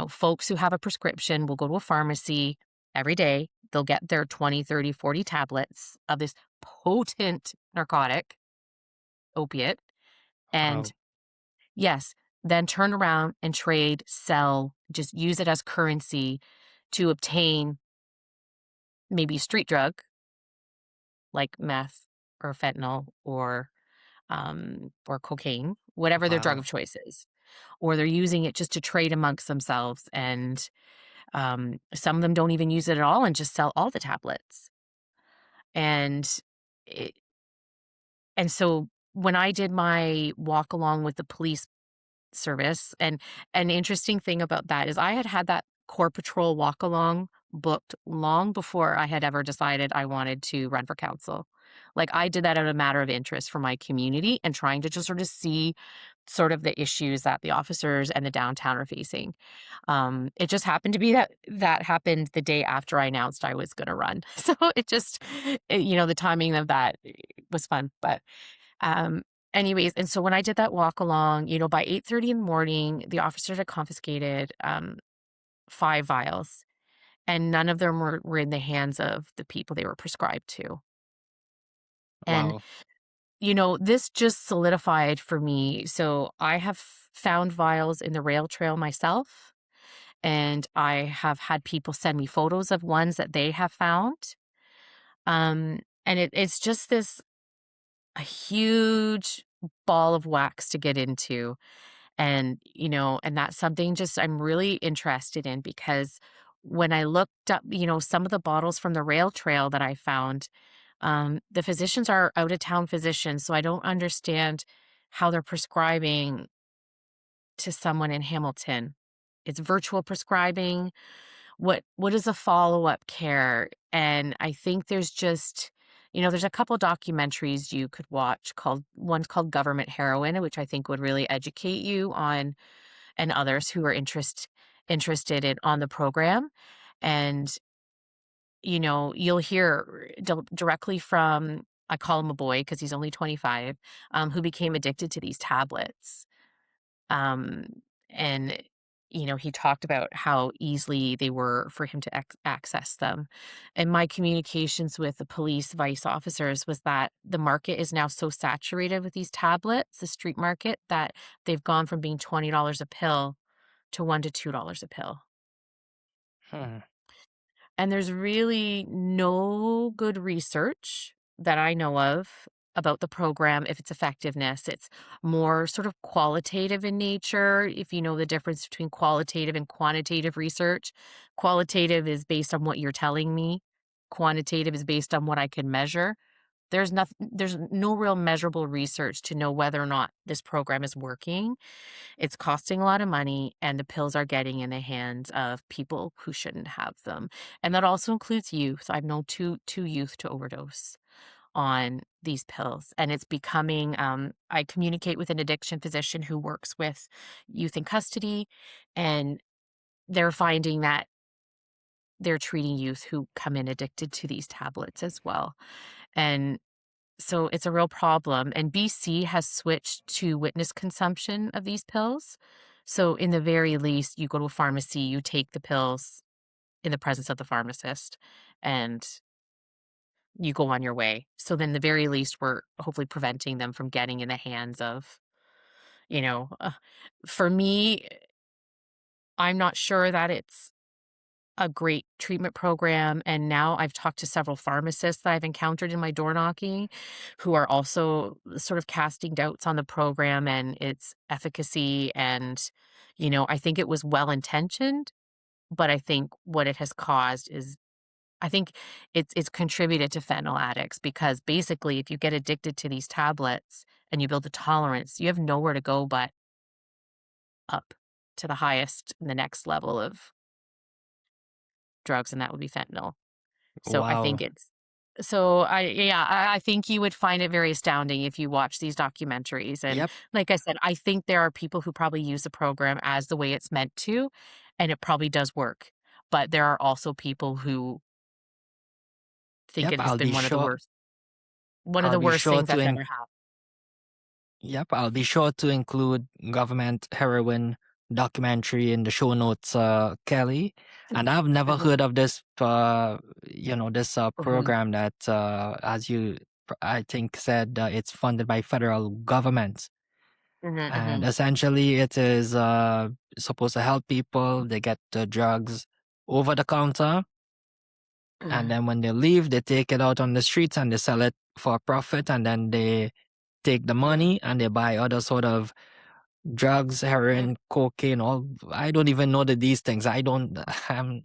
folks who have a prescription will go to a pharmacy every day. They'll get their 20, 30, 40 tablets of this potent narcotic, opiate, and Wow. yes, then turn around and trade, sell, just use it as currency to obtain maybe a street drug like meth or fentanyl or cocaine, whatever their drug Wow. of choice is. Or they're using it just to trade amongst themselves. And some of them don't even use it at all and just sell all the tablets. And it, and so when I did my walk along with the police service, and an interesting thing about that is I had that Core Patrol walk along booked long before I had ever decided I wanted to run for council. Like, I did that out of a matter of interest for my community and trying to just sort of see sort of the issues that the officers and the downtown are facing. It just happened to be that that happened the day after I announced I was gonna run. So it just the timing of that was fun, but, um, anyways, and so when I did that walk along, by 8:30 in the morning, the officers had confiscated, 5 vials, and none of them were in the hands of the people they were prescribed to. And, Wow. this just solidified for me. So I have found vials in the rail trail myself, and I have had people send me photos of ones that they have found. And it's just this a huge ball of wax to get into. And that's something just I'm really interested in because when I looked up, some of the bottles from the rail trail that I found, the physicians are out of town physicians, so I don't understand how they're prescribing to someone in Hamilton. It's virtual prescribing. What is a follow-up care? And I think there's just there's a couple documentaries you could watch one's called Government Heroin, which I think would really educate you on and others who are interested in on the program. And you'll hear directly from I call him a boy because he's only 25, who became addicted to these tablets. Um, and he talked about how easily they were for him to access them. And my communications with the police vice officers was that the market is now so saturated with these tablets, the street market, that they've gone from being $20 a pill to $1 to $2 a pill. Hmm. And there's really no good research that I know of about the program, if its effectiveness. It's more sort of qualitative in nature. If you know the difference between qualitative and quantitative research, qualitative is based on what you're telling me, quantitative is based on what I can measure. There's no real measurable research to know whether or not this program is working. It's costing a lot of money, and the pills are getting in the hands of people who shouldn't have them. And that also includes youth. I've known two youth to overdose on these pills. And it's becoming I communicate with an addiction physician who works with youth in custody, and they're finding that they're treating youth who come in addicted to these tablets as well. And so it's a real problem, and BC has switched to witness consumption of these pills. So in the very least, you go to a pharmacy, you take the pills in the presence of the pharmacist, and you go on your way. So then the very least, we're hopefully preventing them from getting in the hands of, you know, uh, for me, I'm not sure that it's a great treatment program, and now I've talked to several pharmacists that I've encountered in my door knocking who are also sort of casting doubts on the program and its efficacy. And I think it was well-intentioned, but I think what it has caused is I think it's contributed to fentanyl addicts because basically if you get addicted to these tablets and you build a tolerance, you have nowhere to go but up to the highest, the next level of drugs, and that would be fentanyl. So I think Wow. it's so I yeah, I think you would find it very astounding if you watch these documentaries. And Yep. like I said, I think there are people who probably use the program as the way it's meant to, and it probably does work. But there are also people who think Yep. it has been one of I'll the be worst sure things to that's ever happened. I'll be sure to include government heroin documentary in the show notes, Kelly. And I've never Mhm, heard of this, this mhm, program that, as you, I think, said, it's funded by federal government. mhm, And mhm, essentially, it is supposed to help people. They get the drugs over the counter, and mhm. then when they leave, they take it out on the streets and they sell it for a profit, and then they take the money and they buy other sort of drugs, heroin, cocaine, all. I don't even know that these things. I don't. I'm,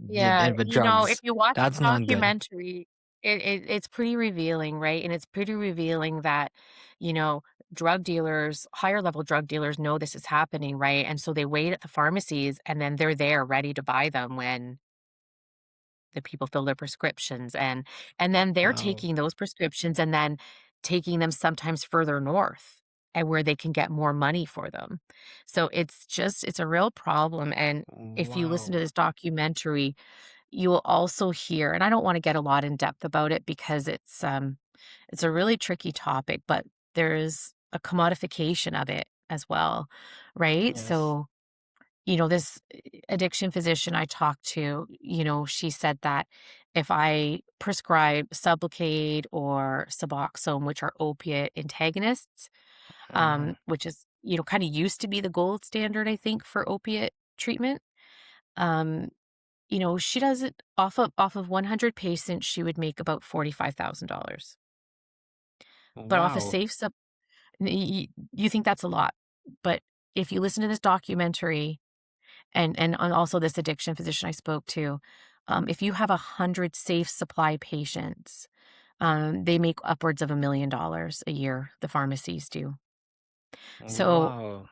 Yeah, with if drugs. you watch the That's not good. documentary, it's pretty revealing, right? And it's pretty revealing that, you know, drug dealers, higher level drug dealers know this is happening, right? And so they wait at the pharmacies and then they're there ready to buy them when the people fill their prescriptions, and then they're Wow. taking those prescriptions and then taking them sometimes further north and where they can get more money for them. So it's a real problem, and if you listen to Wow. this documentary, you will also hear, and I don't wanna get a lot in depth about it because it's a really tricky topic, but there's a commodification of it as well, right? Yes. So, this addiction physician I talked to, she said that if I prescribe Sublocade or Suboxone, which are opiate antagonists, Mhm. which is, kind of used to be the gold standard, I think, for opiate treatment. Um, she does it off of 100 patients, she would make about $45,000. But off a Wow. safe sub, you think that's a lot, but if you listen to this documentary and also this addiction physician I spoke to, if you have 100 safe supply patients, they make upwards of $1 million a year, the pharmacies do. So, Wow.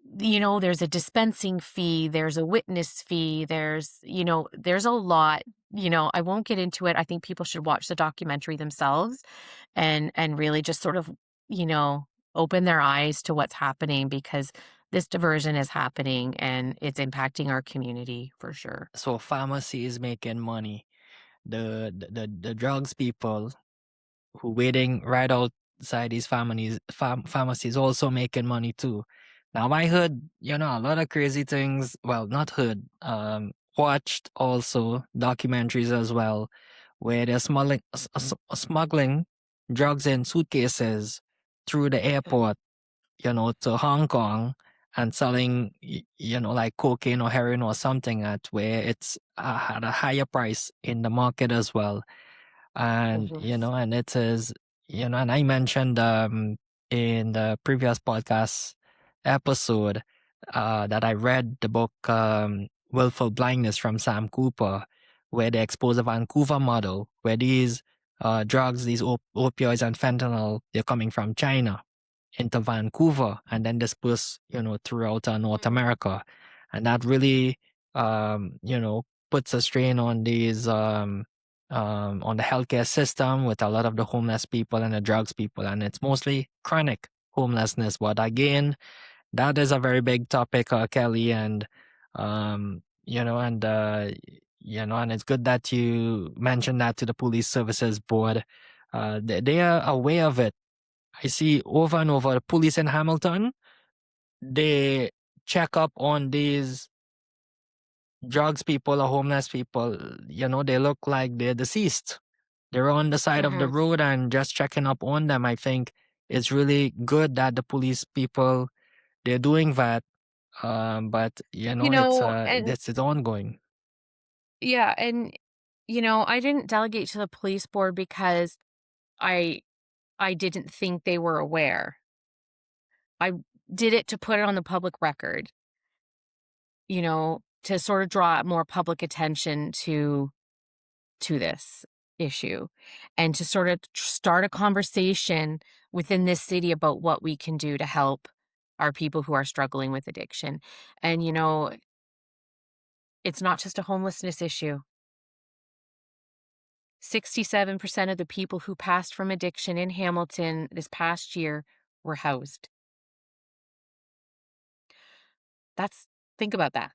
there's a dispensing fee, there's a witness fee, there's a lot. I won't get into it. I think people should watch the documentary themselves and really just sort of, you know, open their eyes to what's happening because this diversion is happening and it's impacting our community for sure. So pharmacy is making money. The drugs people who waiting right outside these pharmacies also making money too. Now I heard, a lot of crazy things. Well, not heard. Watched also documentaries as well, where they're smuggling drugs in suitcases through the airport, to Hong Kong and selling, like cocaine or heroin or something at where it's at a higher price in the market as well. And, Mhm. and it is, and I mentioned in the previous podcast episode that I read the book Willful Blindness from Sam Cooper, where they expose a Vancouver model where these drugs, these opioids and fentanyl, they're coming from China into Vancouver and then dispersed, throughout North Mhm. America. And that really, puts a strain on these, on the healthcare system with a lot of the homeless people and the drugs people. And it's mostly chronic homelessness. But again, that is a very big topic, Kelly. And, and it's good that you mentioned that to the police services board. They are aware of it. I see over and over the police in Hamilton, they check up on these drugs people or homeless people. They look like they're deceased. They're on the side of the Mhm. road and just checking up on them. I think it's really good that the police people they're doing that. But And it's ongoing. yeah, and I didn't delegate to the police board because I I didn't think they were aware. I did it to put it on the public record, to sort of draw more public attention to this issue and to sort of start a conversation within this city about what we can do to help our people who are struggling with addiction. And it's not just a homelessness issue. 67% of the people who passed from addiction in Hamilton this past year were housed. That's Think about that.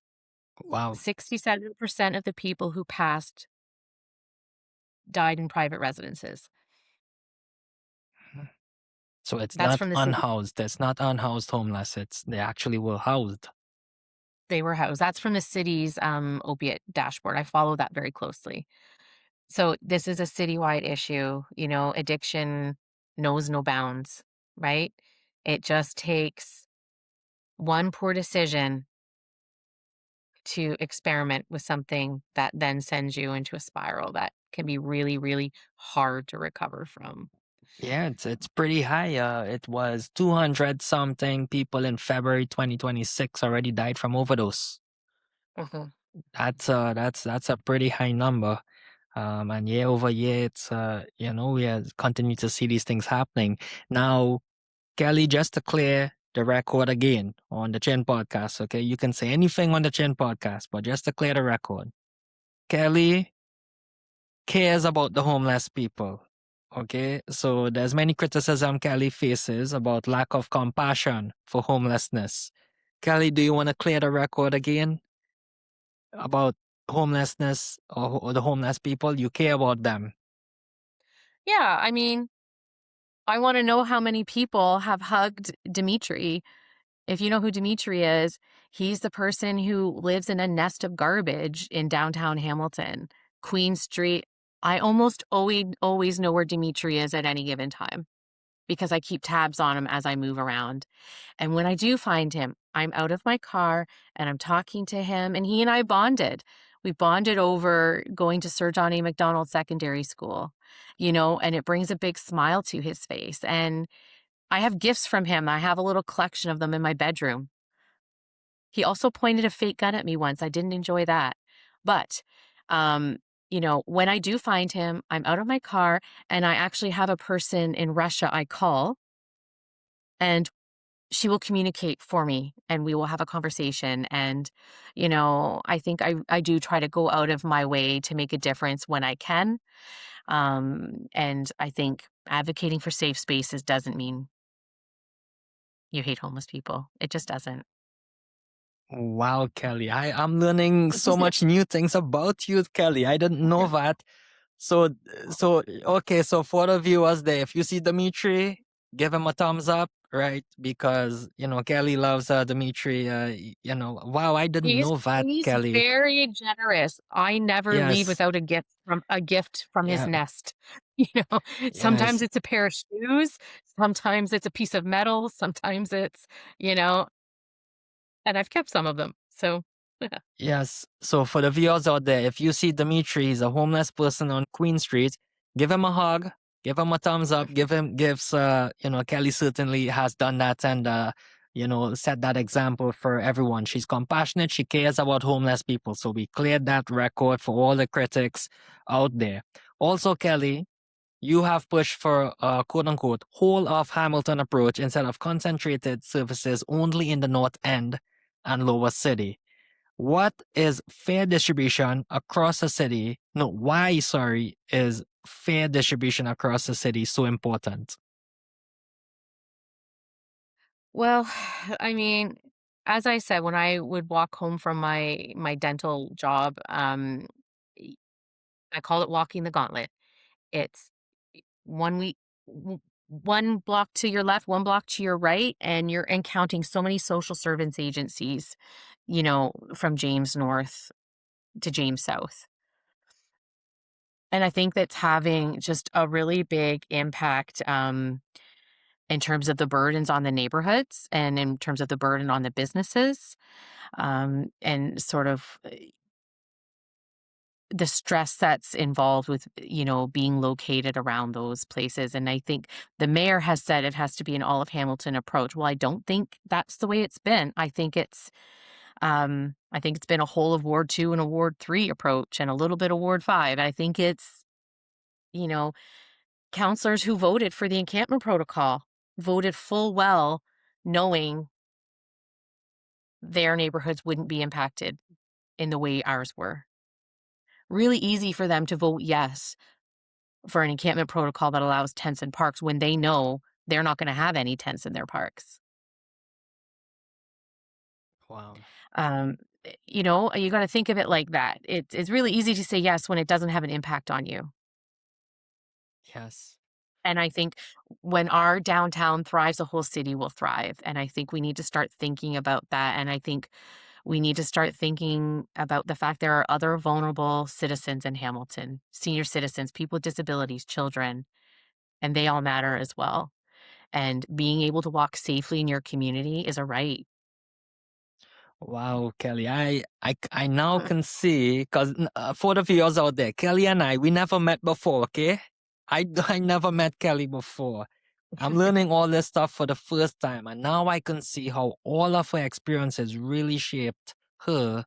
Wow. 67% of the people who passed died in private residences. So it's That's not from the city. unhoused. It's not unhoused homeless. They actually were housed. They were housed. That's from the city's opiate dashboard. I follow that very closely. So this is a citywide issue. Addiction knows no bounds, right? It just takes one poor decision to experiment with something that then sends you into a spiral that can be really, really hard to recover from. Yeah, it's pretty high. It was 200 something people in February 2026 already died from overdose. Mhm. That's a pretty high number. And year over year, it's we continue to see these things happening. Now, Kelly, just to clear the record again on the Chin podcast, okay? You can say anything on the Chin podcast, but just to clear the record, Kelly cares about the homeless people. Okay, so there's many criticism Kelly faces about lack of compassion for homelessness. Kelly, do you want to clear the record again about homelessness or the homeless people? You care about them. Yeah, I mean, I want to know how many people have hugged Dimitri. If you know who Dimitri is, he's the person who lives in a nest of garbage in downtown Hamilton, Queen Street. I almost always know where Dimitri is at any given time because I keep tabs on him as I move around. And when I do find him, I'm out of my car and I'm talking to him, and he and I bonded. We bonded over going to Sir John A. Macdonald Secondary School, and it brings a big smile to his face. And I have gifts from him. I have a little collection of them in my bedroom. He also pointed a fake gun at me once. I didn't enjoy that. But, when I do find him, I'm out of my car and I actually have a person in Russia I call, and she will communicate for me and we will have a conversation. And, I think I do try to go out of my way to make a difference when I can. And I think advocating for safe spaces doesn't mean you hate homeless people. It just doesn't. Wow, Kelly, I'm learning so much new things about you, Kelly. I didn't know that. So, okay, so for the viewers there, if you see Dimitri, give him a thumbs up, right? Because, Kelly loves Dimitri. Wow, I didn't He's know that, he's Kelly. very generous. I never leave Yes, without a gift from his yeah, nest. You know, sometimes yes, it's a pair of shoes, sometimes it's a piece of metal, sometimes it's, you know, and I've kept some of them. So, yeah. yes. So for the viewers out there, if you see Dimitri, he's a homeless person on Queen Street, give him a hug, give him a thumbs up, Kelly certainly has done that and, set that example for everyone. She's compassionate. She cares about homeless people. So we cleared that record for all the critics out there. Also, Kelly, you have pushed for a quote unquote whole of Hamilton approach instead of concentrated services only in the North End and Lower City. What is fair distribution across the city? No, why, sorry, is fair distribution across the city so important? Well, I mean, as I said, when I would walk home from my dental job, y- I call it walking the gauntlet. It's one week, one block to your left, one block to your right, and you're encountering so many social service agencies, from James North to James South. And I think that's having just a really big impact in terms of the burdens on the neighborhoods and in terms of the burden on the businesses, and sort of the stress that's involved with, being located around those places. And I think the mayor has said it has to be an all of Hamilton approach. Well, I don't think that's the way it's been. I think it's been a whole of Ward 2 and a Ward 3 approach and a little bit of Ward 5. I think it's, you know, counselors who voted for the encampment protocol voted full well knowing their neighborhoods wouldn't be impacted in the way ours were. Really easy for them to vote yes for an encampment protocol that allows tents in parks when they know they're not going to have any tents in their parks. Wow. Um, you got to think of it like that. It's really easy to say yes when it doesn't have an impact on you. Yes. And I think when our downtown thrives, the whole city will thrive. And I think we need to start thinking about that. And I think we need to start thinking about the fact there are other vulnerable citizens in Hamilton, senior citizens, people with disabilities, children, and they all matter as well. And being able to walk safely in your community is a right. Wow, Kelly, I now can see, because for the viewers out there, Kelly and we never met before, okay? I never met Kelly before. I'm learning all this stuff for the first time, and now I can see how all of her experiences really shaped her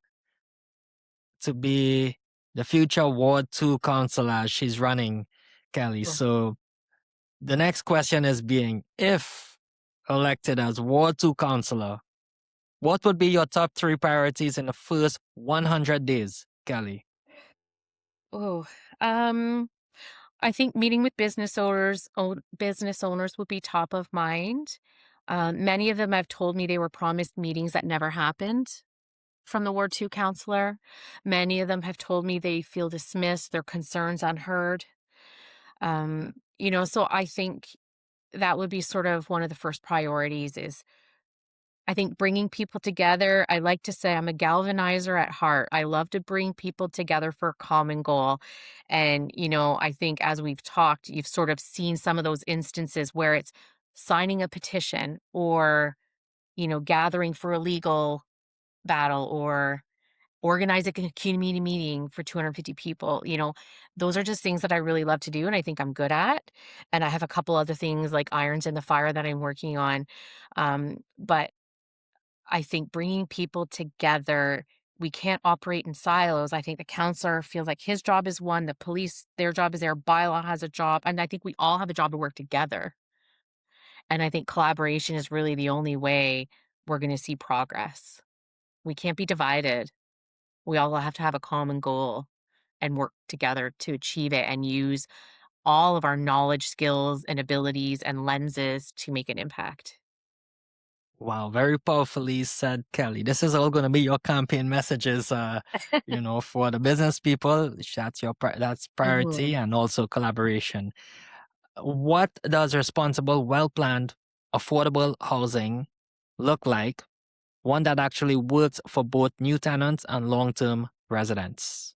to be the future Ward 2 councillor she's running, Kelly. Well, So the next question is being, if elected as Ward 2 councillor, what would be your top 3 priorities in the first 100 days, Kelly? Oh, um, I think meeting with business owners would be top of mind. Many of them have told me they were promised meetings that never happened from the Ward 2 counselor. Many of them have told me they feel dismissed, their concerns unheard. So I think that would be sort of one of the first priorities is I think bringing people together. I like to say I'm a galvanizer at heart. I love to bring people together for a common goal. And, I think as we've talked, you've sort of seen some of those instances where it's signing a petition or, gathering for a legal battle or organizing a community meeting for 250 people. Those are just things that I really love to do and I think I'm good at. And I have a couple other things like irons in the fire that I'm working on. But I think bringing people together, we can't operate in silos. I think the counselor feels like his job is one, the police, their job is their bylaw has a job. And I think we all have a job to work together. And I think collaboration is really the only way we're going to see progress. We can't be divided. We all have to have a common goal and work together to achieve it and use all of our knowledge, skills, and abilities and lenses to make an impact. Wow, very powerfully said, Kelly. This is all going to be your campaign messages, for the business people. That's priority Mhm. and also collaboration. What does responsible, well-planned, affordable housing look like? One that actually works for both new tenants and long-term residents.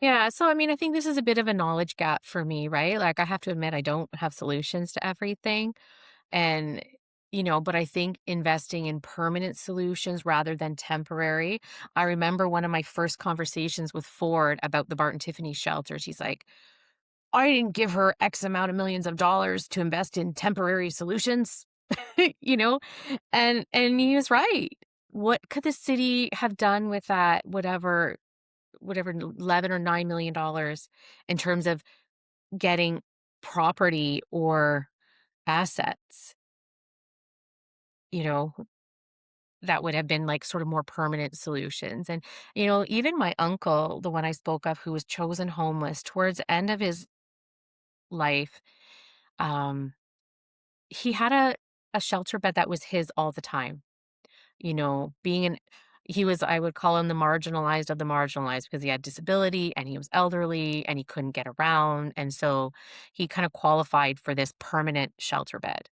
Yeah, so I mean, I think this is a bit of a knowledge gap for me, right? Like, I have to admit, I don't have solutions to everything. And, but I think investing in permanent solutions rather than temporary. I remember one of my first conversations with Ford about the Barton Tiffany shelter. She's like, I didn't give her X amount of millions of dollars to invest in temporary solutions, you know? And he was right. What could the city have done with that, whatever 11 or $9 million in terms of getting property or assets, you know, that would have been like sort of more permanent solutions. And, even my uncle, the one I spoke of who was chosen homeless towards the end of his life, um, he had a shelter bed that was his all the time, being an he was I would call him the marginalized of the marginalized because he had disability and he was elderly and he couldn't get around. And so he kind of qualified for this permanent shelter bed.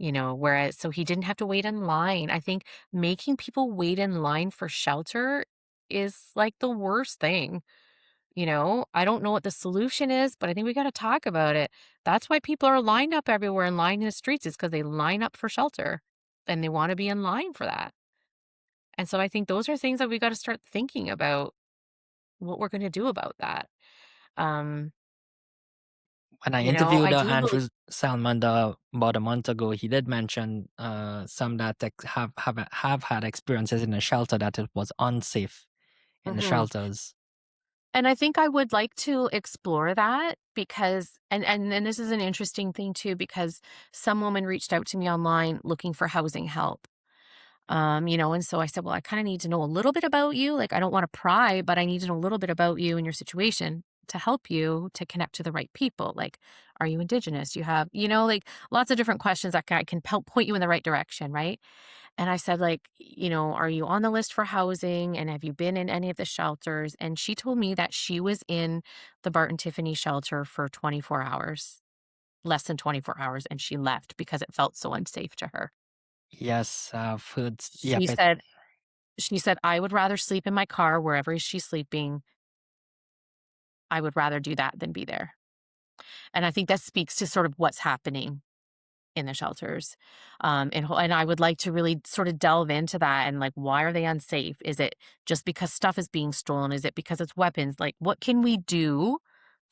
Whereas so he didn't have to wait in line. I think making people wait in line for shelter is like the worst thing. I don't know what the solution is, but I think we got to talk about it. That's why people are lined up everywhere and lined in the streets is because they line up for shelter and they want to be in line for that. And so I think those are things that we got to start thinking about what we're going to do about that. Um, When I interviewed I do believe. Andrew Salmon about a month ago, he did mention some that have had experiences in a shelter that it was unsafe in the Mhm. shelters. And I think I would like to explore that because and this is an interesting thing too because some woman reached out to me online looking for housing help. And so I said, "Well, I kind of need to know a little bit about you. Like I don't want to pry, but I need to know a little bit about you and your situation to help you to connect to the right people. Like, are you indigenous? You have, like lots of different questions that can help point you in the right direction, right?" And I said, like, "Are you on the list for housing? And have you been in any of the shelters?" And she told me that she was in the Barton Tiffany shelter for 24 hours, less than 24 hours, and she left because it felt so unsafe to her. Yes, food. She Yep. said, she said, "I would rather sleep in my car wherever she's sleeping. I would rather do that than be there." And I think that speaks to sort of what's happening in the shelters. And I would like to really sort of delve into that and like, why are they unsafe? Is it just because stuff is being stolen? Is it because it's weapons? Like, what can we do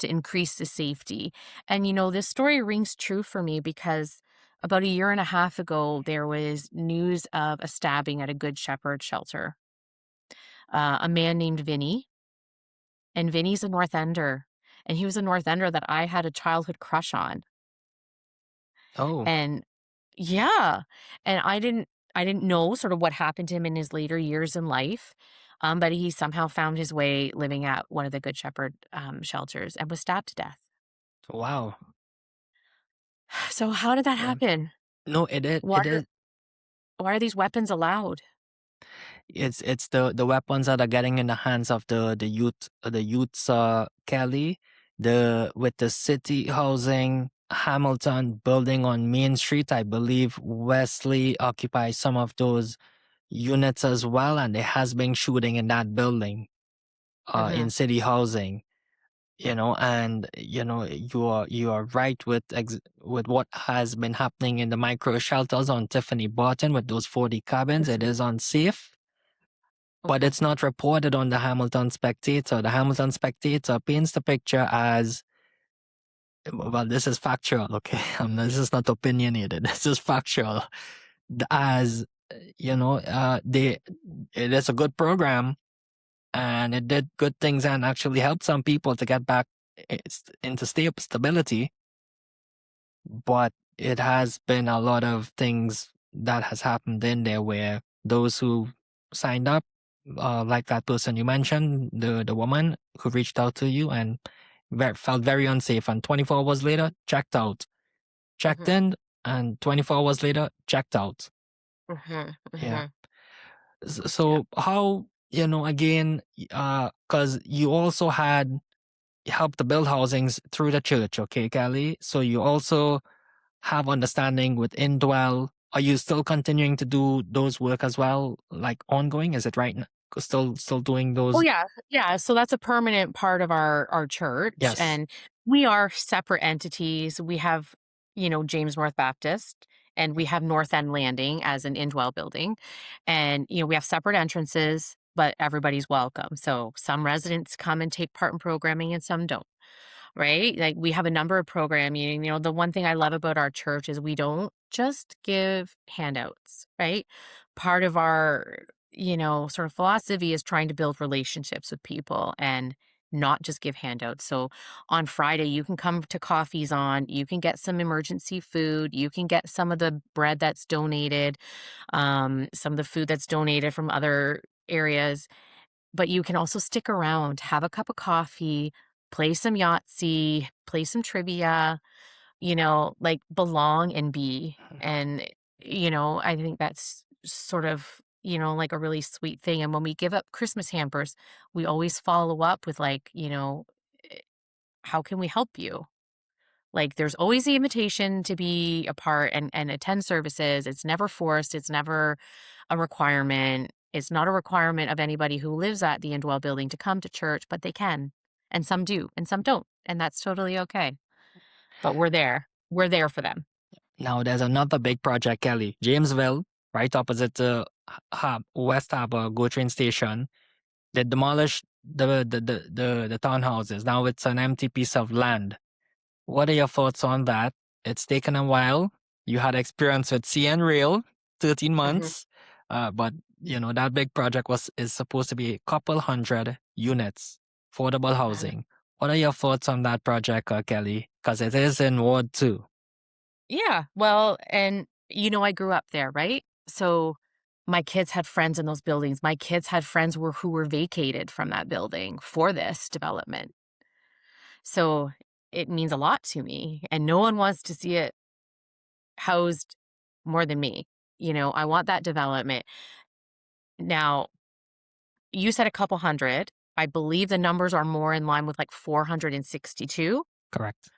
to increase the safety? And, this story rings true for me because about a year and a half ago, there was news of a stabbing at a Good Shepherd shelter. A man named Vinny, and Vinny's a North Ender. And he was a North Ender that I had a childhood crush on. Oh, And yeah, and I didn't know sort of what happened to him in his later years in life. But he somehow found his way living at one of the Good Shepherd shelters and was stabbed to death. Wow. So how did that Yeah. happen? No, it is. Why It are, is. why are these weapons allowed? It's the weapons that are getting in the hands of the youth, the youths. Kelly, the with the city housing Hamilton building on Main Street. I believe Wesley occupies some of those units as well, and there has been shooting in that building. Hmm. In city housing. And you are right with with what has been happening in the micro shelters on Tiffany Barton with those 40 cabins. It is unsafe, but Okay. it's not reported on the Hamilton Spectator. The Hamilton Spectator paints the picture as, well, this is factual, okay? This is not opinionated. This is factual. As it is a good program, and it did good things and actually helped some people to get back into stability. But it has been a lot of things that has happened in there where those who signed up, like that person you mentioned, the woman who reached out to you and felt very unsafe, and 24 hours later checked out, checked Hmm. in, and 24 hours later checked out. Hmm. Yeah. Hmm. Yeah. So how, again, because you also had helped to build housings through the church, okay, Kelly? So you also have understanding with Indwell. Are you still continuing to do those work as well, like ongoing? Is it right now? Still doing Oh those? yeah, yeah. So that's a permanent part of our church, Yes. and we are separate entities. We have, James North Baptist, and we have North End Landing as an indwell building, and we have separate entrances, but everybody's welcome. So some residents come and take part in programming, and some don't. Right? Like we have a number of programming. The one thing I love about our church is we don't just give handouts, right? Part of our, sort of philosophy is trying to build relationships with people and not just give handouts. So on Friday, you can come to Coffee's On, you can get some emergency food, you can get some of the bread that's donated, some of the food that's donated from other areas, but you can also stick around, have a cup of coffee, play some Yahtzee, play some trivia, like belong and be. And, I think that's sort of, like a really sweet thing. And when we give up Christmas hampers, we always follow up with like, eh, how can we help you? Like there's always the invitation to be a part and attend services. It's never forced. It's never a requirement. It's not a requirement of anybody who lives at the Indwell building to come to church, but they can. And some do, and some don't. And that's totally okay. But we're there. We're there for them. Now there's another big project, Kelly. Jamesville, right opposite the West Harbor GO train station. They demolished the townhouses. Now it's an empty piece of land. What are your thoughts on that? It's taken a while. You had experience with CN Rail, 13 Hmm. months. But that big project is supposed to be a couple hundred units, affordable housing. What are your thoughts on that project, Kelly? Because it is in Ward 2. Yeah. Well, and I grew up there, right? So my kids had friends in those buildings. My kids had friends who were vacated from that building for this development. So it means a lot to me, and no one wants to see it housed more than me. I want that development. Now, you said a couple hundred. I believe the numbers are more in line with like 462. Correct.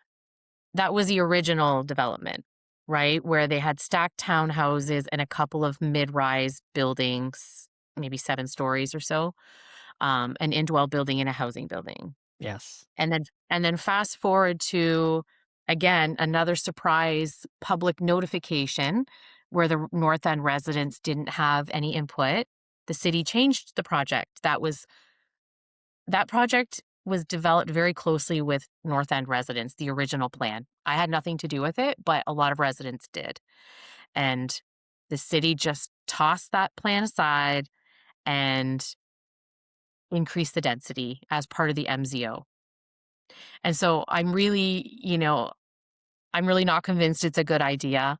That was the original development, right? Where they had stacked townhouses and a couple of mid-rise buildings, maybe 7 stories or so, an indwell building and a housing building. Yes. And then fast forward to, again, another surprise public notification where the North End residents didn't have any input. The city changed the project. That project was developed very closely with North End residents, the original plan. I had nothing to do with it, but a lot of residents did. And the city just tossed that plan aside and increased the density as part of the MZO. And so I'm really not convinced it's a good idea.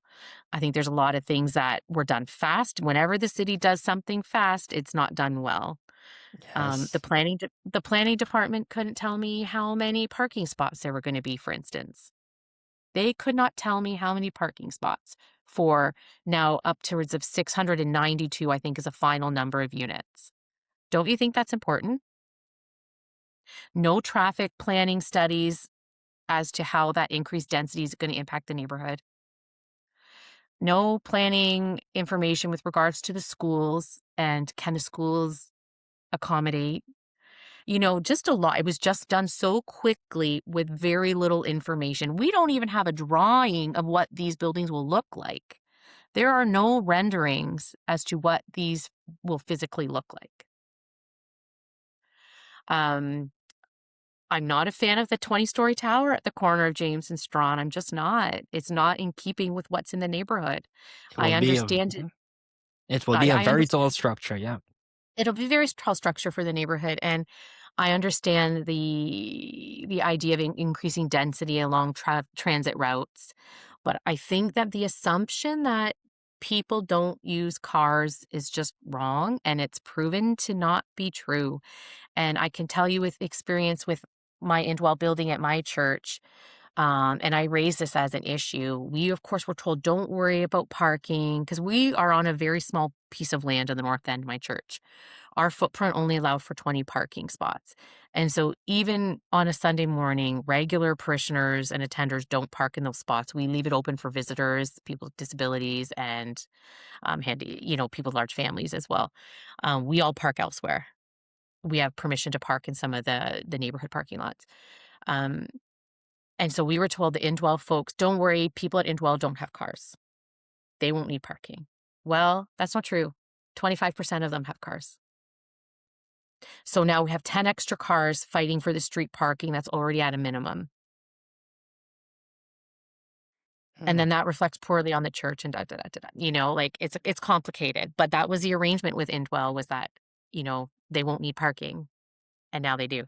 I think there's a lot of things that were done fast. Whenever the city does something fast, it's not done well. The Yes. planning department couldn't tell me how many parking spots there were going to be, for instance. They could not tell me how many parking spots for now upwards of 692, I think, is a final number of units. Don't you think that's important? No traffic planning studies as to how that increased density is going to impact the neighborhood. No planning information with regards to the schools and can the schools accommodate. Just a lot. It was just done so quickly with very little information. We don't even have a drawing of what these buildings will look like. There are no renderings as to what these will physically look like. Um, I'm not a fan of the 20-story tower at the corner of James and Strawn. I'm just not. It's not in keeping with what's in the neighborhood. It I will be a understand it. it will be a I very understand. tall structure. Yeah. It'll be very tall structure for the neighborhood, and I understand the idea of increasing density along transit routes, but I think that the assumption that people don't use cars is just wrong, and it's proven to not be true. And I can tell you with experience with my Indwell building at my church, and I raised this as an issue. We, of course, were told, don't worry about parking because we are on a very small piece of land in the north end of my church. Our footprint only allowed for 20 parking spots. And so even on a Sunday morning, regular parishioners and attenders don't park in those spots. We leave it open for visitors, people with disabilities, and people with large families as well. We all park elsewhere. We have permission to park in some of the neighborhood parking lots. Um, and so we were told the Indwell folks, don't worry, people at Indwell don't have cars. They won't need parking. Well, that's not true. 25% of them have cars. So now we have 10 extra cars fighting for the street parking that's already at a minimum. And then that reflects poorly on the church and it's complicated. But that was the arrangement with Indwell was that, they won't need parking. And now they do.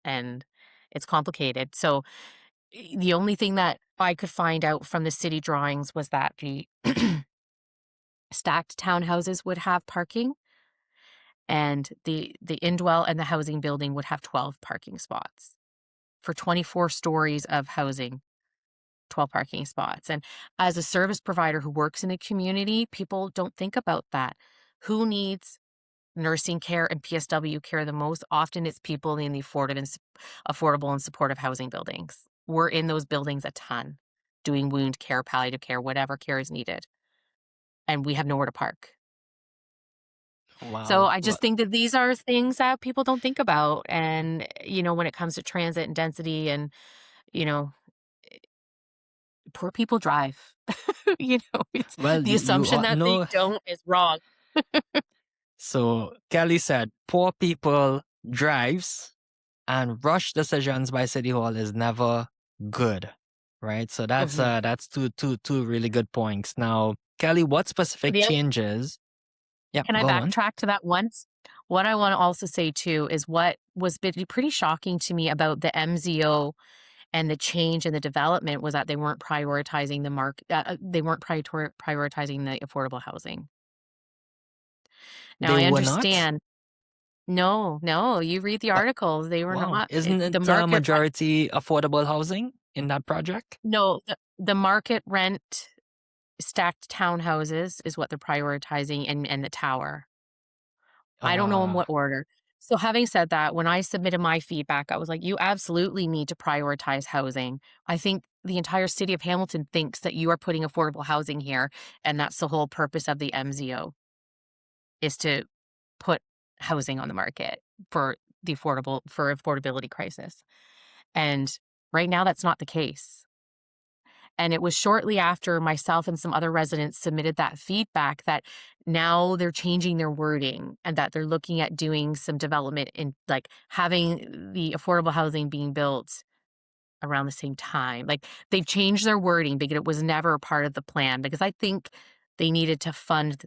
And it's complicated. So the only thing that I could find out from the city drawings was that the stacked townhouses would have parking, and the Indwell and the housing building would have 12 parking spots for 24 stories of housing, 12 parking spots. And as a service provider who works in a community, people don't think about that. Who needs nursing care and PSW care the most? Often it's people in the affordable and supportive housing buildings. We're in those buildings a ton, doing wound care, palliative care, whatever care is needed. And we have nowhere to park. So Wow. I just think that these are things that people don't think about. And, when it comes to transit and density and, you know, poor people drive. It's Well, the you assumption that they know. don't is wrong. So Kelly said, poor people drives and rush decisions by City Hall is never good, right? So Mhm. that's two really good points. Now, Kelly, what specific The oth changes? Yeah, Can I go on. backtrack to that once? What I wanna also say too is what was pretty shocking to me about the MZO and the change in the development was that they weren't prioritizing they weren't prioritizing the affordable housing. Now They I were not. understand. No, no, you read the But articles, they were wow, not. isn't The it market rent. majority affordable housing in that project? No, the market rent stacked townhouses is what they're prioritizing and the tower. I don't know in Uh, what order. So having said that, when I submitted my feedback, I was like, you absolutely need to prioritize housing. I think the entire city of Hamilton thinks that you are putting affordable housing here, and that's the whole purpose of the MZO is to put housing on the market for affordability crisis. And right now that's not the case. And it was shortly after myself and some other residents submitted that feedback that now they're changing their wording and that they're looking at doing some development in like having the affordable housing being built around the same time. Like they've changed their wording because it was never a part of the plan because I think they needed to fund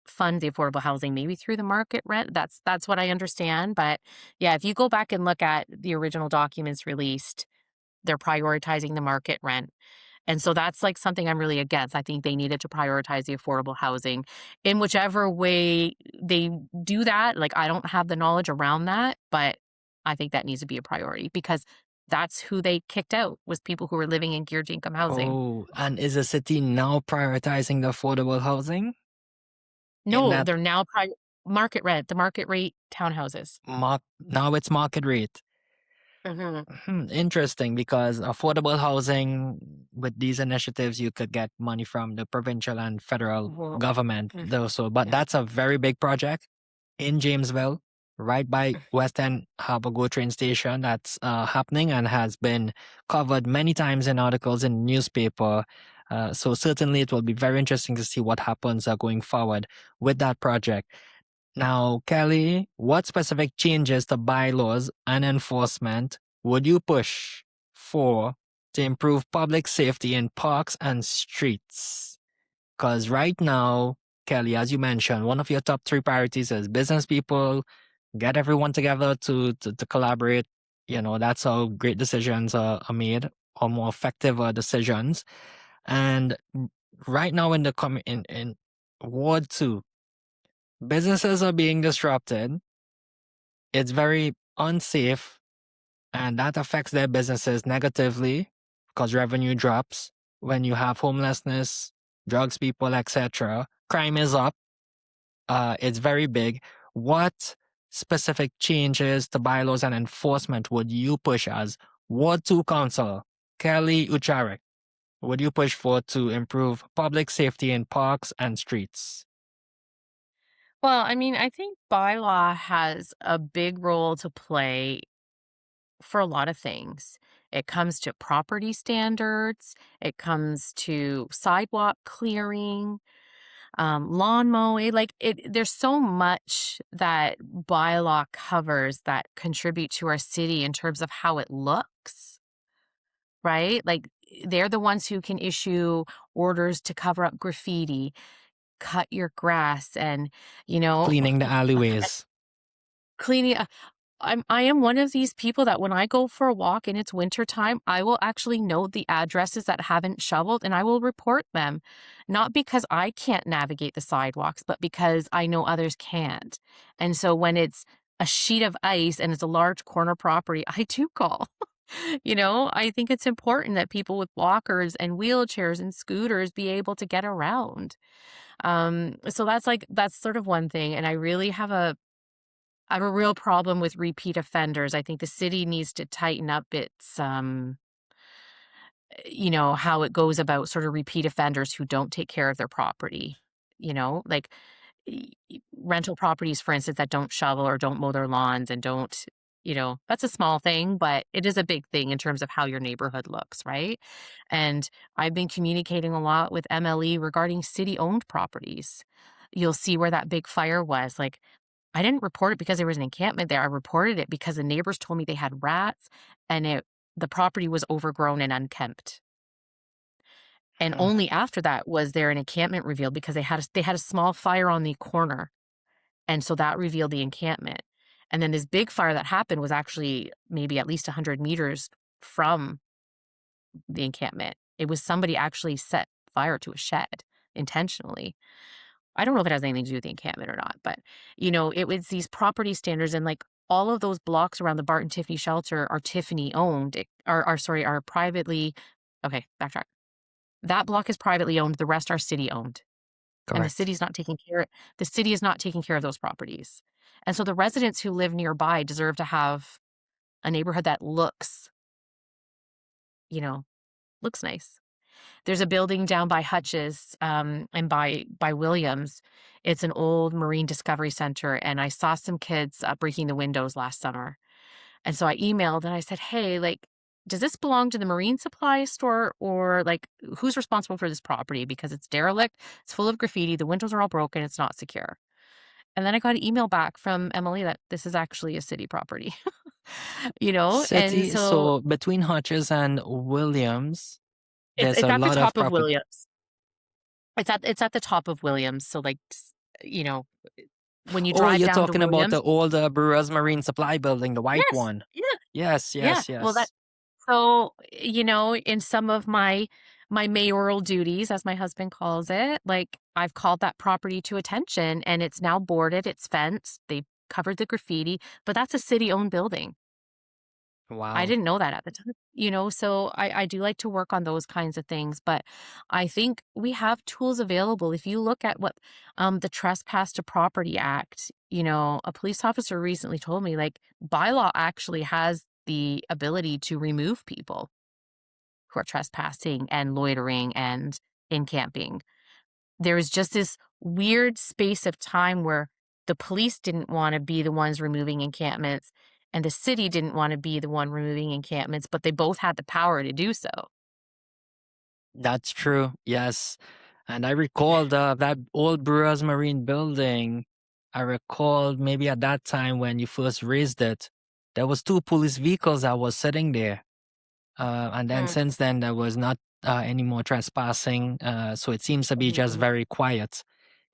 the affordable housing maybe through the market rent. That's what I understand. But yeah, if you go back and look at the original documents released, they're prioritizing the market rent. And so that's like something I'm really against. I think they needed to prioritize the affordable housing in whichever way they do that. Like, I don't have the knowledge around that, but I think that needs to be a priority because that's who they kicked out, was people who were living in geared income housing. Oh, and is the city now prioritizing the affordable housing in No, that they're now market rent, the market rate townhouses. now it's market rate? Mhm, Interesting, because affordable housing, with these initiatives, you could get money from the provincial and federal mhm, government, mhm, though. So, but yeah, that's a very big project in Jamesville, right by West End Harbour Go train station. That's happening and has been covered many times in articles in newspaper. So certainly, it will be very interesting to see what happens going forward with that project. Now, Kelly, what specific changes to bylaws and enforcement would you push for to improve public safety in parks and streets? Because right now, Kelly, as you mentioned, one of your top three priorities is business people, get everyone together to collaborate. That's how great decisions are made, or more effective decisions. And right now in in Ward 2, businesses are being disrupted. It's very unsafe, and that affects their businesses negatively because revenue drops when you have homelessness, drugs people, etc. Crime is up. It's very big. What specific changes to bylaws and enforcement would you push as Ward 2 Councillor Kelly Oucharek? Would you push for to improve public safety in parks and streets? well, I mean, I think bylaw has a big role to play for a lot of things. It comes to property standards, it comes to sidewalk clearing, lawn mowing. Like, there's so much that bylaw covers that contribute to our city in terms of how it looks, right? Like, they're the ones who can issue orders to cover up graffiti, cut your grass, and you know Cleaning the alleyways. cleaning. I am one of these people that when I go for a walk and it's winter time, I will actually note the addresses that haven't shoveled and I will report them. Not because I can't navigate the sidewalks, but because I know others can't. And so when it's a sheet of ice and it's a large corner property, I do call. I think it's important that people with walkers and wheelchairs and scooters be able to get around. So that's sort of one thing. And I have a real problem with repeat offenders. I think the city needs to tighten up its, how it goes about sort of repeat offenders who don't take care of their property. Like rental properties, for instance, that don't shovel or don't mow their lawns and don't, that's a small thing, but it is a big thing in terms of how your neighborhood looks, right? And I've been communicating a lot with MLE regarding city owned properties. You'll see where that big fire was. Like, I didn't report it because there was an encampment there. I reported it because the neighbors told me they had rats and the property was overgrown and unkempt. And Hmm. only after that was there an encampment revealed because they had a small fire on the corner. And so that revealed the encampment. And then this big fire that happened was actually maybe at least 100 meters from the encampment. It was somebody actually set fire to a shed intentionally. I don't know if it has anything to do with the encampment or not, but it was these property standards and like all of those blocks around the Barton Tiffany shelter are Tiffany owned, are privately. Okay, backtrack. That block is privately owned. The rest are city owned, and Correct. the city is not taking care of those properties, and so the residents who live nearby deserve to have a neighborhood that you know, looks nice. There's a building down by Hutch's, and by Williams. It's an old Marine Discovery Center, and I saw some kids, breaking the windows last summer. And so I emailed and I said, "Hey, like, does this belong to the Marine Supply store or, like, who's responsible for this property? Because it's derelict, it's full of graffiti, the windows are all broken, it's not secure." And then I got an email back from Emily that this is actually a city property. And City, so so between Hodges and Williams, it's there's it's a at the lot of top of property. Williams. It's at the top of Williams, so, like, you know, when you Oh, drive you're down to talking about Williams. the old Brewers Marine Supply building, the white Yes, one. yeah, Yes, yeah. yes, Well, that yes. so, in some of my my mayoral duties, as my husband calls it. Like, I've called that property to attention and it's now boarded, it's fenced, they've covered the graffiti, but that's a city-owned building. I Wow. didn't know that at the time, so I do like to work on those kinds of things, but I think we have tools available. If you look at what the Trespass to Property Act, a police officer recently told me, like, bylaw actually has the ability to remove people who are trespassing and loitering and encamping. There was just this weird space of time where the police didn't want to be the ones removing encampments and the city didn't want to be the one removing encampments, but they both had the power to do so. That's true. Yes. And I recalled that old Brewers Marine building. I recalled maybe at that time when you first raised it, there was two police vehicles that was sitting there. And then Mm, since then, there was not any more trespassing. So it seems to be mhm, just mhm. very quiet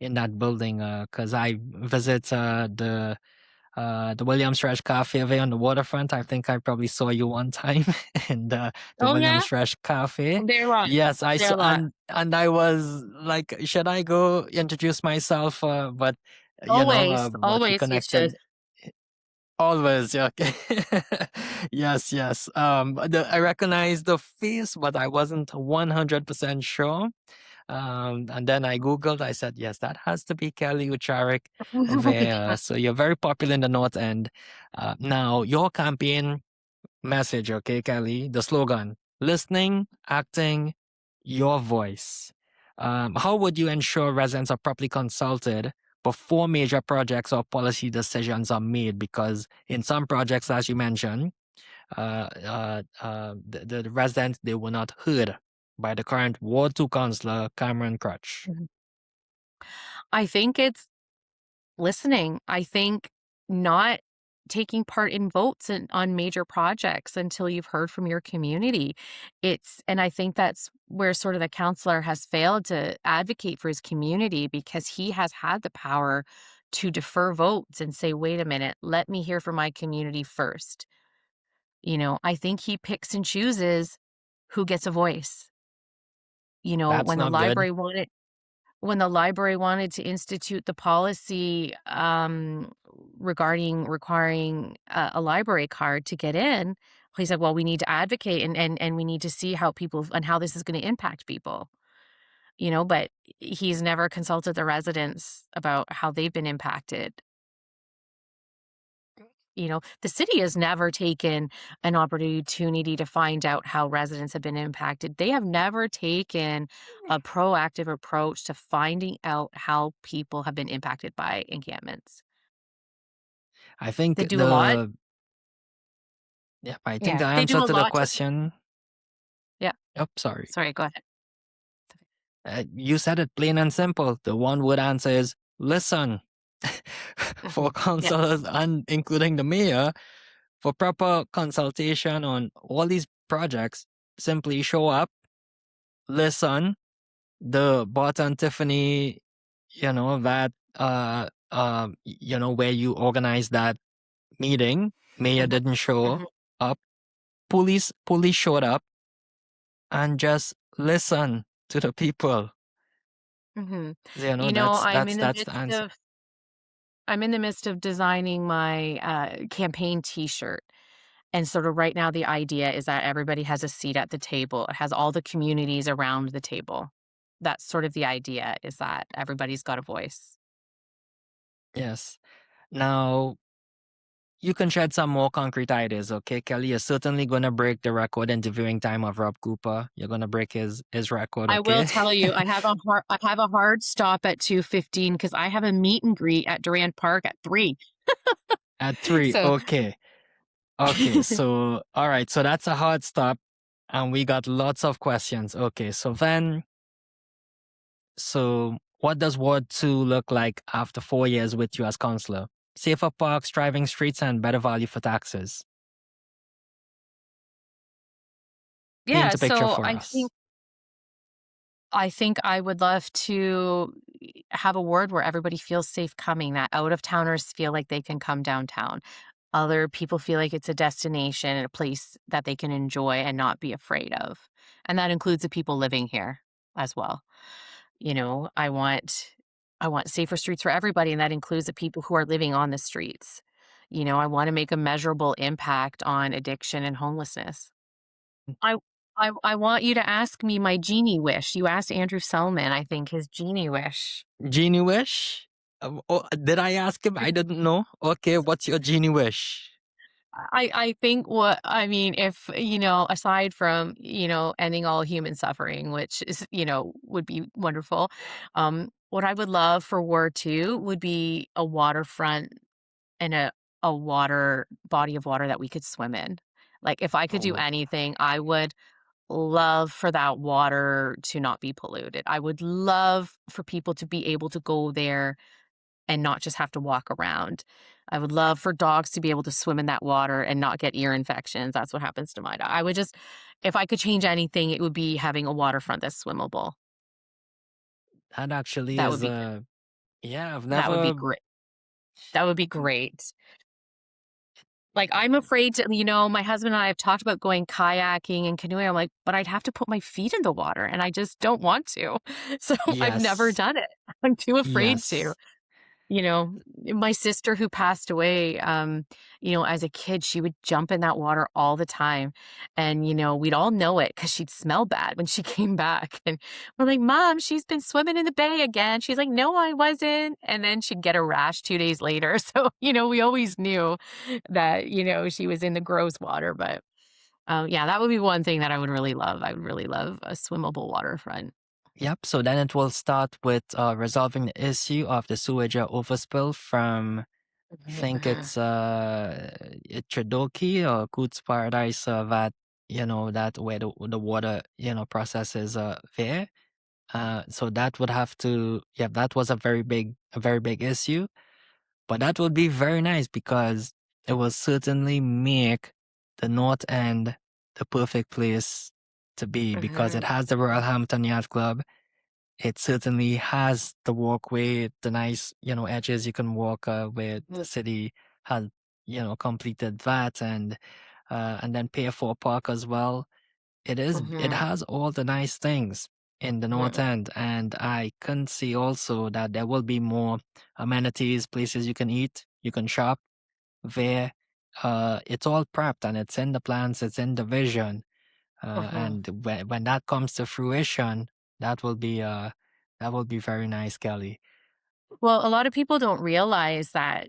in that building. Because I visit the Williams Fresh Cafe there on the waterfront. I think I probably saw you one time in the Oh, yeah? Williams Fresh Cafe. There a lot. Yes, I There a saw, lot. and I was like, should I go introduce myself? But Always, but we always you connected. should. Always, yeah. Okay. Yes, yes. I recognized the face, but I wasn't 100% sure. And then I Googled, I said, yes, that has to be Kelly Oucharek there. So you're very popular in the North End. Now, your campaign message, okay, Kelly, the slogan, listening, acting, your voice. How would you ensure residents are properly consulted before major projects or policy decisions are made? Because in some projects, as you mentioned, the residents, they were not heard by the current Ward 2 councillor, Cameron Crutch. Mhm. I think it's listening. I think not taking part in votes on major projects until you've heard from your community. And I think that's where sort of the counselor has failed to advocate for his community because he has had the power to defer votes and say, wait a minute, let me hear from my community first. I think he picks and chooses who gets a voice. That's When the not good. library wanted to institute the policy regarding requiring a library card to get in, he said, "Well, we need to advocate and we need to see how people and how this is going to impact people." But he's never consulted the residents about how they've been impacted. The city has never taken an opportunity to find out how residents have been impacted. They have never taken a proactive approach to finding out how people have been impacted by encampments. I think They do a lot. the Yeah, they do answer a to the lot to. question. Yeah, Oh, sorry. sorry, go ahead. You said it plain and simple. The one word answer is listen. For Mhm. Yeah. councillors and including the mayor, for proper consultation on all these projects, simply show up, listen. The Barton Tiffany, that where you organize that meeting, mayor Mhm, didn't show mhm, up. Police showed up and just listen to the people. mhm. That's I'm that's in the that's the midst answer. of I'm in the midst of designing my campaign T-shirt. And sort of right now, the idea is that everybody has a seat at the table. It has all the communities around the table. That's sort of the idea, is that everybody's got a voice. Yes. Now you can shed some more concrete ideas, okay, Kelly? You're certainly gonna break the record interviewing time of Rob Cooper. You're gonna break his record, I will okay? tell you, I have a hard stop at 2:15 because I have a meet and greet at Durand Park at 3. At 3, So okay. Okay, so all right, so that's a hard stop, and we got lots of questions. Okay, so what does Ward 2 look like after 4 years with you as councillor? Safer parks, thriving streets, and better value for taxes. yeah, Paint a picture so for I us. think I think I would love to have a ward where everybody feels safe coming, that out of towners feel like they can come downtown. other people feel like it's a destination and a place that they can enjoy and not be afraid of. And that includes the people living here as well. I want safer streets for everybody, and that includes the people who are living on the streets. I want to make a measurable impact on addiction and homelessness. I I want you to ask me my genie wish. You asked Andrew Selman, I think, his genie wish. Genie wish? Did I ask him? I didn't know. Okay, what's your genie wish? I think what I mean, if, aside from, ending all human suffering, which is, would be wonderful, what I would love for War Two would be a waterfront and a water body of water that we could swim in. Like, if I could do Oh, anything, I would love for that water to not be polluted. I would love for people to be able to go there and not just have to walk around. I would love for dogs to be able to swim in that water and not get ear infections. That's what happens to my dog. I would just, if I could change anything, it would be having a waterfront that's swimmable. that actually That would is be yeah, I've that would be never. great. That would be great. Like, I'm afraid to, my husband and I have talked about going kayaking and canoeing. I'm like, but I'd have to put my feet in the water and I just don't want to. So I've never Yes, done it. I'm too afraid to. yes. You know, my sister who passed away, as a kid, she would jump in that water all the time. And, we'd all know it because she'd smell bad when she came back. And we're like, Mom, she's been swimming in the bay again. She's like, No, I wasn't. And then she'd get a rash 2 days later. So, we always knew that, she was in the gross water. But yeah, that would be one thing that I would really love. I would really love a swimmable waterfront. Yep. So then it will start with resolving the issue of the sewage overspill from, I think it's Tridoki or Coots Paradise, that that where the water processes there. So that would have to, yeah, that was a very big issue. But that would be very nice because it will certainly make the North End the perfect place to be, because it Mhm, has the Royal Hampton Yacht Club. It certainly has the walkway, the nice, edges you can walk, where the city has, completed that, and then pay for a park as well. It mhm, has all the nice things in the North mhm, End, and I can see also that there will be more amenities, places you can eat, you can shop there. It's all prepped and it's in the plans, it's in the vision. mhm. And when that comes to fruition, that will be very nice, Kelly. Well, a lot of people don't realize that,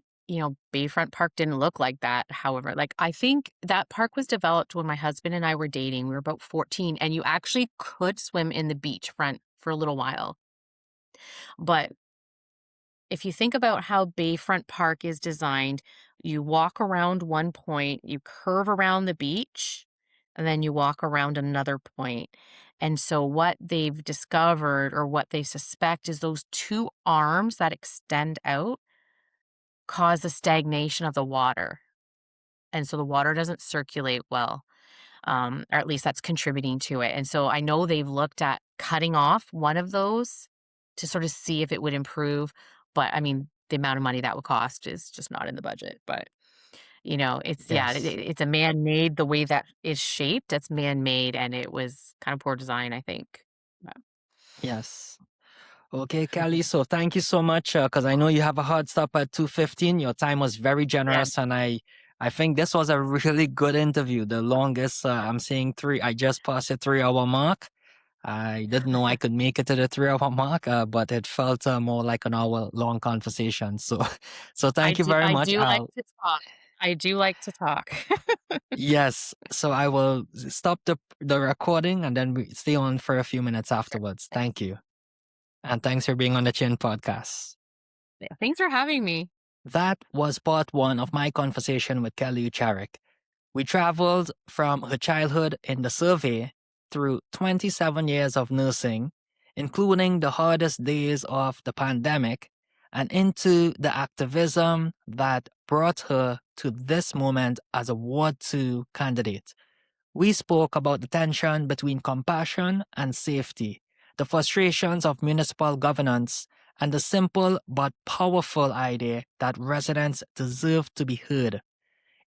Bayfront Park didn't look like that. However, like, I think that park was developed when my husband and I were dating. We were about 14, and you actually could swim in the beachfront for a little while. But if you think about how Bayfront Park is designed, you walk around one point, you curve around the beach, and then you walk around another point. And so, what they've discovered or what they suspect is those two arms that extend out cause a stagnation of the water. And so the water doesn't circulate well, or at least that's contributing to it. And so I know they've looked at cutting off one of those to sort of see if it would improve. But I mean, the amount of money that would cost is just not in the budget. But, yeah, Yes. it's a man made the way that is shaped. That's man made. And it was kind of poor design, I think. But- Yes. Okay, Kelly. So thank you so much, because I know you have a hard stop at 2:15. Your time was very yeah. generous, and I think this was a really good interview. The longest, I'm seeing three. I just passed the 3 hour mark. I didn't know I could make it to the 3 hour mark, but it felt more like an hour long conversation. So, so thank you very I much. do like to talk. I do like to talk. Yes. So I will stop the recording and then we stay on for a few minutes afterwards. Thank you. And thanks for being on the Chin podcast. Yeah, thanks for having me. That was part one of my conversation with Kelly Oucharek. We traveled from her childhood in the survey through 27 years of nursing, including the hardest days of the pandemic, and into the activism that brought her to this moment as a Ward 2 candidate. We spoke about the tension between compassion and safety, the frustrations of municipal governance, and the simple but powerful idea that residents deserve to be heard.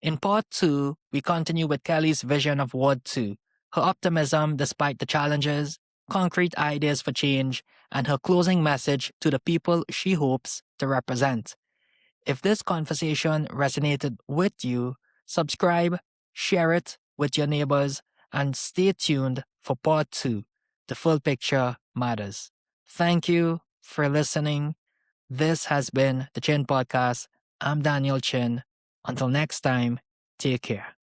In part 2, we continue with Kelly's vision of Ward 2, her optimism despite the challenges, concrete ideas for change, and her closing message to the people she hopes to represent. If this conversation resonated with you, subscribe, share it with your neighbors, and stay tuned for part 2. The full picture matters. Thank you for listening. This has been the Chin Podcast. I'm Daniel Chin. Until next time, take care.